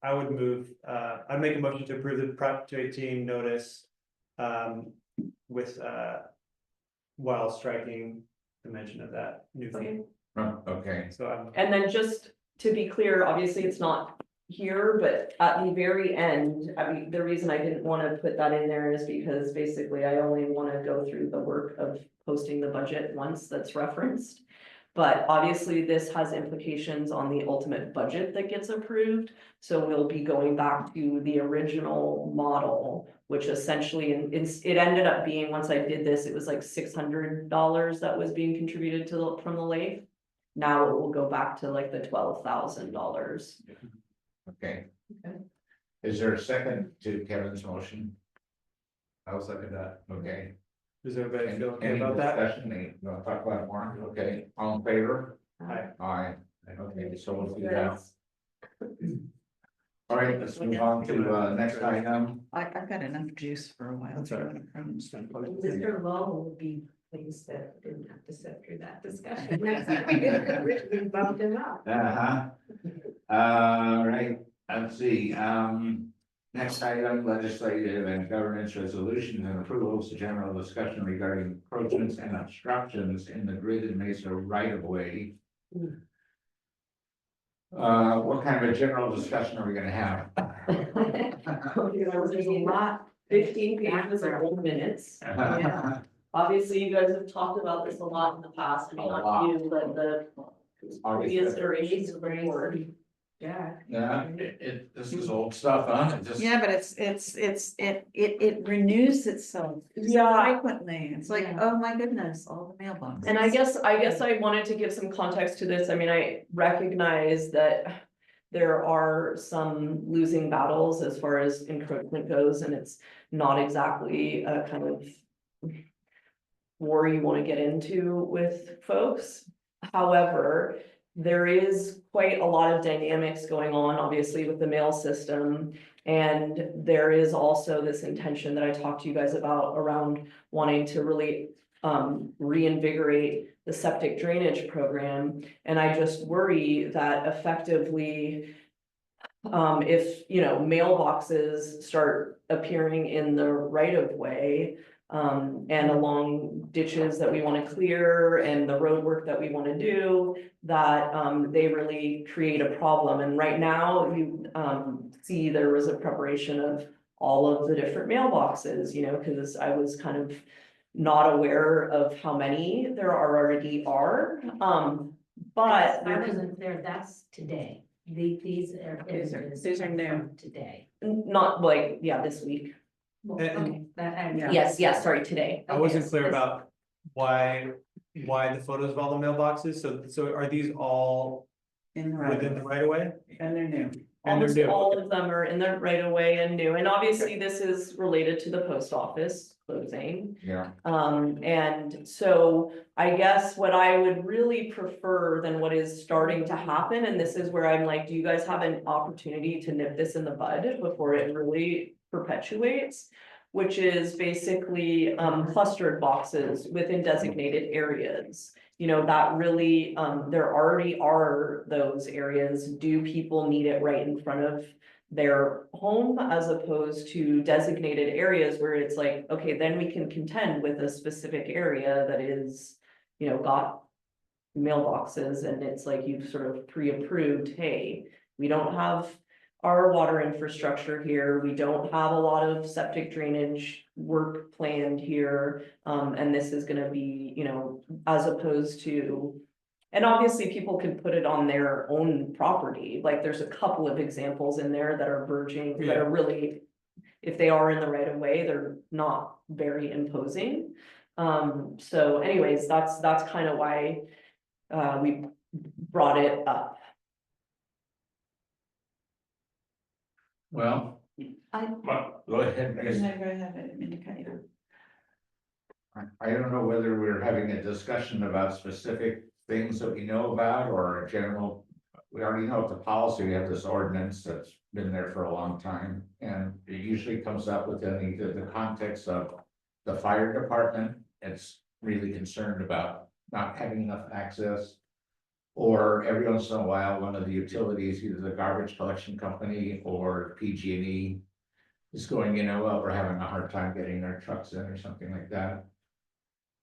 I would move, I'd make a motion to approve the Prop 218 notice. With while striking the mention of that new fee. okay, So And then just to be clear, obviously it's not here, but at the very end, I mean, the reason I didn't want to put that in there is because basically I only want to go through the work of posting the budget once that's referenced. But obviously this has implications on the ultimate budget that gets approved. So we'll be going back to the original model, which essentially, it ended up being, once I did this, it was like $600 that was being contributed from the lake. Now it will go back to like the $12,000. okay. Okay. Is there a second to Kevin's motion? I will second that. Okay. does everybody feel okay Any about that? discussion? You wanna talk about it more? Okay, all in favor? Aye. Aye. Okay, so we'll do that. All right, let's move on to next item. I've got enough juice for a while. That's all right. Mr. Lowe would be pleased that we didn't have to sit through that discussion. We bumped him up. Uh-huh. All right, let's see, next item, legislative and governance resolutions and approvals, general discussion regarding encroachments and obstructions in the Grid and Mesa right of way. What kind of a general discussion are we gonna have? There's a lot, 15 pages of old minutes. Obviously, you guys have talked about this a lot in the past, I mean, not you, but the previous iterations of the board. Yeah. Yeah, this is old stuff, huh? It just. Yeah, but it renews itself Yeah. frequently. It's like, Yeah. oh my goodness, all the mailboxes. And I guess I wanted to give some context to this. I mean, I recognize that there are some losing battles as far as encroachment goes, and it's not exactly a kind of war you want to get into with folks. However, there is quite a lot of dynamics going on, obviously, with the mail system. And there is also this intention that I talked to you guys about around wanting to really reinvigorate the septic drainage program. And I just worry that effectively if, you know, mailboxes start appearing in the right of way. And along ditches that we wanna clear and the road work that we wanna do, that, they really create a problem. And right now, you, see there was a preparation of all of the different mailboxes, you know, cause I was kind of not aware of how many there already are, but. I wasn't there, that's today. These are. These are new. Today. Not like, yeah, this week. Well, And- okay, that, I. Yeah. Yes, sorry, today. I wasn't Okay, clear yes. about why the photos of all the mailboxes, so are these all In the right, within the right of way? and they're new. And they're Almost new. all of them are in the right of way and new, and obviously this is related to the post office closing. Yeah, And so I guess what I would really prefer than what is starting to happen, and this is where I'm like, do you guys have an opportunity to nip this in the bud before it really perpetuates? Which is basically clustered boxes within designated areas. You know, that really, there already are those areas. Do people need it right in front of their home as opposed to designated areas where it's like, okay, then we can contend with a specific area that is, you know, got mailboxes, and it's like you've sort of pre-approved, hey, we don't have our water infrastructure here, we don't have a lot of septic drainage work planned here, and this is gonna be, you know, as opposed to. And obviously, people can put it on their own property, like there's a couple of examples in there that are verging, that are really. If they are in the right of way, they're not very imposing. So anyways, that's kind of why we brought it up. well, go ahead, Chris. No, go ahead, I didn't mean to cut you off. I don't know whether we're having a discussion about specific things that we know about or a general. We already know the policy, we have this ordinance that's been there for a long time, and it usually comes up within either the context of the fire department. It's really concerned about not having enough access. Or every once in a while, one of the utilities, either the garbage collection company or PG&E is going, you know, well, we're having a hard time getting their trucks in or something like that.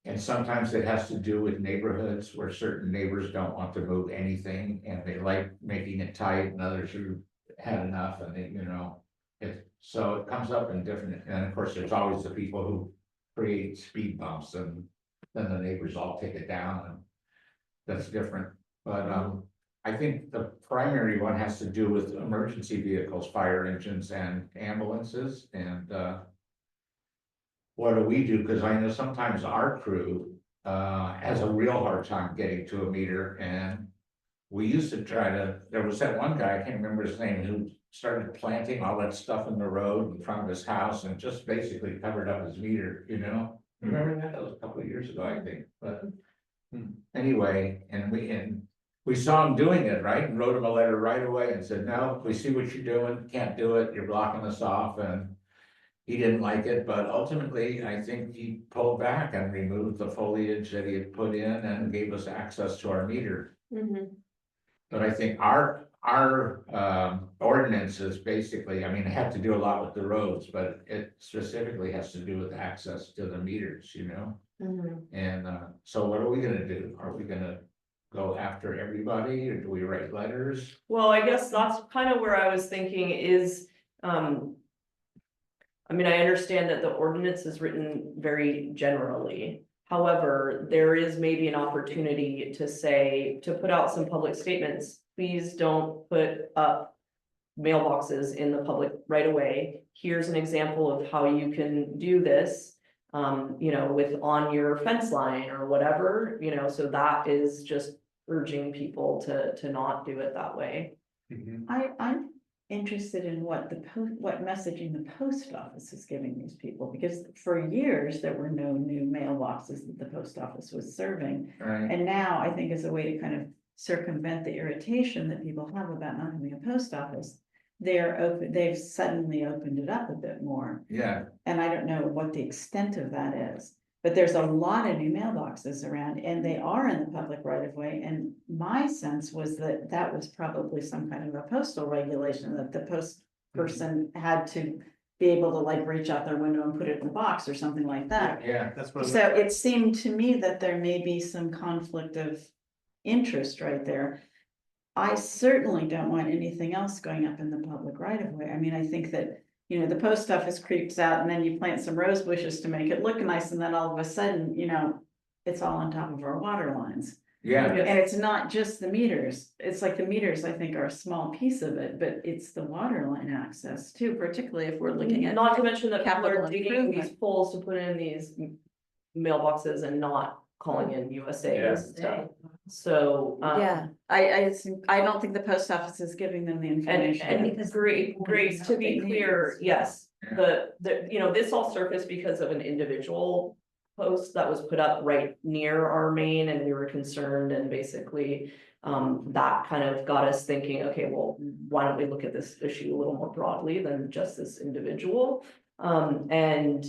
And sometimes it has to do with neighborhoods where certain neighbors don't want to move anything and they like making it tight, and others who had enough and they, you know. So it comes up in different, and of course, there's always the people who create speed bumps, and then the neighbors all take it down, and that's different. But I think the primary one has to do with emergency vehicles, fire engines and ambulances, and what do we do? Because I know sometimes our crew has a real hard time getting to a meter, and we used to try to, there was that one guy, I can't remember his name, who started planting all that stuff in the road in front of his house and just basically covered up his meter, you know? Remember that? That was a couple of years ago, I think, but anyway, and we saw him doing it, right? And wrote him a letter right away and said, no, we see what you're doing, can't do it, you're blocking us off, and he didn't like it, but ultimately, I think he pulled back and removed the foliage that he had put in and gave us access to our meter. But I think our ordinance is basically, I mean, it had to do a lot with the roads, but it specifically has to do with access to the meters, you know? And so what are we gonna do? Are we gonna go after everybody, or do we write letters? Well, I guess that's kind of where I was thinking is, I mean, I understand that the ordinance is written very generally. However, there is maybe an opportunity to say, to put out some public statements, please don't put up mailboxes in the public right away. Here's an example of how you can do this, you know, with on your fence line or whatever, you know, so that is just urging people to not do it that way. I'm interested in what what messaging the post office is giving these people, because for years there were no new mailboxes that the post office was serving. Right, And now I think as a way to kind of circumvent the irritation that people have about not having a post office, they've suddenly opened it up a bit more. yeah, And I don't know what the extent of that is, But there's a lot of new mailboxes around and they are in the public right of way. And my sense was that that was probably some kind of a postal regulation that the post person had to be able to like reach out their window and put it in the box or something like that. Yeah, That's what. So it seemed to me that there may be some conflict of interest right there. I certainly don't want anything else going up in the public right of way. I mean, I think that, you know, the post office creeps out and then you plant some rose bushes to make it look nice and then all of a sudden, you know, it's all on top of our water lines. yeah, And it's not just the meters. It's like the meters, I think, are a small piece of it, but it's the water line access too, particularly if we're looking at. Not to mention that people capital are digging improvement. these poles to put in these mailboxes and not calling in USA Yeah. and stuff. So, Yeah, I don't think the post office is giving them the and, information. and great, to be clear, yes, the, you know, this all surfaced because of an individual post that was put up right near our main, and we were concerned, and basically, that kind of got us thinking, okay, well, why don't we look at this issue a little more broadly than just this individual? And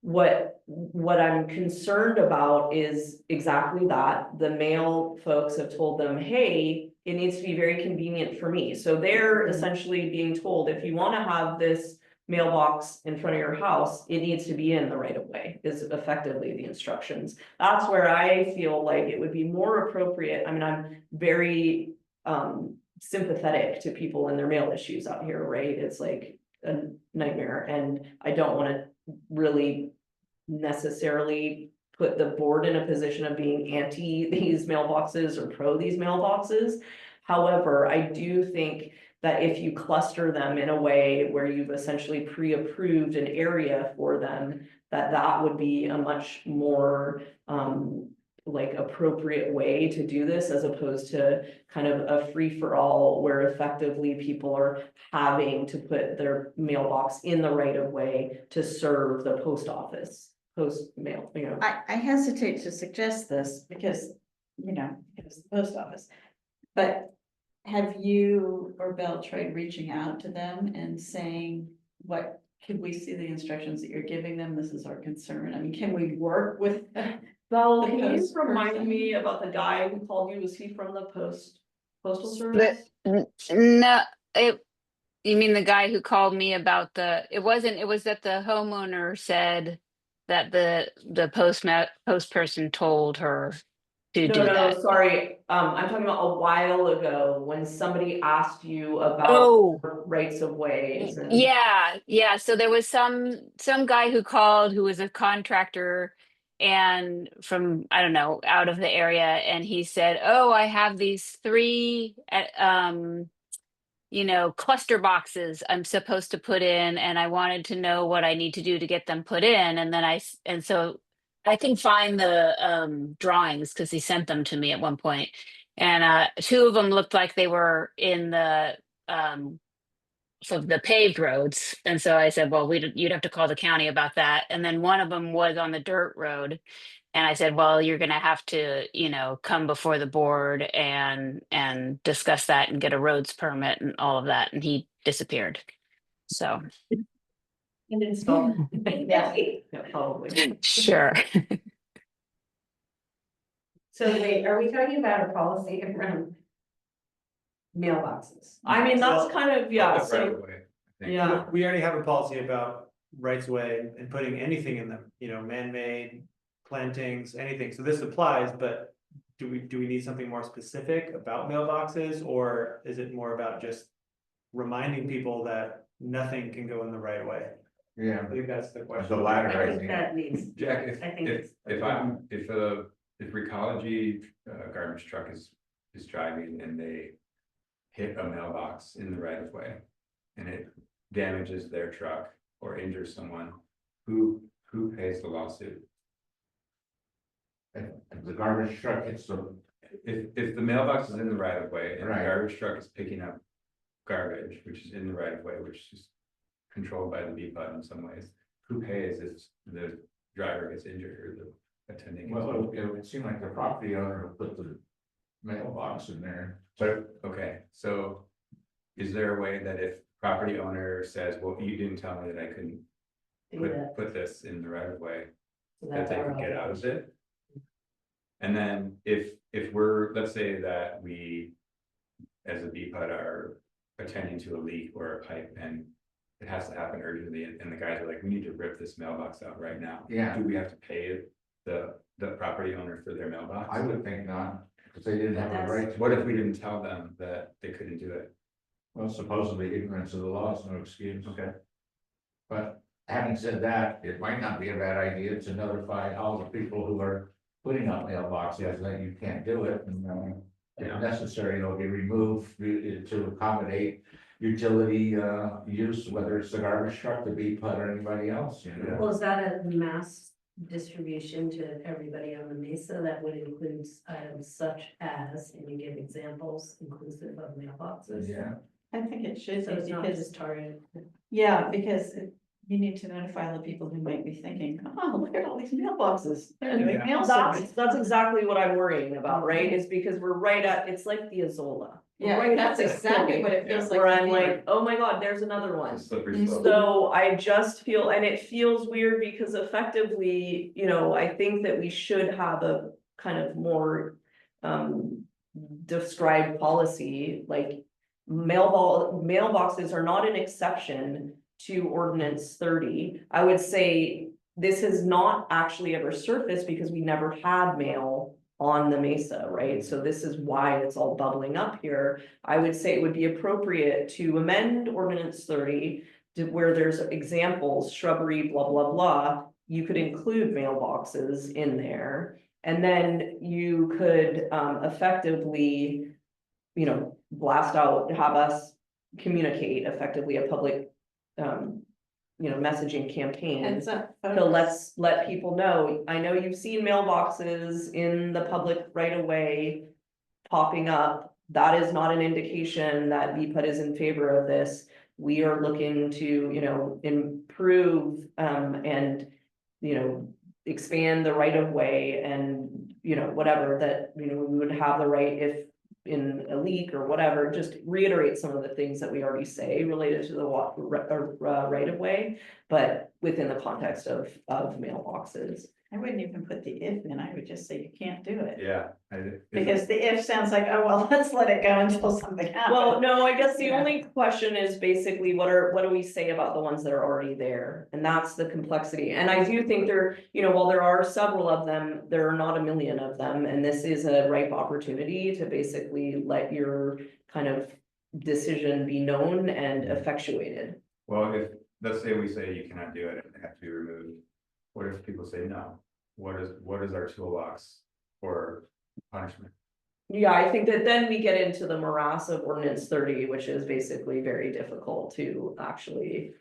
what I'm concerned about is exactly that. The mail folks have told them, hey, it needs to be very convenient for me. So they're essentially being told, if you want to have this mailbox in front of your house, it needs to be in the right of way, is effectively the instructions. That's where I feel like it would be more appropriate. I mean, I'm very sympathetic to people and their mail issues out here, right? It's like a nightmare, and I don't want to really necessarily put the board in a position of being anti these mailboxes or pro these mailboxes. However, I do think that if you cluster them in a way where you've essentially pre-approved an area for them, that would be a much more like appropriate way to do this, as opposed to kind of a free-for-all where effectively people are having to put their mailbox in the right of way to serve the post office, post mail, you know. I hesitate to suggest this because, you know, it's the post office. But have you or Bill tried reaching out to them and saying, what, could we see the instructions that you're giving them? This is our concern. I mean, can we work with? Val, The can you post remind person. me about the guy who called you? Was he from the postal service? No, you mean the guy who called me about it was that the homeowner said that the post person told her to do No, that. sorry, I'm talking about a while ago when somebody asked you about Oh. rights of ways and. Yeah, so there was some guy who called who was a contractor and from, I don't know, out of the area, and he said, oh, I have these 3 you know, cluster boxes I'm supposed to put in, and I wanted to know what I need to do to get them put in. And then so I can find the drawings because he sent them to me at one point. And 2 of them looked like they were in the of the paved roads. And so I said, well, you'd have to call the county about that. And then one of them was on the dirt road. And I said, well, you're going to have to, you know, come before the board and discuss that and get a roads permit and all of that. And he disappeared. So And install. Yeah. Yeah, probably. sure. So wait, are we talking about a policy around mailboxes? I mean, that's kind of, yeah, Public right so, of way, I think. yeah. We already have a policy about rights of way and putting anything in them, you know, man-made plantings, anything. So this applies, but do we need something more specific about mailboxes, or is it more about just reminding people that nothing can go in the right of way? yeah, I think that's the it's question. the latter, I I think think. that needs, Jack, I think if Recology garbage truck is driving and they hit a mailbox in the right of way and it damages their truck or injures someone, who pays the lawsuit? If the garbage truck hits the, If the mailbox is in the right of way and the Right. garbage truck is picking up garbage, which is in the right of way, which is controlled by the BPUD in some ways, who pays if the driver gets injured or the attending? gets well, injured? it would seem like the property owner put the mailbox in there. But, okay, so is there a way that if property owner says, well, you didn't tell me that I couldn't do that. put this in the right of way, So that that's they our could get out of obligation. it. And then if we're, let's say that we, as a BPUD, are attending to a leak or a pipe and it has to happen urgently, and the guys are like, we need to rip this mailbox out right now. Yeah. Do we have to pay the property owner for their mailbox? I would think not, because they didn't have a right to. What if we didn't tell them that they couldn't do it? Well, supposedly ignorance of the law is no excuse. Okay. But having said that, it might not be a bad idea to notify all the people who are putting up mailboxes that you can't do it, and Yeah. if necessary, they'll be removed to accommodate utility use, whether it's the garbage truck, the BPUD, or anybody else, you know. Well, is that a mass distribution to everybody on the mesa that would include items such as, and you give examples inclusive of mailboxes? Yeah, I think it should So it's be not because, just targeted. yeah, because you need to notify the people who might be thinking, oh, look at all these mailboxes. They're doing Yeah. mail That's, service. that's exactly what I'm worrying about, right? Is because we're right at, it's like the Azola. We're Yeah, right that's at the exactly point what it feels like. Where to I'm me. like, oh my God, there's another one. It's a slippery slope. So I just feel, and it feels weird because effectively, you know, I think that we should have a kind of more described policy, like mailboxes are not an exception to ordinance 30. I would say this has not actually ever surfaced because we never had mail on the mesa, right? So this is why it's all bubbling up here. I would say it would be appropriate to amend ordinance 30 to where there's examples, shrubbery, blah, blah, blah. You could include mailboxes in there. And then you could effectively, you know, blast out, have us communicate effectively a public, you know, messaging campaign. Heads up. So let people know, I know you've seen mailboxes in the public right away popping up. That is not an indication that VPUD is in favor of this. We are looking to, you know, improve and, you know, expand the right of way and, you know, whatever that, you know, we would have the right if in a leak or whatever, just reiterate some of the things that we already say related to the right of way, but within the context of mailboxes. I wouldn't even put the if in, I would just say you can't do it. Yeah. Because the if sounds like, oh, well, let's let it go until something happens. Well, no, I guess the Yeah. only question is basically what do we say about the ones that are already there? And that's the complexity. And I do think there, you know, while there are several of them, there are not a million of them. And this is a ripe opportunity to basically let your kind of decision be known and effectuated. Well, if, let's say we say you cannot do it and they have to be removed, what if people say no? What is our toolbox for punishment? Yeah, I think that then we get into the morass of ordinance 30, which is basically very difficult to actually,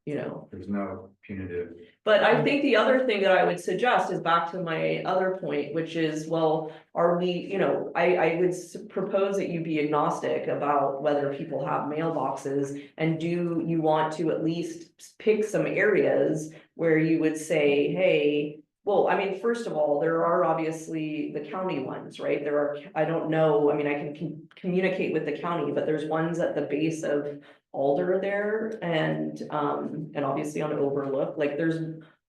you know. There's no punitive. But I think the other thing that I would suggest is back to my other point, which is, well, are we, you know, I would propose that you be agnostic about whether people have mailboxes. And do you want to at least pick some areas where you would say, hey, well, I mean, first of all, there are obviously the county ones, right? There are, I don't know, I mean, I can communicate with the county, but there's ones at the base of Alder there and obviously on Overlook, like there's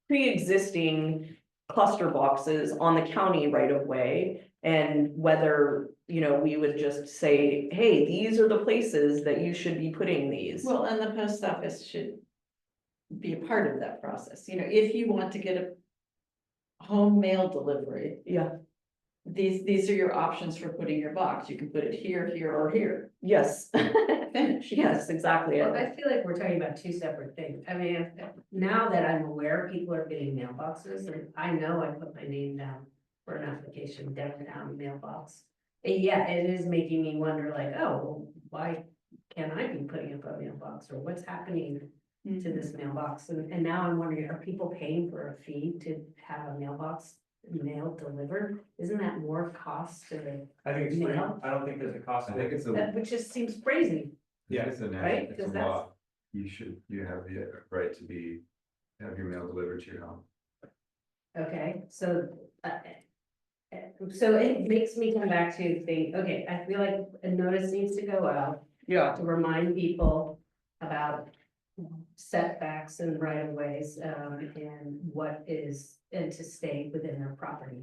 pre-existing cluster boxes on the county right of way. And whether, you know, we would just say, hey, these are the places that you should be putting these. Well, and the post office should be a part of that process, you know, if you want to get a home mail delivery, Yeah, these are your options for putting your box, you can put it here, here, or here, yes. finish. Yes, exactly. Well, I feel like we're talking about two separate things. I mean, now that I'm aware people are getting mailboxes, and I know I put my name down for an application downtown mailbox. And yeah, it is making me wonder like, oh, well, why can't I be putting up a mailbox, or what's happening to this mailbox? And now I'm wondering, are people paying for a fee to have a mailbox mail delivered? Isn't that more cost to the, I think it's free. Yeah. I don't think there's a cost. I think it's a, that, which just seems crazy. Yeah. it's a Right? national, it's a 'Cause that's- law. You have the right to have your mail delivered to your home. Okay, so it makes me come back to think, okay, I feel like a notice needs to go out Yeah. to remind people about setbacks and right of ways, and what is, and to stay within their property.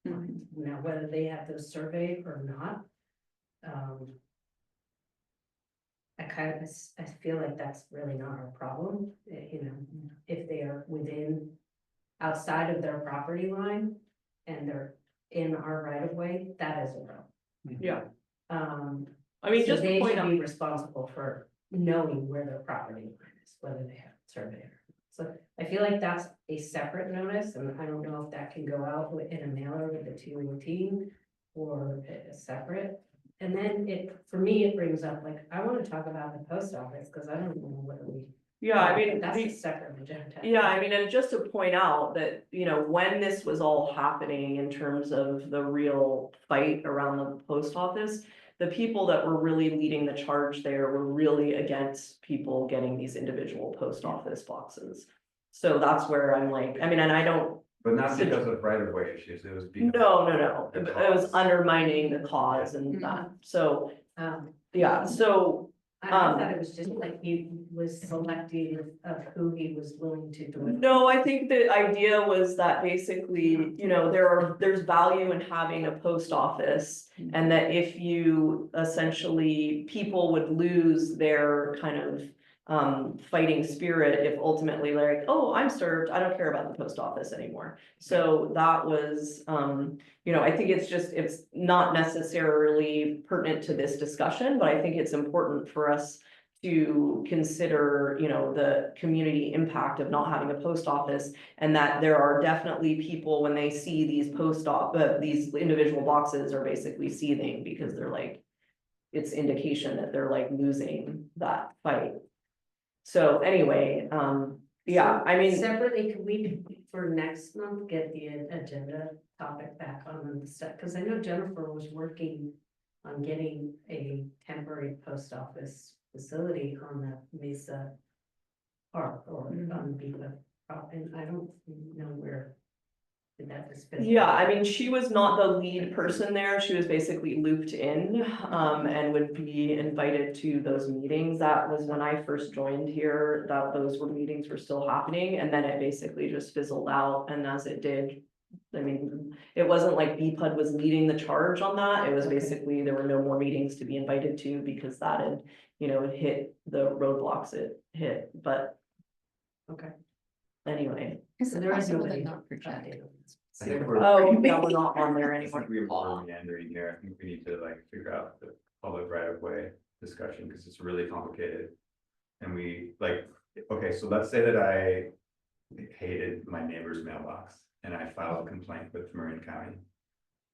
Now, whether they have those surveyed or not. I feel like that's really not our problem, if they are within, outside of their property line. And they're in our right of way, that is a problem. Yeah, Um, I mean, so just to they point should out, be responsible for knowing where their property line is, whether they have a surveyor. So I feel like that's a separate notice, and I don't know if that can go out in a mailer with the 218 or a separate. And then for me, it brings up, like, I want to talk about the post office, because I don't know whether we. yeah, I mean, That's a separate agenda. yeah, I mean, and just to point out that, when this was all happening in terms of the real fight around the post office, the people that were really leading the charge there were really against people getting these individual post office boxes. So that's where I'm like, I mean, and I don't, But not because of right of way issues, it was because. no, The it was cause. undermining the cause and that, so, yeah, so. I thought it was just like he was selecting of who he was willing to deliver. No, I think the idea was that basically, there's value in having a post office. And that if you essentially, people would lose their kind of fighting spirit if ultimately they're like, oh, I'm served, I don't care about the post office anymore. So that was, I think it's not necessarily pertinent to this discussion, but I think it's important for us to consider, the community impact of not having a post office. And that there are definitely people, when they see these these individual boxes are basically seething because they're like, it's indication that they're like losing that fight. So anyway, yeah, I mean. Separately, could we, for next month, get the agenda topic back on the stuff, because I know Jennifer was working on getting a temporary post office facility on the Mesa Park or on Beaver, and I don't know where. Did that just fit? Yeah, I mean, she was not the lead person there. She was basically looped in, and would be invited to those meetings. That was when I first joined here, that those meetings were still happening, and then it basically just fizzled out, and as it did. I mean, it wasn't like BPUD was leading the charge on that. It was basically, there were no more meetings to be invited to because that had, it hit the roadblocks it hit, but. Okay. Anyway. So there is nobody not projecting. I think we're. Oh, yeah, we're not on there I anymore. think we were meandering here, I think we need to like figure out the public right of way discussion, because it's really complicated. And we like, okay, so let's say that I hated my neighbor's mailbox and I filed a complaint with Marin County.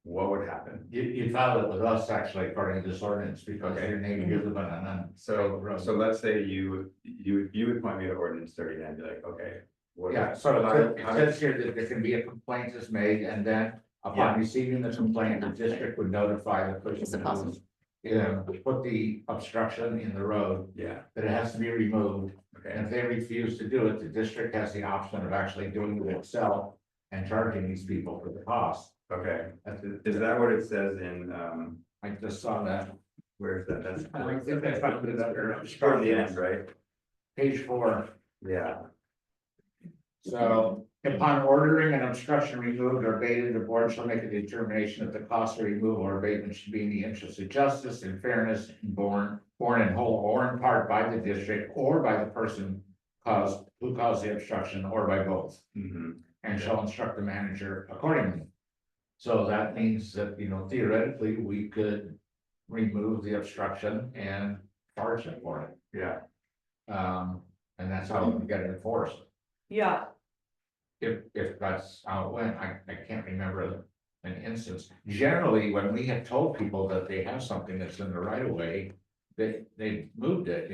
What would happen? You filed it with us actually according to this ordinance because Okay. your neighbor gives them an So let's say you would point me to ordinance 30 and be like, okay. What? Yeah, so how- it how- says here that there can be a complaint is made and then upon receiving the complaint, the district would notify the person who put the obstruction in the road, Yeah, that it has to be removed. And okay, if they refuse to do it, the district has the option of actually doing it itself and charging these people for the cost. okay. Is that what it says in, I just saw that. where's that? That's. I think I found it under Toward the end, right? Page 4. Yeah, So upon ordering an obstruction removed or abated, the board shall make a determination that the cost of removal or abatement should be in the interest of justice and fairness and borne in whole or in part by the district or by the person who caused the obstruction or by both, mhm, and shall instruct the manager accordingly. So that means that, theoretically, we could remove the obstruction and charge them for it. yeah, And that's how we get it enforced. Yeah, If that's how it went, I can't remember an instance. Generally, when we have told people that they have something that's in the right of way, they moved it,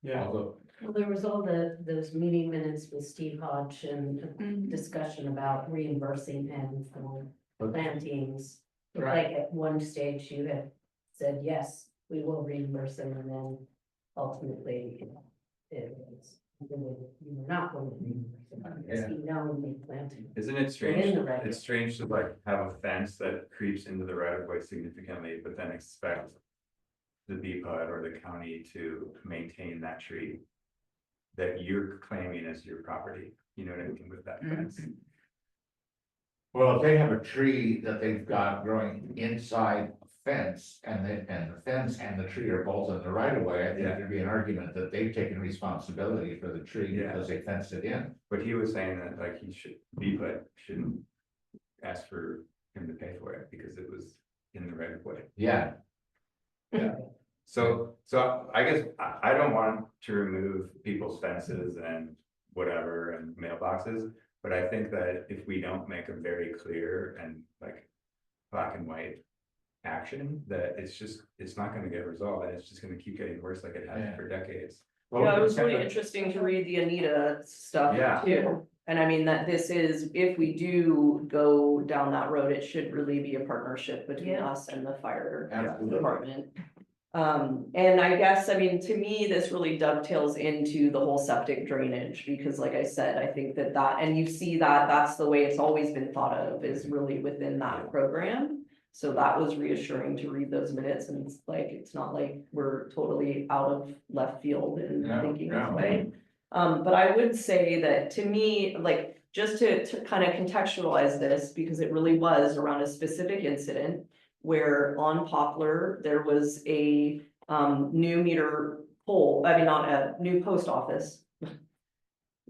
Yeah. Although, Well, there was all those meeting minutes with Steve Hodge and discussion about reimbursing him for plantings. Right. Like at one stage you had said, yes, we will reimburse him, and then ultimately it was, you were not going to reimburse him, because he knowingly planted. isn't it In strange? the right. It's strange to like have a fence that creeps into the right of way significantly, but then expect the BPUD or the county to maintain that tree. that you're claiming as your property, you know what I mean, with that fence. Well, if they have a tree that they've got growing inside a fence and the fence and the tree are both in the right of way, I think Yeah. there'd be an argument that they've taken responsibility for the tree Yeah. because they fenced it in. But he was saying that like he should, VPUT shouldn't ask for him to pay for it because it was in the right of way. Yeah, So I guess I don't want to remove people's fences and whatever and mailboxes. But I think that if we don't make a very clear and like black and white action, that it's not gonna get resolved, and it's just gonna keep getting worse like it has Yeah. for decades. Well, Yeah, it we was can really send interesting to read the Anita stuff Yeah. too. And I mean, that this is, if we do go down that road, it should really be a partnership between Yeah. us and the fire Absolutely. department. And I guess, I mean, to me, this really dovetails into the whole septic drainage, because like I said, I think that and you see that, that's the way it's always been thought of, is really within that program. So that was reassuring to read those minutes, and it's like, it's not like we're totally out of left field in No, thinking this no. way. But I would say that to me, like, just to kind of contextualize this, because it really was around a specific incident where on Poplar, there was a new meter pole, I mean, not a new post office.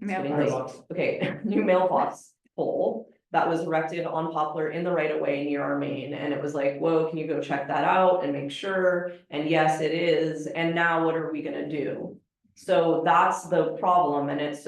Mailbox. Okay, new mailbox pole that was erected on Poplar in the right of way near our main, and it was like, whoa, can you go check that out and make sure? And yes, it is, and now what are we gonna do? So that's the problem, and it's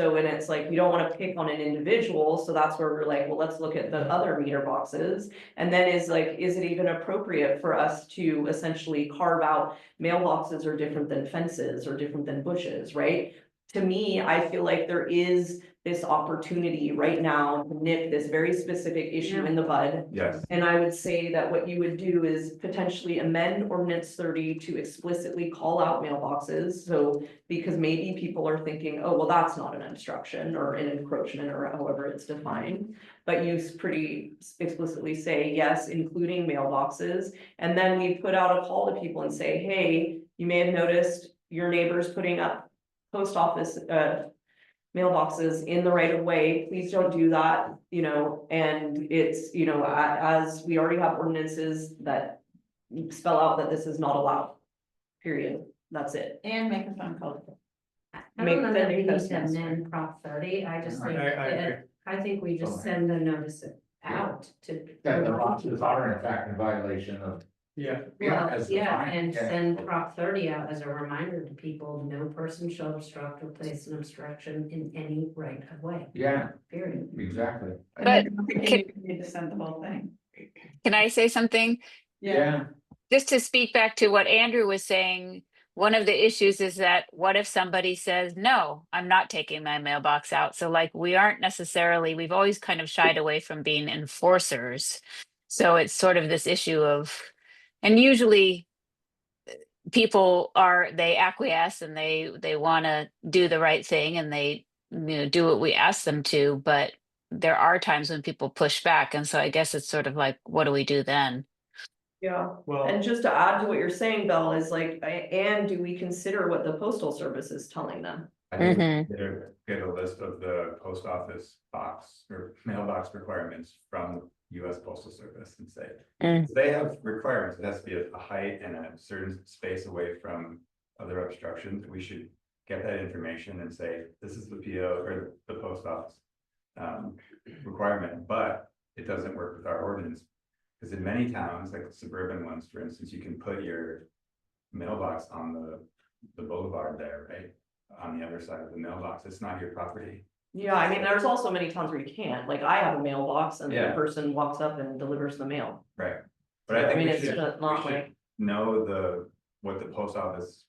like, we don't wanna pick on an individual, so that's where we're like, well, let's look at the other meter boxes. And then is it even appropriate for us to essentially carve out mailboxes are different than fences or different than bushes, right? To me, I feel like there is this opportunity right now to nip this very specific issue in the bud. Yes. And I would say that what you would do is potentially amend ordinance 30 to explicitly call out mailboxes. So, because maybe people are thinking, oh, well, that's not an obstruction or an encroachment or however it's defined. But you pretty explicitly say, yes, including mailboxes. And then we put out a call to people and say, hey, you may have noticed your neighbors putting up post office, mailboxes in the right of way, please don't do that, and it's, as we already have ordinances that spell out that this is not allowed. Period, that's it. And make a phone call. I Make don't know the that we need best to answer. amend Prop 30, I just think, I agree. I think we just send a notice out to. that the boxes are in fact in violation of. Yeah. Well, as yeah, defined, and yeah. send Prop 30 out as a reminder to people, no person shall obstruct or place an obstruction in any right of way, Yeah, period. exactly. But You need to send the whole thing. can I say something? Yeah, Just to speak back to what Andrew was saying, one of the issues is that what if somebody says, no, I'm not taking my mailbox out? So like, we've always kind of shied away from being enforcers. So it's sort of this issue of, and usually people they acquiesce and they want to do the right thing and they do what we ask them to, but there are times when people push back. And so I guess it's sort of like, what do we do then? Yeah, Well, and just to add to what you're saying, Belle, is like, and do we consider what the postal service is telling them? I think Mhm. get a list of the post office box or mailbox requirements from US Postal Service and say. Mm. They have requirements, it has to be a height and a certain space away from other obstructions, we should get that information and say, this is the PO or the post office. Requirement, but it doesn't work with our ordinance. Because in many towns, like suburban ones, for instance, you can put your mailbox on the boulevard there, right? On the other side of the mailbox, it's not your property. Yeah, I mean, there's also many times where you can't, like, I have a mailbox and the Yeah. person walks up and delivers the mail. Right. But I think mean, we it's should, not we should like, know what the post office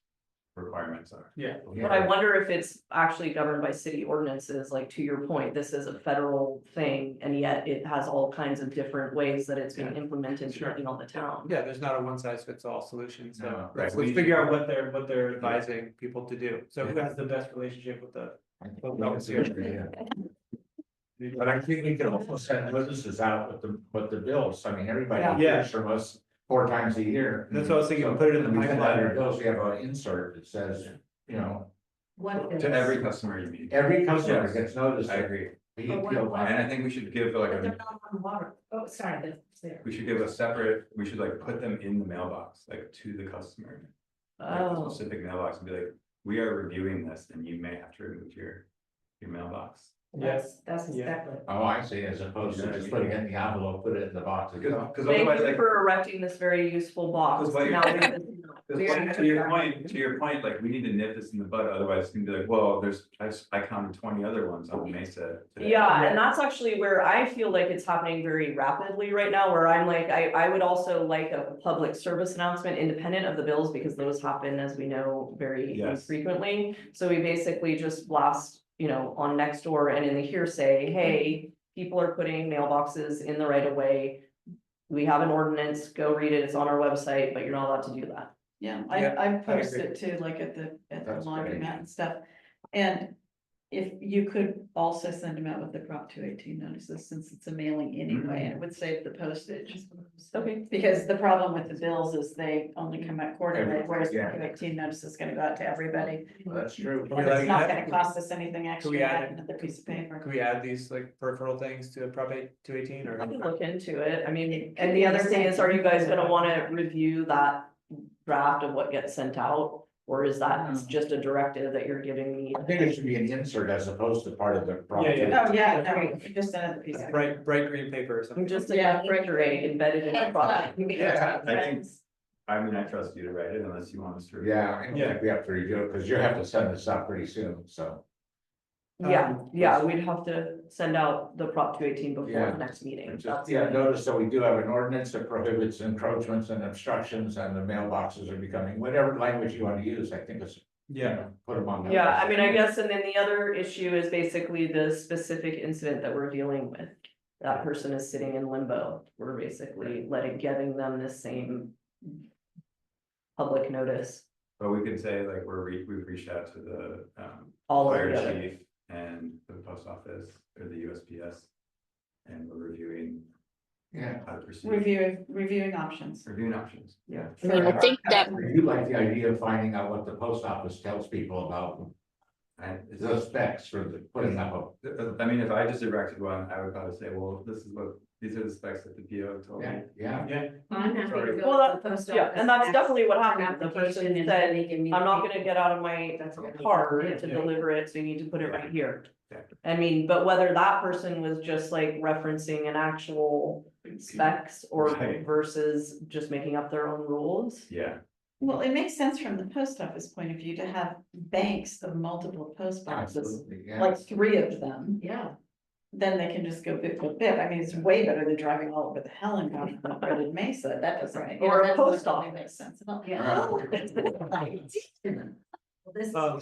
requirements are. yeah. but I wonder if it's actually governed by city ordinances, like, to your point, this is a federal thing, and yet it has all kinds of different ways that it's being implemented Sure. depending on the town. Yeah, there's not a one size fits all solution, so No, right, let's we figure should- out what they're advising people to do. So who has the best relationship with the? But I think we can also send notices out with the bills, I mean, everybody Yeah. hears from us 4 times a year. That's what I was thinking, So put it in the when we send out our pipeline. bills, we have an insert that says, What? To every customer you meet. Every customer Yes. gets noticed. I agree, He But what- feels what- like- and I think we should give like But they're a, not on water. Oh, sorry, that's there. we should give a separate, we should like put them in the mailbox, like to the customer. Like a Oh, specific mailbox and be like, we are reviewing this and you may have to remove your mailbox. That's Yeah. exactly. Oh, I see, as opposed to just putting it in the envelope, put it in the box. Because thank otherwise, you like, for erecting this very useful box. Because what you're- Now we can- because to your point, like, we need to nip this in the bud, otherwise it's gonna be like, well, I counted 20 other ones on Mesa today. Yeah, and that's actually where I feel like it's happening very rapidly right now, where I'm like, I would also like a public service announcement independent of the bills, because those happen, as we know, very Yes. frequently. So we basically just blast, on Nextdoor and in the hearsay, hey, people are putting mailboxes in the right of way. We have an ordinance, go read it, it's on our website, but you're not allowed to do that. Yeah, Yeah, I I post agree. it too, like at the That's laundromat great. and stuff. And if you could also send them out with the Prop 218 notices, since it's a mailing anyway, and it would save the postage. Okay. Because the problem with the bills is they only come out quarterly, whereas the Yeah. 218 notice is gonna go out to everybody. That's true. Can we And it's like not that- gonna cost us anything extra, we add add another piece of paper. Can we add these like peripheral things to Prop 218 or? I can look into it, I mean, It could and be the the other thing same. is, are you guys gonna wanna review that draft of what gets sent out? Or is that just a directive that you're giving me? I think it should be an insert as opposed to part of the. project. Oh, yeah, no, just another piece of. Bright green paper or I'm something. just Yeah. a Easter egg embedded in the product. Yeah, I mean, I trust you to write it unless you want us to. Yeah, I think we have to review it, because you have to send this out pretty soon, so. Yeah, we'd have to send out the Prop 218 before Yeah. the next meeting. Just, That's- yeah, notice that we do have an ordinance that prohibits encroachments and obstructions, and the mailboxes are becoming, whatever language you want to use, I think it's. Yeah, Put them on. that Yeah, list. I mean, I guess, and then the other issue is basically the specific incident that we're dealing with. That person is sitting in limbo, we're basically giving them the same public notice, But we could say like, we've reached out to the, all of fire the other. chief and the post office or the USPS. And we're reviewing Yeah, how to proceed, Reviewing options. reviewing options. Yeah. I mean, I think that I do like the idea of finding out what the post office tells people about And the specs for the putting up I mean, if I just erected one, I would probably say, well, these are the specs that the PO told a, me. yeah. yeah, I'm happy to go Well, to the post Yeah, office. and that's ask definitely what for an happened, the person application, and said, then they give me I'm the not paper. gonna get out of my That's what car they to did. deliver it, so you need to put it right here. Yeah. I mean, but whether that person was just like referencing an actual specs or Right. versus just making up their own rules. Yeah, Well, it makes sense from the post office point of view to have banks of multiple post boxes, Absolutely, yeah. like 3 of them. Yeah. Then they can just go bit for bit. I mean, it's way better than driving all over the hell and going to Red Mesa. That doesn't. Right. Or a that post doesn't really office. make sense at all. Yeah. Oh, that's a good idea. Well, this is. Um,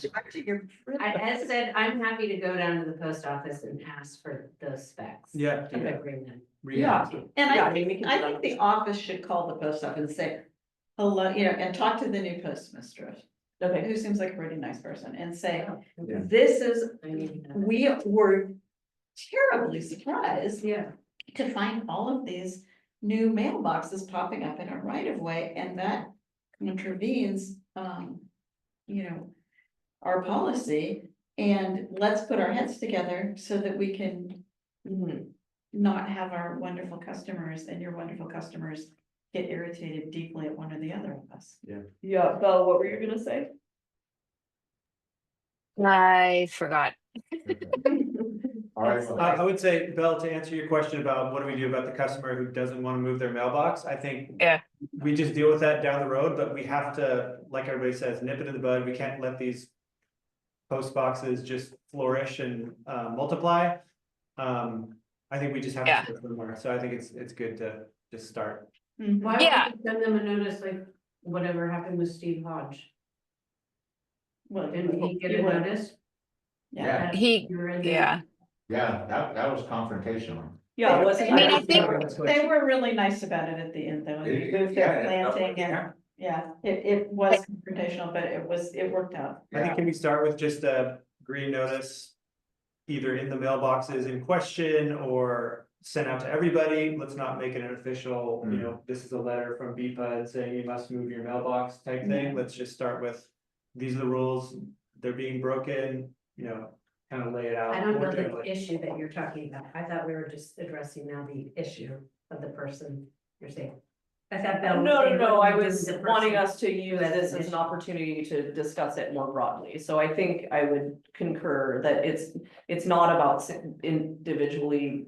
As said, I'm happy to go down to the post office and ask for those specs. yeah. To bring them. Yeah. And Yeah, I I mean, we think, can I do that think on the the- office should call the post office and say, hello, and talk to the new postmistress, Okay, who seems like a pretty nice person, and say, Yeah. this is, I need to know. we were terribly surprised Yeah. to find all of these new mailboxes popping up in our right of way, and that contravenes, our policy. And let's put our heads together so that we can Mhm. not have our wonderful customers and your wonderful customers get irritated deeply at one or the other of us. Yeah, Belle, what were you gonna say? I forgot. All right, I would say, Belle, to answer your question about what do we do about the customer who doesn't want to move their mailbox, I think. Yeah. We just deal with that down the road, but we have to, like everybody says, nip it in the bud. We can't let these post boxes just flourish and multiply. I think we just have Yeah. to go somewhere, so I think it's good to just start. Why Yeah. don't you send them a notice like whatever happened with Steve Hodge? Well, Didn't he get you a would- notice? Yeah, that He- you were in there? Yeah, Yeah, that was confrontational. Yeah, it wasn't. I mean, I think- they were really nice about it at the end, though, and they moved their planting and, it was confrontational, but it worked out. I think, can we start with just a green notice? Either in the mailboxes in question or sent out to everybody, let's not make it an official, this is a letter from BPUD saying you must move your mailbox type thing, let's just start with. These are the rules, they're being broken, kind of lay it out. I don't more know the generally. issue that you're talking about. I thought we were just addressing now the issue of the person you're saying. I thought Belle was No, saying, no, what I do we do was with the wanting person us to use who has this an as an issue? opportunity to discuss it more broadly. So I think I would concur that it's not about individually,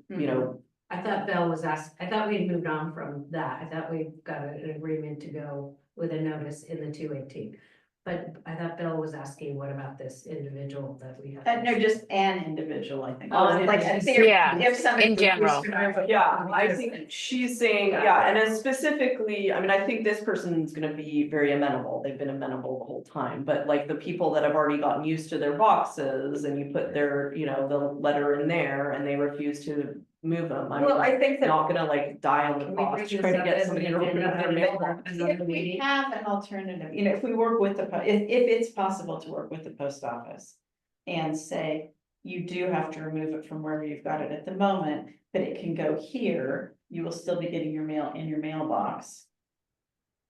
I thought Belle was I thought we had moved on from that. I thought we got an agreement to go with a notice in the 218. But I thought Belle was asking, what about this individual that we have? No, just an individual, I think. Oh, Like, yeah. I think if- Yeah, if somebody in refused general. to remove it, Yeah, we I just- think she's saying, Got yeah, and as specifically, I mean, I think this person's gonna be very amenable, they've been amenable the whole time, but like the people that have already gotten used to their boxes and you put their, the letter in there and they refuse to move them, I'm Well, I think that not gonna like die on the Can we cross bring this trying to up get as somebody an to remove agenda their item mailbox. for another if we meeting? have an alternative, if we work with if it's possible to work with the post office and say, you do have to remove it from wherever you've got it at the moment, but it can go here, you will still be getting your mail in your mailbox.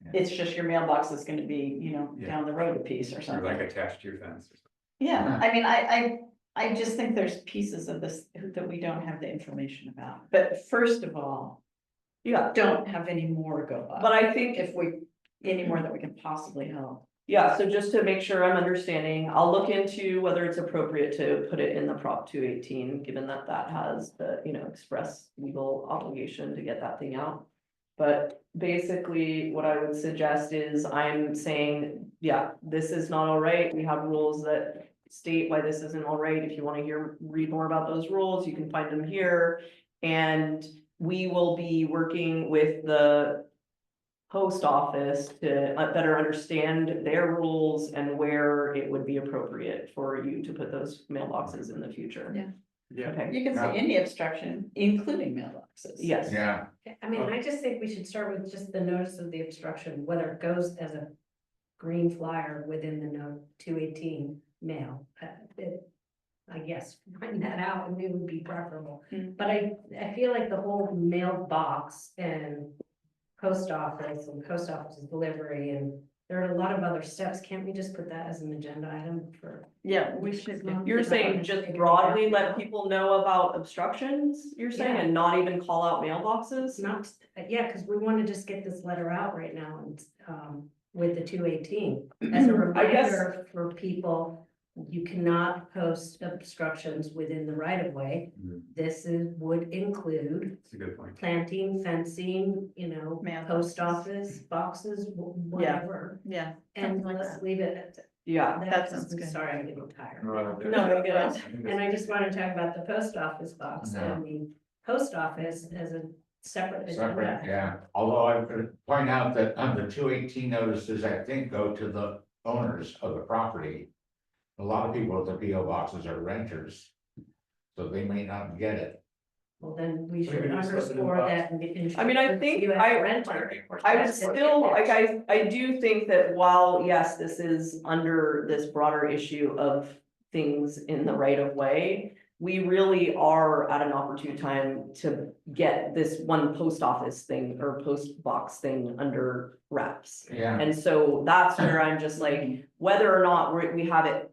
Yeah. It's just your mailbox is gonna be, Yeah. down the road a piece or Or something. like attached to your fence or something. Yeah, I mean, I just think there's pieces of this that we don't have the information about, but first of all, Yeah, don't have any more go up. but I think If we, any more that we can possibly help. yeah, so just to make sure I'm understanding, I'll look into whether it's appropriate to put it in the Prop 218, given that that has the, express legal obligation to get that thing out. But basically, what I would suggest is I'm saying, yeah, this is not all right. We have rules that state why this isn't all right. If you want to read more about those rules, you can find them here. And we will be working with the post office to better understand their rules and where it would be appropriate for you to put those mailboxes in the future. Yeah. Yeah. Okay, You can say any obstruction, including mailboxes. yes. Yeah, I mean, I just think we should start with just the notice of the obstruction, whether it goes as a green flyer within the note 218 mail. I guess, find that out and it would be preferable. Mm. But I feel like the whole mailbox and post office delivery, and there are a lot of other steps. Can't we just put that as an agenda item for? Yeah, we should. You're saying just broadly let people know about obstructions, you're saying, Yeah. and not even call out mailboxes? It's not, yeah, because we want to just get this letter out right now and, with the 218. As a I guess- reminder for people, you cannot post obstructions within the right of way. Mhm. This would include It's a good point. planting, fencing, Mailboxes. post office, boxes, whatever. Yeah. And something like let's that. leave it at Yeah, That sounds good. Sorry, I'm getting tired. No, you're good. I think And I that's- just want to talk about the post office box No. and the post office as a separate separate, agenda. yeah, although I could point out that on the 218 notices, I think, go to the owners of the property. A lot of people at the PO boxes are renters, so they may not get it. Well, then we Maybe should just put it in the underscore box. that and ensure. I mean, I that think you as I- a renter. I would That's it. still, like, I do think that while, yes, this is under this broader issue of things in the right of way, we really are at an opportune time to get this one post office thing or post box thing under wraps. Yeah, And so that's where I'm just like, whether or not we have it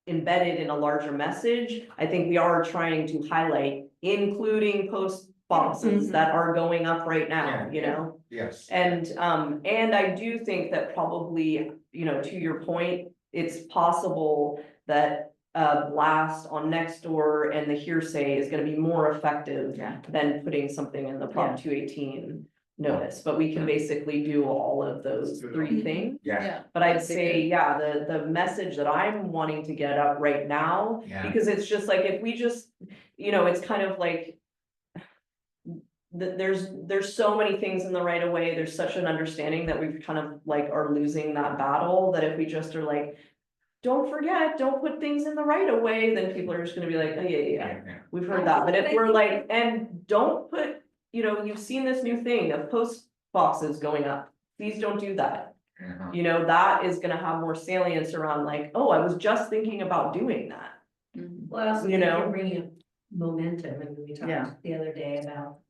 embedded in a larger message, I think we are trying to highlight, including post boxes Mhm. that are going up right now, Yeah. yes. And I do think that probably, to your point, it's possible that a blast on Nextdoor and the hearsay is gonna be more effective Yeah. than putting something in the Prop Yeah. 218 notice, but we can basically do all of those Do it all. three things. Yeah, But I'd That'd be say, yeah, the message that I'm wanting to get up right now, yeah, because it's just like, if we just, it's kind of like. There's so many things in the right of way, there's such an understanding that we've kind of like are losing that battle, that if we just are like. Don't forget, don't put things in the right of way, then people are just gonna be like, oh, yeah, yeah, we've heard that, but if we're like, and don't put, you've seen this new thing of post boxes going up. Please don't do that. yeah. That is gonna have more salience around like, oh, I was just thinking about doing that. Mhm. Well, I also You think know? you're bringing up momentum, and we Yeah. talked the other day about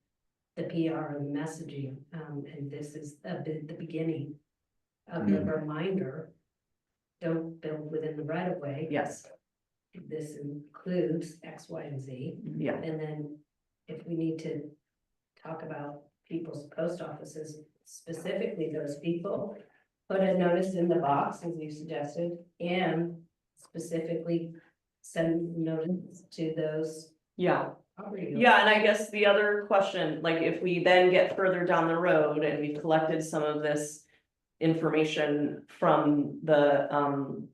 the PR and messaging, and this is the beginning of the reminder don't build within the right of way. Yes, This includes X, Y, and Z. yeah, And then if we need to talk about people's post offices, specifically those people, put a notice in the box, as you suggested, and specifically send notice to those yeah. property owners. Yeah, and I guess the other question, like if we then get further down the road and we've collected some of this information from the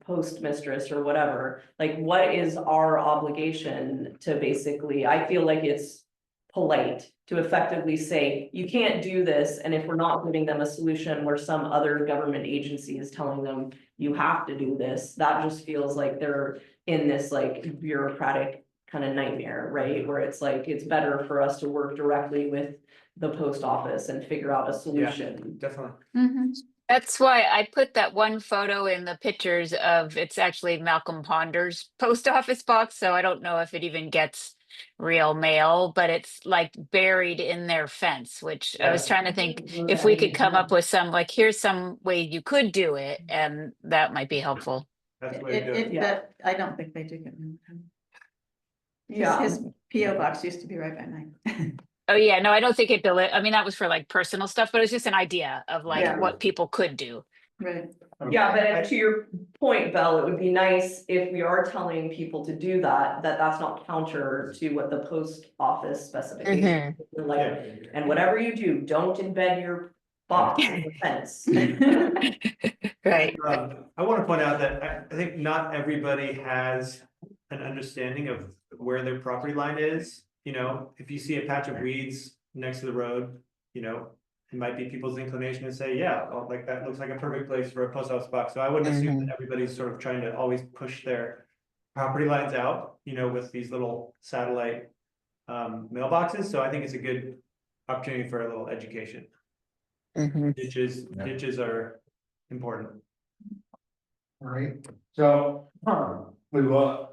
postmistress or whatever, like what is our obligation to basically, I feel like it's polite to effectively say, you can't do this, and if we're not giving them a solution where some other government agency is telling them you have to do this, that just feels like they're in this like bureaucratic kind of nightmare, right? Where it's like, it's better for us to work directly with the post office and figure out a solution. Definitely. That's why I put that one photo in the pictures of, it's actually Malcolm Ponder's post office box, so I don't know if it even gets real mail, but it's like buried in their fence, which I was trying to think if we could come up with some, like, here's some way you could do it, and that might be helpful. That's the way to do it. Yeah. I don't think they do get mail. Yeah. His PO box used to be right by mine. Oh yeah, no, I don't think I mean, that was for like personal stuff, but it was just an idea of like Yeah. what people could do. Right. Yeah, but to your point, Belle, it would be nice if we are telling people to do that, that's not counter to what the post office specification. Like, and whatever you do, don't embed your box in the fence. Right. I want to point out that I think not everybody has an understanding of where their property line is. You know, if you see a patch of weeds next to the road, you know, it might be people's inclination to say, yeah, well, like that looks like a perfect place for a post office box. So I wouldn't assume that everybody's sort of trying to always push their property lines out, you know, with these little satellite mailboxes. So I think it's a good opportunity for a little education. Ditches are important. All right, so we will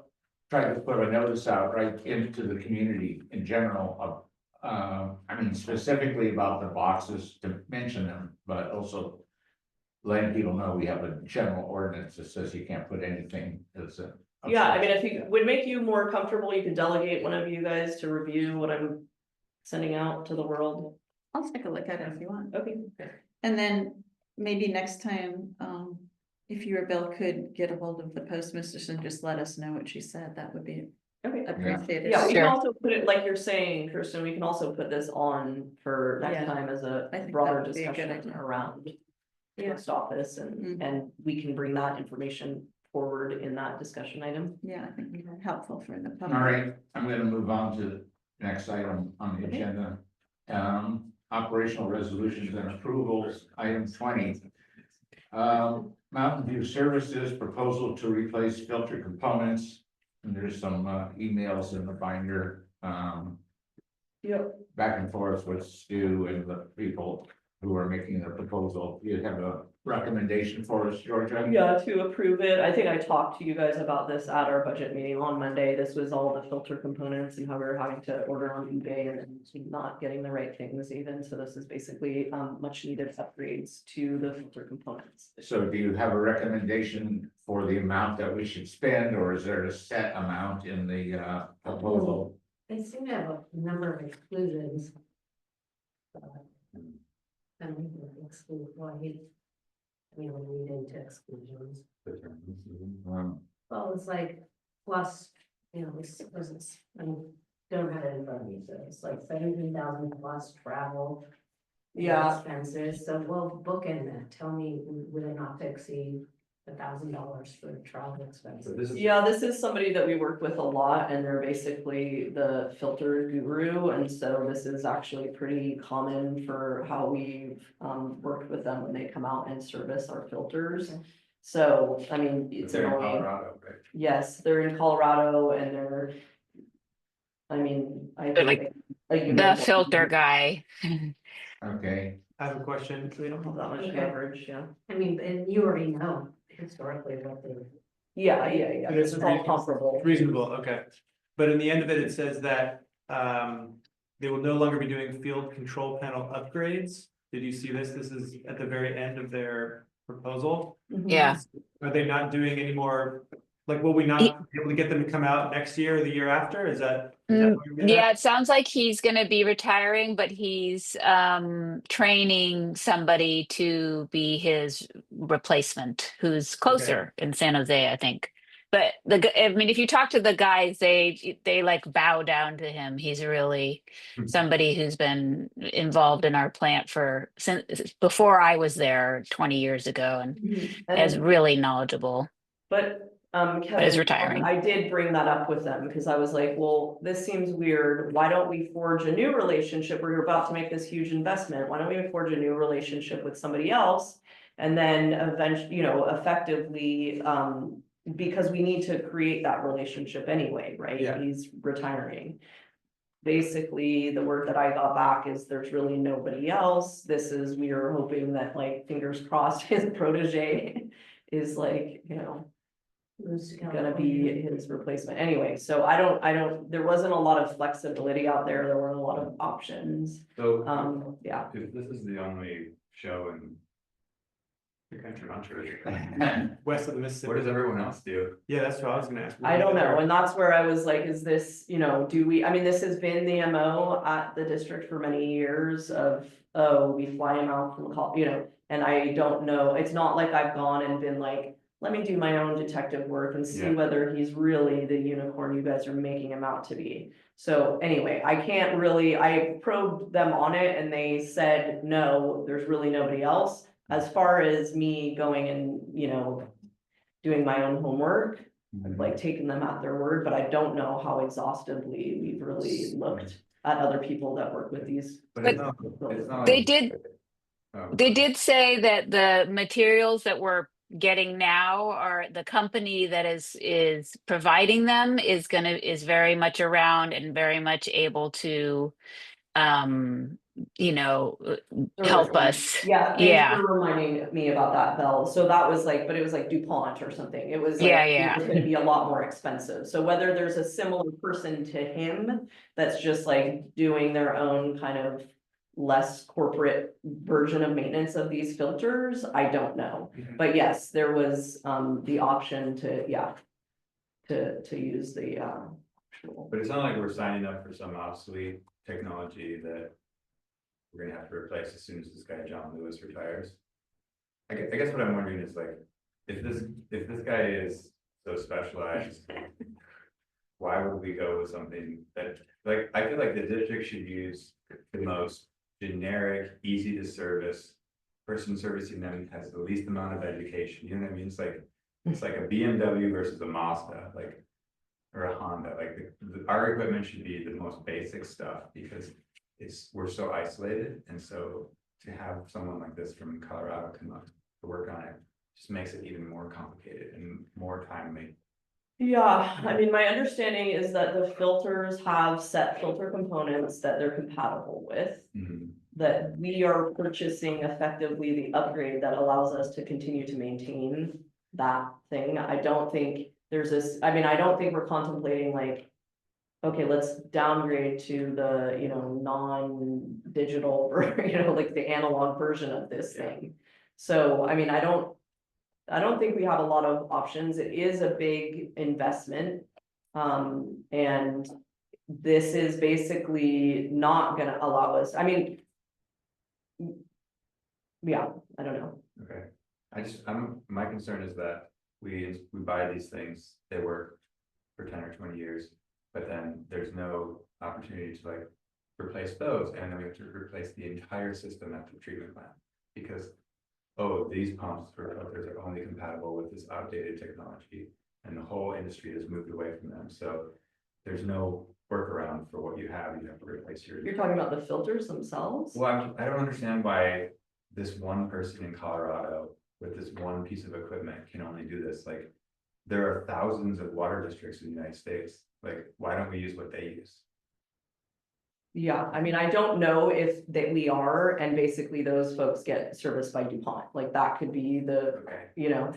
try to put a notice out right into the community in general of, I mean, specifically about the boxes to mention them, but also letting people know we have a general ordinance that says you can't put anything that's a. Yeah, I mean, if it would make you more comfortable, you could delegate one of you guys to review what I'm sending out to the world. I'll take a look at it if you want. Okay. And then maybe next time, if you or Bill could get a hold of the postmistress and just let us know what she said, that would be Okay. appreciated. Yeah, we Sure. can also put it, like you're saying, Kirsten, we can also put this on for next Yeah. time as a I think broader that would be a good discussion idea. around post office and, Mhm. and we can bring that information forward in that discussion item. Yeah, I think it'd be helpful for the All public. right, I'm gonna move on to the next item on the Okay. agenda. Operational resolutions and approvals, item 20. Mountain View Services proposal to replace filter components. And there's some emails in the binder, Yep. back and forth with Stu and the people who are making the proposal. You have a recommendation for us, Georgia? Yeah, to approve it. I think I talked to you guys about this at our budget meeting on Monday. This was all the filter components and how we were having to order on eBay and not getting the right things even. So this is basically much needed upgrades to the filter components. So do you have a recommendation for the amount that we should spend, or is there a set amount in the proposal? They seem to have a number of exclusions. And we can exclude, well, we will read into exclusions. Well, it's like, plus, you know, this, I don't have it in front of me, so it's like 17,000 plus travel. Yeah. Expenses, so we'll book in that, tell me, would it not to exceed $1,000 for travel expenses? Yeah, this is somebody that we work with a lot and they're basically the filter guru. And so this is actually pretty common for how we've worked with them when they come out and service our filters. Okay. So, I mean, it's They're in annoying. Colorado, right? Yes, they're in Colorado and they're, I mean, I They're like think a The unicorn. filter guy. Okay, I have a question. We don't have that much Okay. coverage, yeah. I mean, and you already know historically what they. Yeah, But it's it's all comparable. Reasonable, okay. But in the end of it, it says that they will no longer be doing field control panel upgrades. Did you see this? This is at the very end of their proposal. Yeah. Are they not doing any more, like, will we not be able to get them to come out next year or the year after? Is that what you're getting Yeah, at? it sounds like he's gonna be retiring, but he's training somebody to be his replacement who's closer in San Jose, I think. But I mean, if you talk to the guys, they like bow down to him. He's really somebody who's been involved in our plant since before I was there 20 years ago and is really knowledgeable. But is Kevin, retiring. I did bring that up with them because I was like, well, this seems weird. Why don't we forge a new relationship where you're about to make this huge investment? Why don't we forge a new relationship with somebody else? And then eventually, effectively, because we need to create that relationship anyway, right? Yeah. He's retiring. Basically, the word that I got back is there's really nobody else. We are hoping that, like, fingers crossed, his protege is like, who's gonna be his replacement anyway. So there wasn't a lot of flexibility out there. There weren't a lot of options. So, Yeah. if this is the only show in the country, I'm sure. West of the What Mississippi. does everyone else do? Yeah, that's what I was gonna ask. I don't know, and that's where I was like, is this, this has been the MO at the district for many years of, we fly him out from and I don't know, it's not like I've gone and been like, let me do my own detective work and see Yeah. whether he's really the unicorn you guys are making him out to be. So anyway, I probed them on it and they said, no, there's really nobody else. As far as me going and, doing my own homework, I've like taken them at their word, but I don't know how exhaustively we've really looked at other people that work with these. But it's not They like- did Oh, They did say that the materials that we're getting now are the company that is providing them is very much around and very much able to help us. Yeah, Yeah. thanks for reminding me about that, Belle. So that was like, but it was like DuPont or something. It was like, Yeah. it was gonna be a lot more expensive. So whether there's a similar person to him that's just like doing their own kind of less corporate version of maintenance of these filters, I don't know. But yes, there was the option to use the actual. But it's not like we're signing up for some obsolete technology that we're gonna have to replace as soon as this guy John Lewis retires. I guess what I'm wondering is like, if this guy is so specialized, why would we go with something that, like, I feel like the district should use the most generic, easy to service person servicing them has the least amount of education, you know what I mean? It's like a BMW versus a Mazda, like, or a Honda, like our equipment should be the most basic stuff because we're so isolated. And so to have someone like this from Colorado come up to work on it just makes it even more complicated and more timely. Yeah, I mean, my understanding is that the filters have set filter components that they're compatible with. That we are purchasing effectively the upgrade that allows us to continue to maintain that thing. I don't think I don't think we're contemplating like, okay, let's downgrade to the, non-digital or, like the analog version of this thing. So, I mean, I don't think we have a lot of options. It is a big investment. And this is basically not gonna allow us, yeah, I don't know. Okay, my concern is that we buy these things, they work for 10 or 20 years, but then there's no opportunity to like replace those, and then we have to replace the entire system at the treatment plant because, oh, these pumps for filters are only compatible with this outdated technology, and the whole industry has moved away from them. So there's no workaround for what you have to replace your. You're talking about the filters themselves? Well, I don't understand why this one person in Colorado with this one piece of equipment can only do this. Like, there are thousands of water districts in the United States. Like, why don't we use what they use? Yeah, I mean, I don't know if we are, and basically those folks get serviced by DuPont, like that could be the, Okay, you know.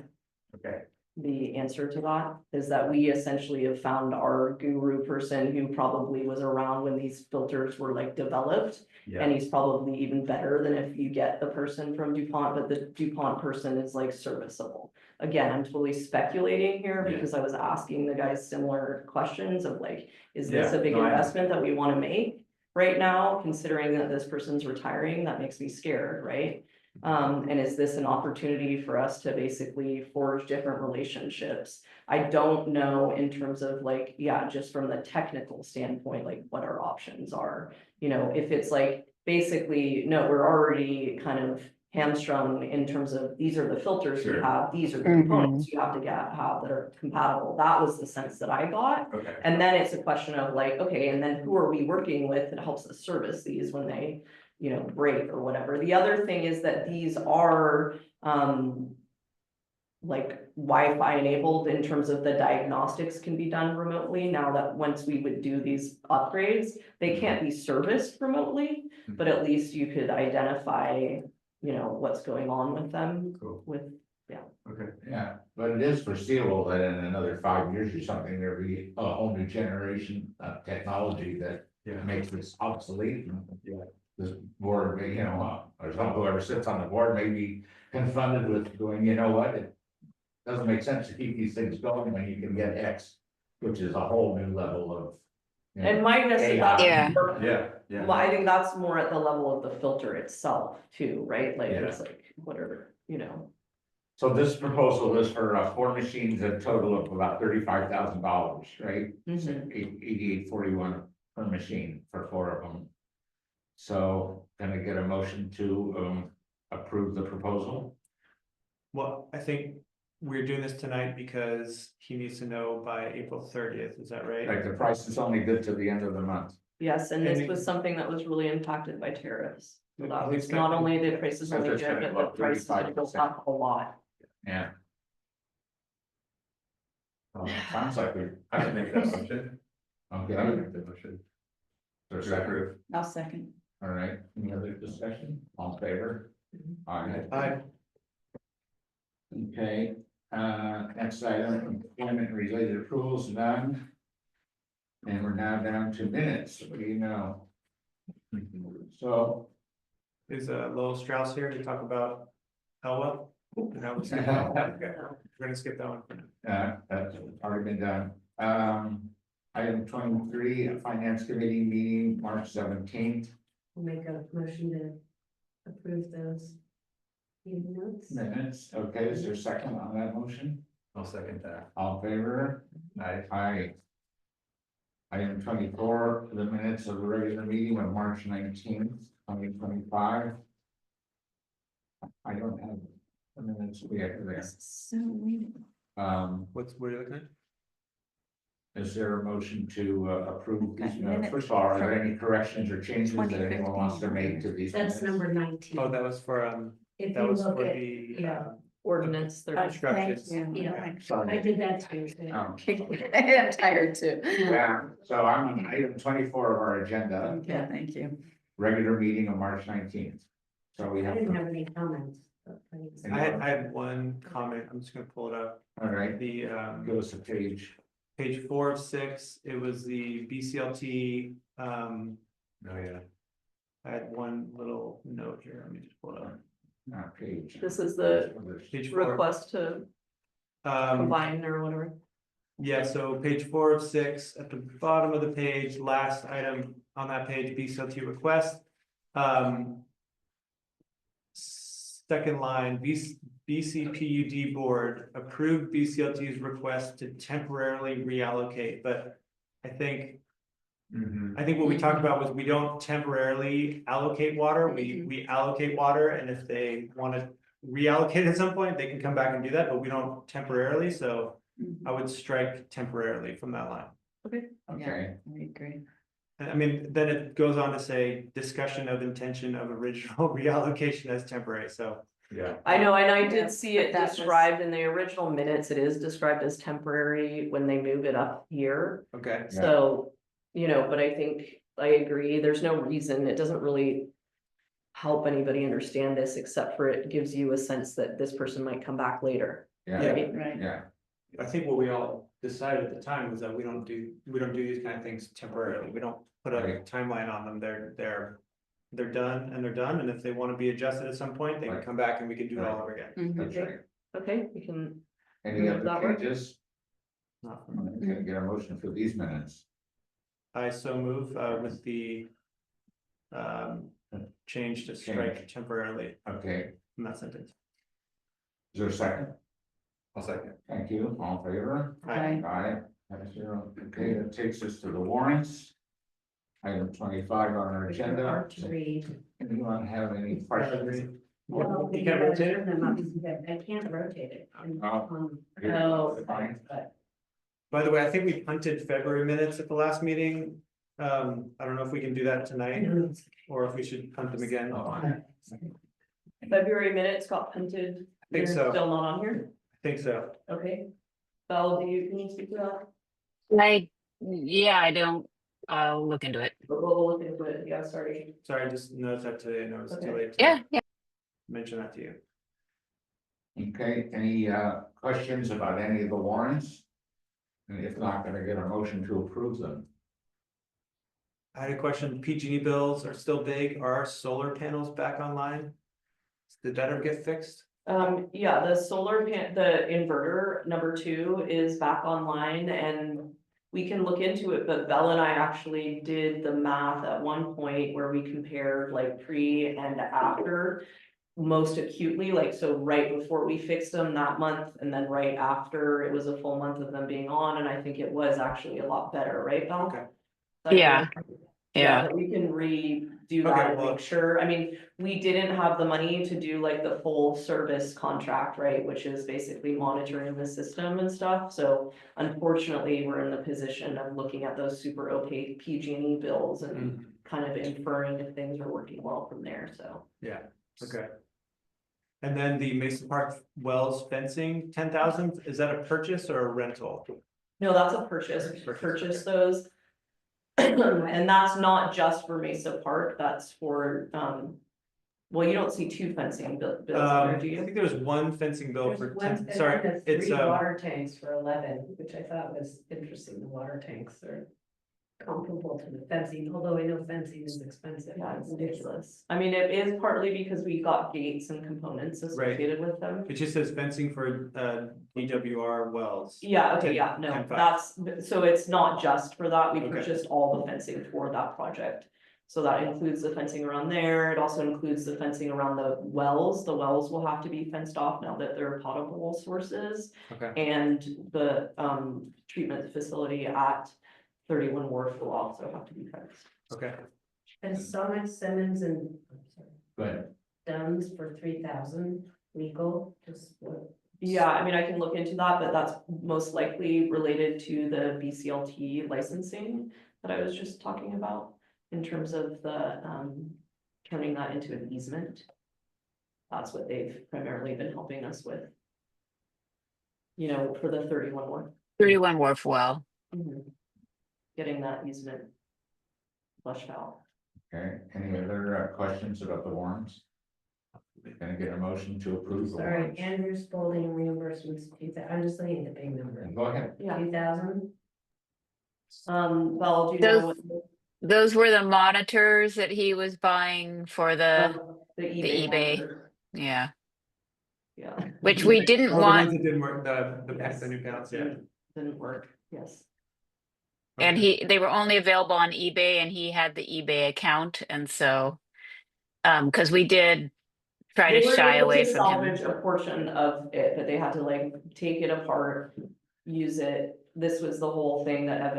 okay. the answer to that, is that we essentially have found our guru person who probably was around when these filters were like developed. Yeah, And he's probably even better than if you get the person from DuPont, but the DuPont person is like serviceable. Again, I'm totally speculating here Yeah. because I was asking the guys similar questions of like, is this Yeah, a big no, I investment that we want to make? Right now, considering that this person's retiring, that makes me scared, right? And is this an opportunity for us to basically forge different relationships? I don't know in terms of like, yeah, just from the technical standpoint, like what our options are. You know, if it's like, basically, no, we're already kind of hamstrung in terms of, these are the filters you Sure. have, these are the components you have to have that are compatible. That was the sense that I got. okay. And then it's a question of like, okay, and then who are we working with that helps us service these when they, you know, break or whatever. The other thing is that these are, like Wi-Fi enabled in terms of the diagnostics can be done remotely. Now that once we would do these upgrades, they can't be serviced remotely, but at least you could identify, you know, what's going on with them Cool, with, okay. Yeah, but it is foreseeable that in another 5 years or something, there'll be a whole new generation of technology that Yeah. makes this obsolete. Yeah. This board, you know, or whoever sits on the board may be confronted with going, you know what? It doesn't make sense to keep these things going when you can get X, which is a whole new level of. you know, and my guess is AI. Yeah. Yeah, Well, I think that's more at the level of the filter itself too, right? Like Yeah. it's like, whatever, you know. So this proposal is for 4 machines, a total of about $35,000, right? Mhm. 8841 per machine for 4 of them. So can I get a motion to approve the proposal? Well, I think we're doing this tonight because he needs to know by April 30th, is that right? Like the price is only good to the end of the month. Yes, and And this it- was something that was really impacted by tariffs. So It- that it's was not got- only the price is So only that's good, gonna but go the up price is gonna go 35%. up a lot. Yeah. Sounds like we. I can make that motion. Okay, I would make the motion. there's To a second. approve. I'll second. All right, any other discussion? All in favor? All right. Aye. Okay, next item, employment related approvals, none. And we're now down to minutes, what do you know? So. Is Lowell Strauss here to talk about Elwell? No, we're gonna skip that one for now. That's already been done. Item 23, a finance committee meeting, March 17th. We'll make a motion to approve those meeting notes. Minutes, okay, is there a second on that motion? I'll second that. All in favor? Aye. Aye. Item 24, the minutes of the regular meeting of March 19th, 2025. I don't have the minutes we have there. So weird. What are you looking at? Is there a motion to approve these Okay, minutes? minute First of all, are there from any corrections or changes that anyone wants to make to these? That's minutes? number 19. Oh, that was for, If that you was look for at, the, yeah. Ordinance, Oh, there. instructions. thank you. Yeah. I Sorry. did that too. Um, I'm tired too. Yeah, so I'm on item 24 of our agenda, Okay, thank you. regular meeting of March 19th. So we I have, didn't have any comments. But I had one comment, I'm just gonna pull it up. all right, The, give us a page. page 4 of 6, it was the BCLT, Oh, yeah. I had one little note here, let me just pull it up. Not page. This is the Page 4. request to combine or whatever. Yeah, so page 4 of 6, at the bottom of the page, last item on that page, BCLT request. Second line, BCPUD board approved BCLT's request to temporarily reallocate, but I think what we talked about was we don't temporarily allocate water, we allocate water, and if they want to reallocate at some point, they can come back and do that, but we don't temporarily, so I would strike temporarily from that line. Okay, I agree. I mean, then it goes on to say discussion of intention of original reallocation as temporary, so. Yeah. I know, and I Yeah, did see it but that was- described in the original minutes, it is described as temporary when they move it up here. Okay. Yeah. So, you know, but I think I agree, there's no reason, it doesn't really help anybody understand this, except for it gives you a sense that this person might come back later. yeah, Right? Right. yeah, I think what we all decided at the time was that we don't do these kind of things temporarily, we don't put a Right. timeline on them, they're done and they're done, and if they wanna be adjusted at some point, they can Right. come back and we can do it all over again. That's right. Okay, we can, Any Does other that work? changes? Not for me. Can I get a motion for these minutes? I so move with the change to strike temporarily Okay, in that sentence. is there a second? I'll second. Thank you, all in favor? Aye. Aye, that's 0. Okay, that takes us to the warrants. Item 25 on our Which are agenda. hard to read. Anyone have any questions? Well, You can't rotate it? them up, I can't rotate it. Oh. Oh, Fine. but By the way, I think we punted February minutes at the last meeting. I don't know if we can do that I tonight, know it's- or if we should punt them again. I February minutes got punted. think They're so, Still not on here, think so. okay. Val, can you speak to that? Yeah, I don't, I'll look into it. We'll look into it, yeah, sorry. Sorry, I just noticed that today, and it was too Okay. late. to Yeah. Mention that to you. Okay, any questions about any of the warrants? And if not, gonna get a motion to approve them. I had a question, PG&E bills are still big, are our solar panels back online? Did that ever get fixed? Yeah, the inverter number 2 is back online and we can look into it, but Belle and I actually did the math at one point where we compared like pre and after. Most acutely, like, so right before we fixed them that month and then right after, it was a full month of them being on, and I think it was actually a lot better, right, Belle? Okay. Yeah. Yeah. But we can redo that Okay, and well- make sure, I mean, we didn't have the money to do like the full service contract, right? Which is basically monitoring the system and stuff, so unfortunately, we're in the position of looking at those super opaque PG&E bills and Mhm. kind of inferring if things are working well from there, so. Yeah, okay. And then the Mason Park Wells fencing, 10,000, is that a purchase or a rental? No, that's a purchase, Purchase, purchase those. And that's not just for Mesa Park, that's for, well, you don't see 2 fencing bills there, I do you? think there was one fencing bill for There's one, 10, and sorry, then it's, 3 water tanks for 11, which I thought was interesting, the water tanks are comparable to the fencing, although I know fencing is expensive. Yeah, it's ridiculous. I mean, it is partly because we got gates and components associated with them. it just says fencing for, DWR wells. Yeah, okay, 10 yeah, no, 10.5. that's, so it's not just for that, we Okay. purchased all the fencing for that project. So that includes the fencing around there, it also includes the fencing around the wells will have to be fenced off now that they're potable sources. Okay, And the treatment facility at 31 Wharf will also have to be fenced. okay. And Sonic Simmons and Go ahead. Dunn's for 3,000 legal, just what? Yeah, I mean, I can look into that, but that's most likely related to the BCLT licensing that I was just talking about. In terms of the turning that into an easement. That's what they've primarily been helping us with. You know, for the 31 one. 31 Wharf Well. Getting that easement flushed out. Okay, any other questions about the warrants? Can I get a motion to approve the Sorry, warrants? Andrew Spalding reimbursements, I'm just looking at the big number, Go ahead. Yeah, 2,000. Val, do you know Those were the monitors that he was buying for what the eBay? eBay. monitor? Yeah, Yeah. which we didn't Oh, the ones want, that didn't work, Yes. the new panels, yeah. Didn't work, yes. and Okay. they were only available on eBay, and he had the eBay account, and so because we did try They to were shy able away to from him. salvage a portion of it, but they had to like take it apart, use it. This was the whole thing that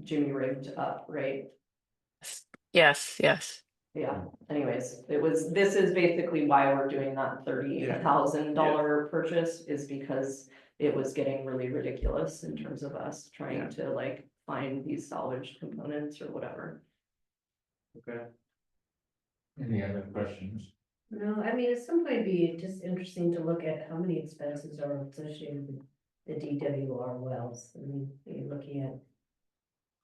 Jimmy rigged up, right? Yes, yes. Yeah, anyways, this is basically why we're doing that $38,000 purchase is because it was getting really ridiculous in terms of us Yeah. trying to like find these salvaged components or whatever. Okay, Any other questions? No, I mean, at some point it'd be just interesting to look at how many expenses are associated with the DWR wells. I mean, you're looking at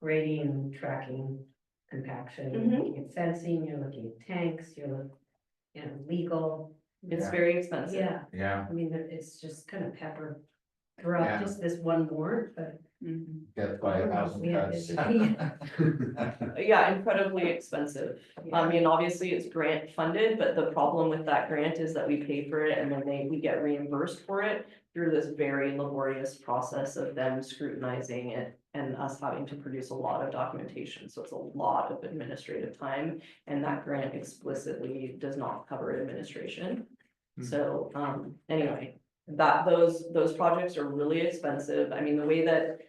grading and tracking compaction, you're Mhm. looking at fencing, you're looking at tanks, you're looking, legal. It's Yeah. very expensive. Yeah, Yeah, I mean, it's just kind of pepper for Yeah. just this one warrant, but. Mhm. Death by 1,000 Yeah, cuts. Yeah, incredibly expensive. I mean, obviously it's grant funded, but the problem with that grant is that we pay for it and then we get reimbursed for it through this very laborious process of them scrutinizing it and us having to produce a lot of documentation. So it's a lot of administrative time, and that grant explicitly does not cover administration. Hmm. So, anyway, those projects are really expensive. I mean, the way that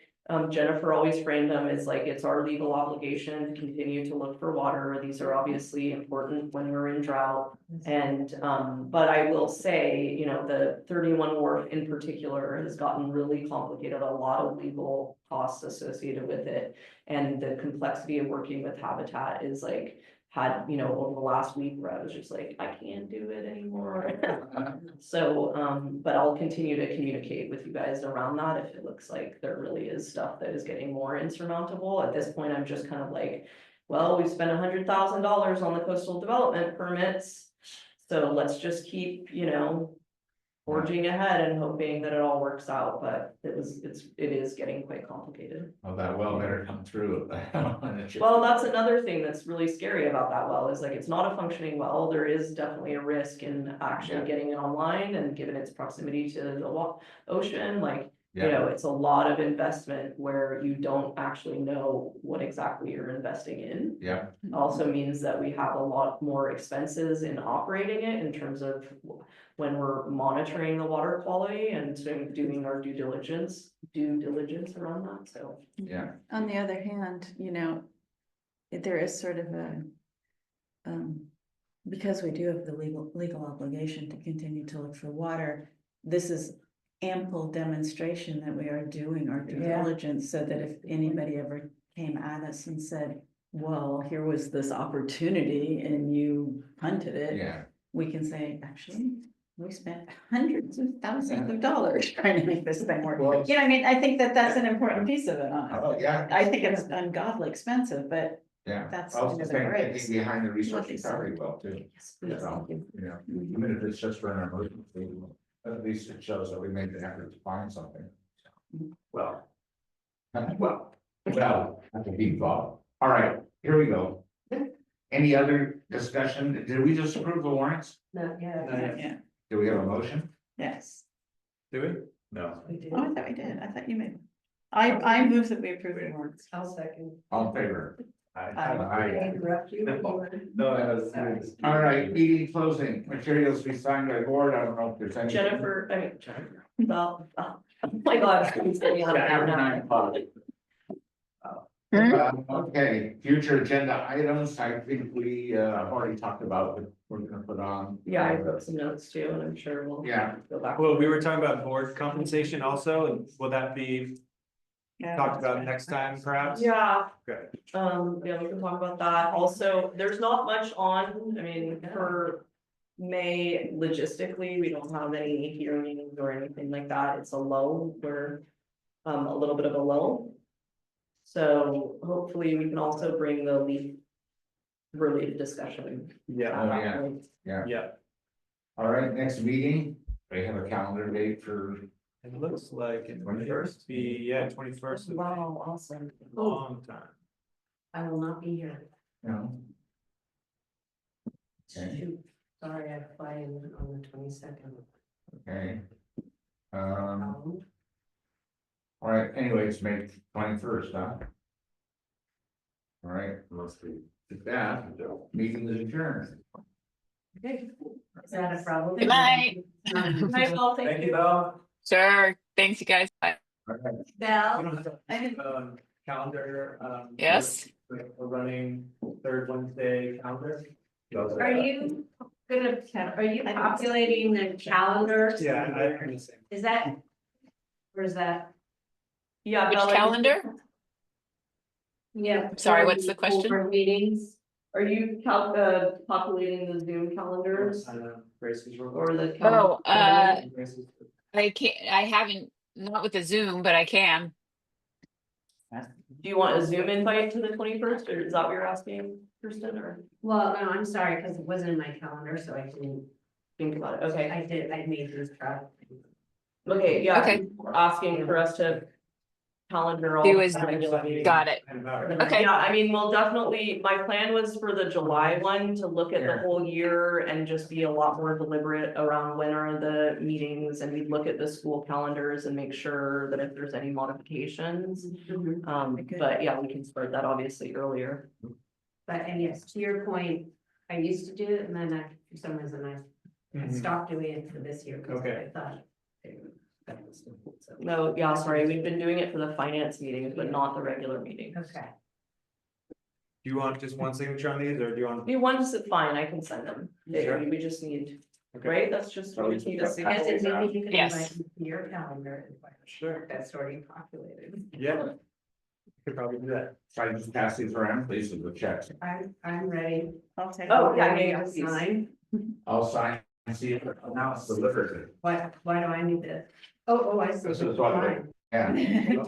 Jennifer always framed them is like, it's our legal obligation to continue to look for water. These are obviously important when we're in drought. And, but I will say, you know, the 31 wharf in particular has gotten really complicated, a lot of legal costs associated with it. And the complexity of working with Habitat is like, had, you know, over the last week where I was just like, I can't do it anymore. So, but I'll continue to communicate with you guys around that if it looks like there really is stuff that is getting more insurmountable. At this point, I'm just kind of like, well, we've spent $100,000 on the coastal development permits. So let's just keep, you know, forging ahead and hoping that it all works out, but it is getting quite complicated. Well, that well better come through. Well, that's another thing that's really scary about that well, is like, it's not a functioning well, there is definitely a risk in actually Yeah. getting it online, and given its proximity to the ocean, like, you Yeah, know, it's a lot of investment where you don't actually know what exactly you're investing in. yeah, Also means that we have a lot more expenses in operating it in terms of when we're monitoring the water quality and doing our due diligence around that, so. yeah, On the other hand, you know, there is sort of a, because we do have the legal obligation to continue to look for water, this is ample demonstration that we are doing our due Yeah. diligence, so that if anybody ever came at us and said, well, here was this opportunity and you punted it, yeah. we can say, actually, we spent hundreds of thousands of dollars trying to make this thing work. Well- You know, I mean, I think that that's an important piece of it, honestly. Oh, yeah, I think it's ungodly expensive, but yeah. That's Also, one of the same breaks. thinking behind the resource What they recovery well too. yes, please, So, thank you. you know, Mhm. even if it's just for an emergency, at least it shows that we made an effort to find something. Well, Well, that's a deep thought. All right, here we go. Any other discussion? Did we just approve the warrants? Not yet. Yeah, Do we have a motion? yes. Do we? No. We did. Oh, I thought we did. I thought you made. I move that we approve the warrants. I'll second. All in favor? I Aye. interrupt you. No, that was. All right, meeting closing, materials to be signed by board. I don't know if there's any. Jennifer, well, oh my God, please get me out of here now. Okay, future agenda items, I think we already talked about what we're gonna put on. Yeah, I wrote some notes too, and I'm sure we'll. Yeah. Go back. Well, we were talking about board compensation also, and will that be talked about next time perhaps? Yeah, Okay. yeah, we can talk about that. Also, there's not much on, I mean, for May, logistically, we don't have any hearings or anything like that. It's a lull. We're a little bit of a lull. So hopefully we can also bring the leaf related discussion. Yeah, Oh, yeah. Yeah, yeah, all right, next meeting, we have a calendar date for, it looks like it might 21st? be, yeah, 21st, Wow, awesome. long time. I will not be here. you know. Okay, Shoot, sorry, I fly in on the 22nd. okay. All right, anyway, it's May 21st, huh? All right, Mostly. with that, meeting is adjourned. Okay, is that a problem? Good night. Night, all, thank you. Bob. Sure. Thanks, you guys. Bye. All right. We Bell, don't have a, calendar, Yes. We're running third Wednesday calendar. are you are you populating the calendars? Yeah, I'm the same. Is that, or is that? Yeah. Which Bella, calendar? Yeah. Sorry, what's the question? For meetings, Are you populating the Zoom calendars Grace's role. or the? Oh, Grace's- I can't, I haven't, not with the Zoom, but I can. Do you want a Zoom invite to the 21st, or is that what you're asking, Kristen, or well, no, I'm sorry, because it wasn't in my calendar, so I didn't, think about it? Okay. I made this track. Okay, yeah, Okay. we're asking for us to calendar all. Do the is- regular meetings. got it. Okay. Yeah, I mean, we'll definitely, my plan was for the July one to look at the whole year and just be a lot more deliberate around when are the meetings, and we'd look at the school calendars and make sure that if there's any modifications. But yeah, we can start that obviously earlier. But, and yes, to your point, I used to do it and then for some reason I Mhm. stopped doing it for this year. Because Okay. I thought. that was- so- No, yeah, sorry, we've been doing it for the finance meetings, but not the regular meetings. Okay. Do you want just one signature on these, or do you want? If you want to, fine, I can send them. Sure. We just need, Okay. right, that's just, we just need a I guess signature. it maybe you can Yes. invite me to your calendar. Sure. That's already populated. Yeah. Could probably do that. So I just pass these around, please, with the checks. I'm ready. I'll take. Oh, yeah, Ready yeah, to yeah. sign. I'll sign and see if now it's delivered. Why do I need this? Oh, I see. This is what, Fine. yeah.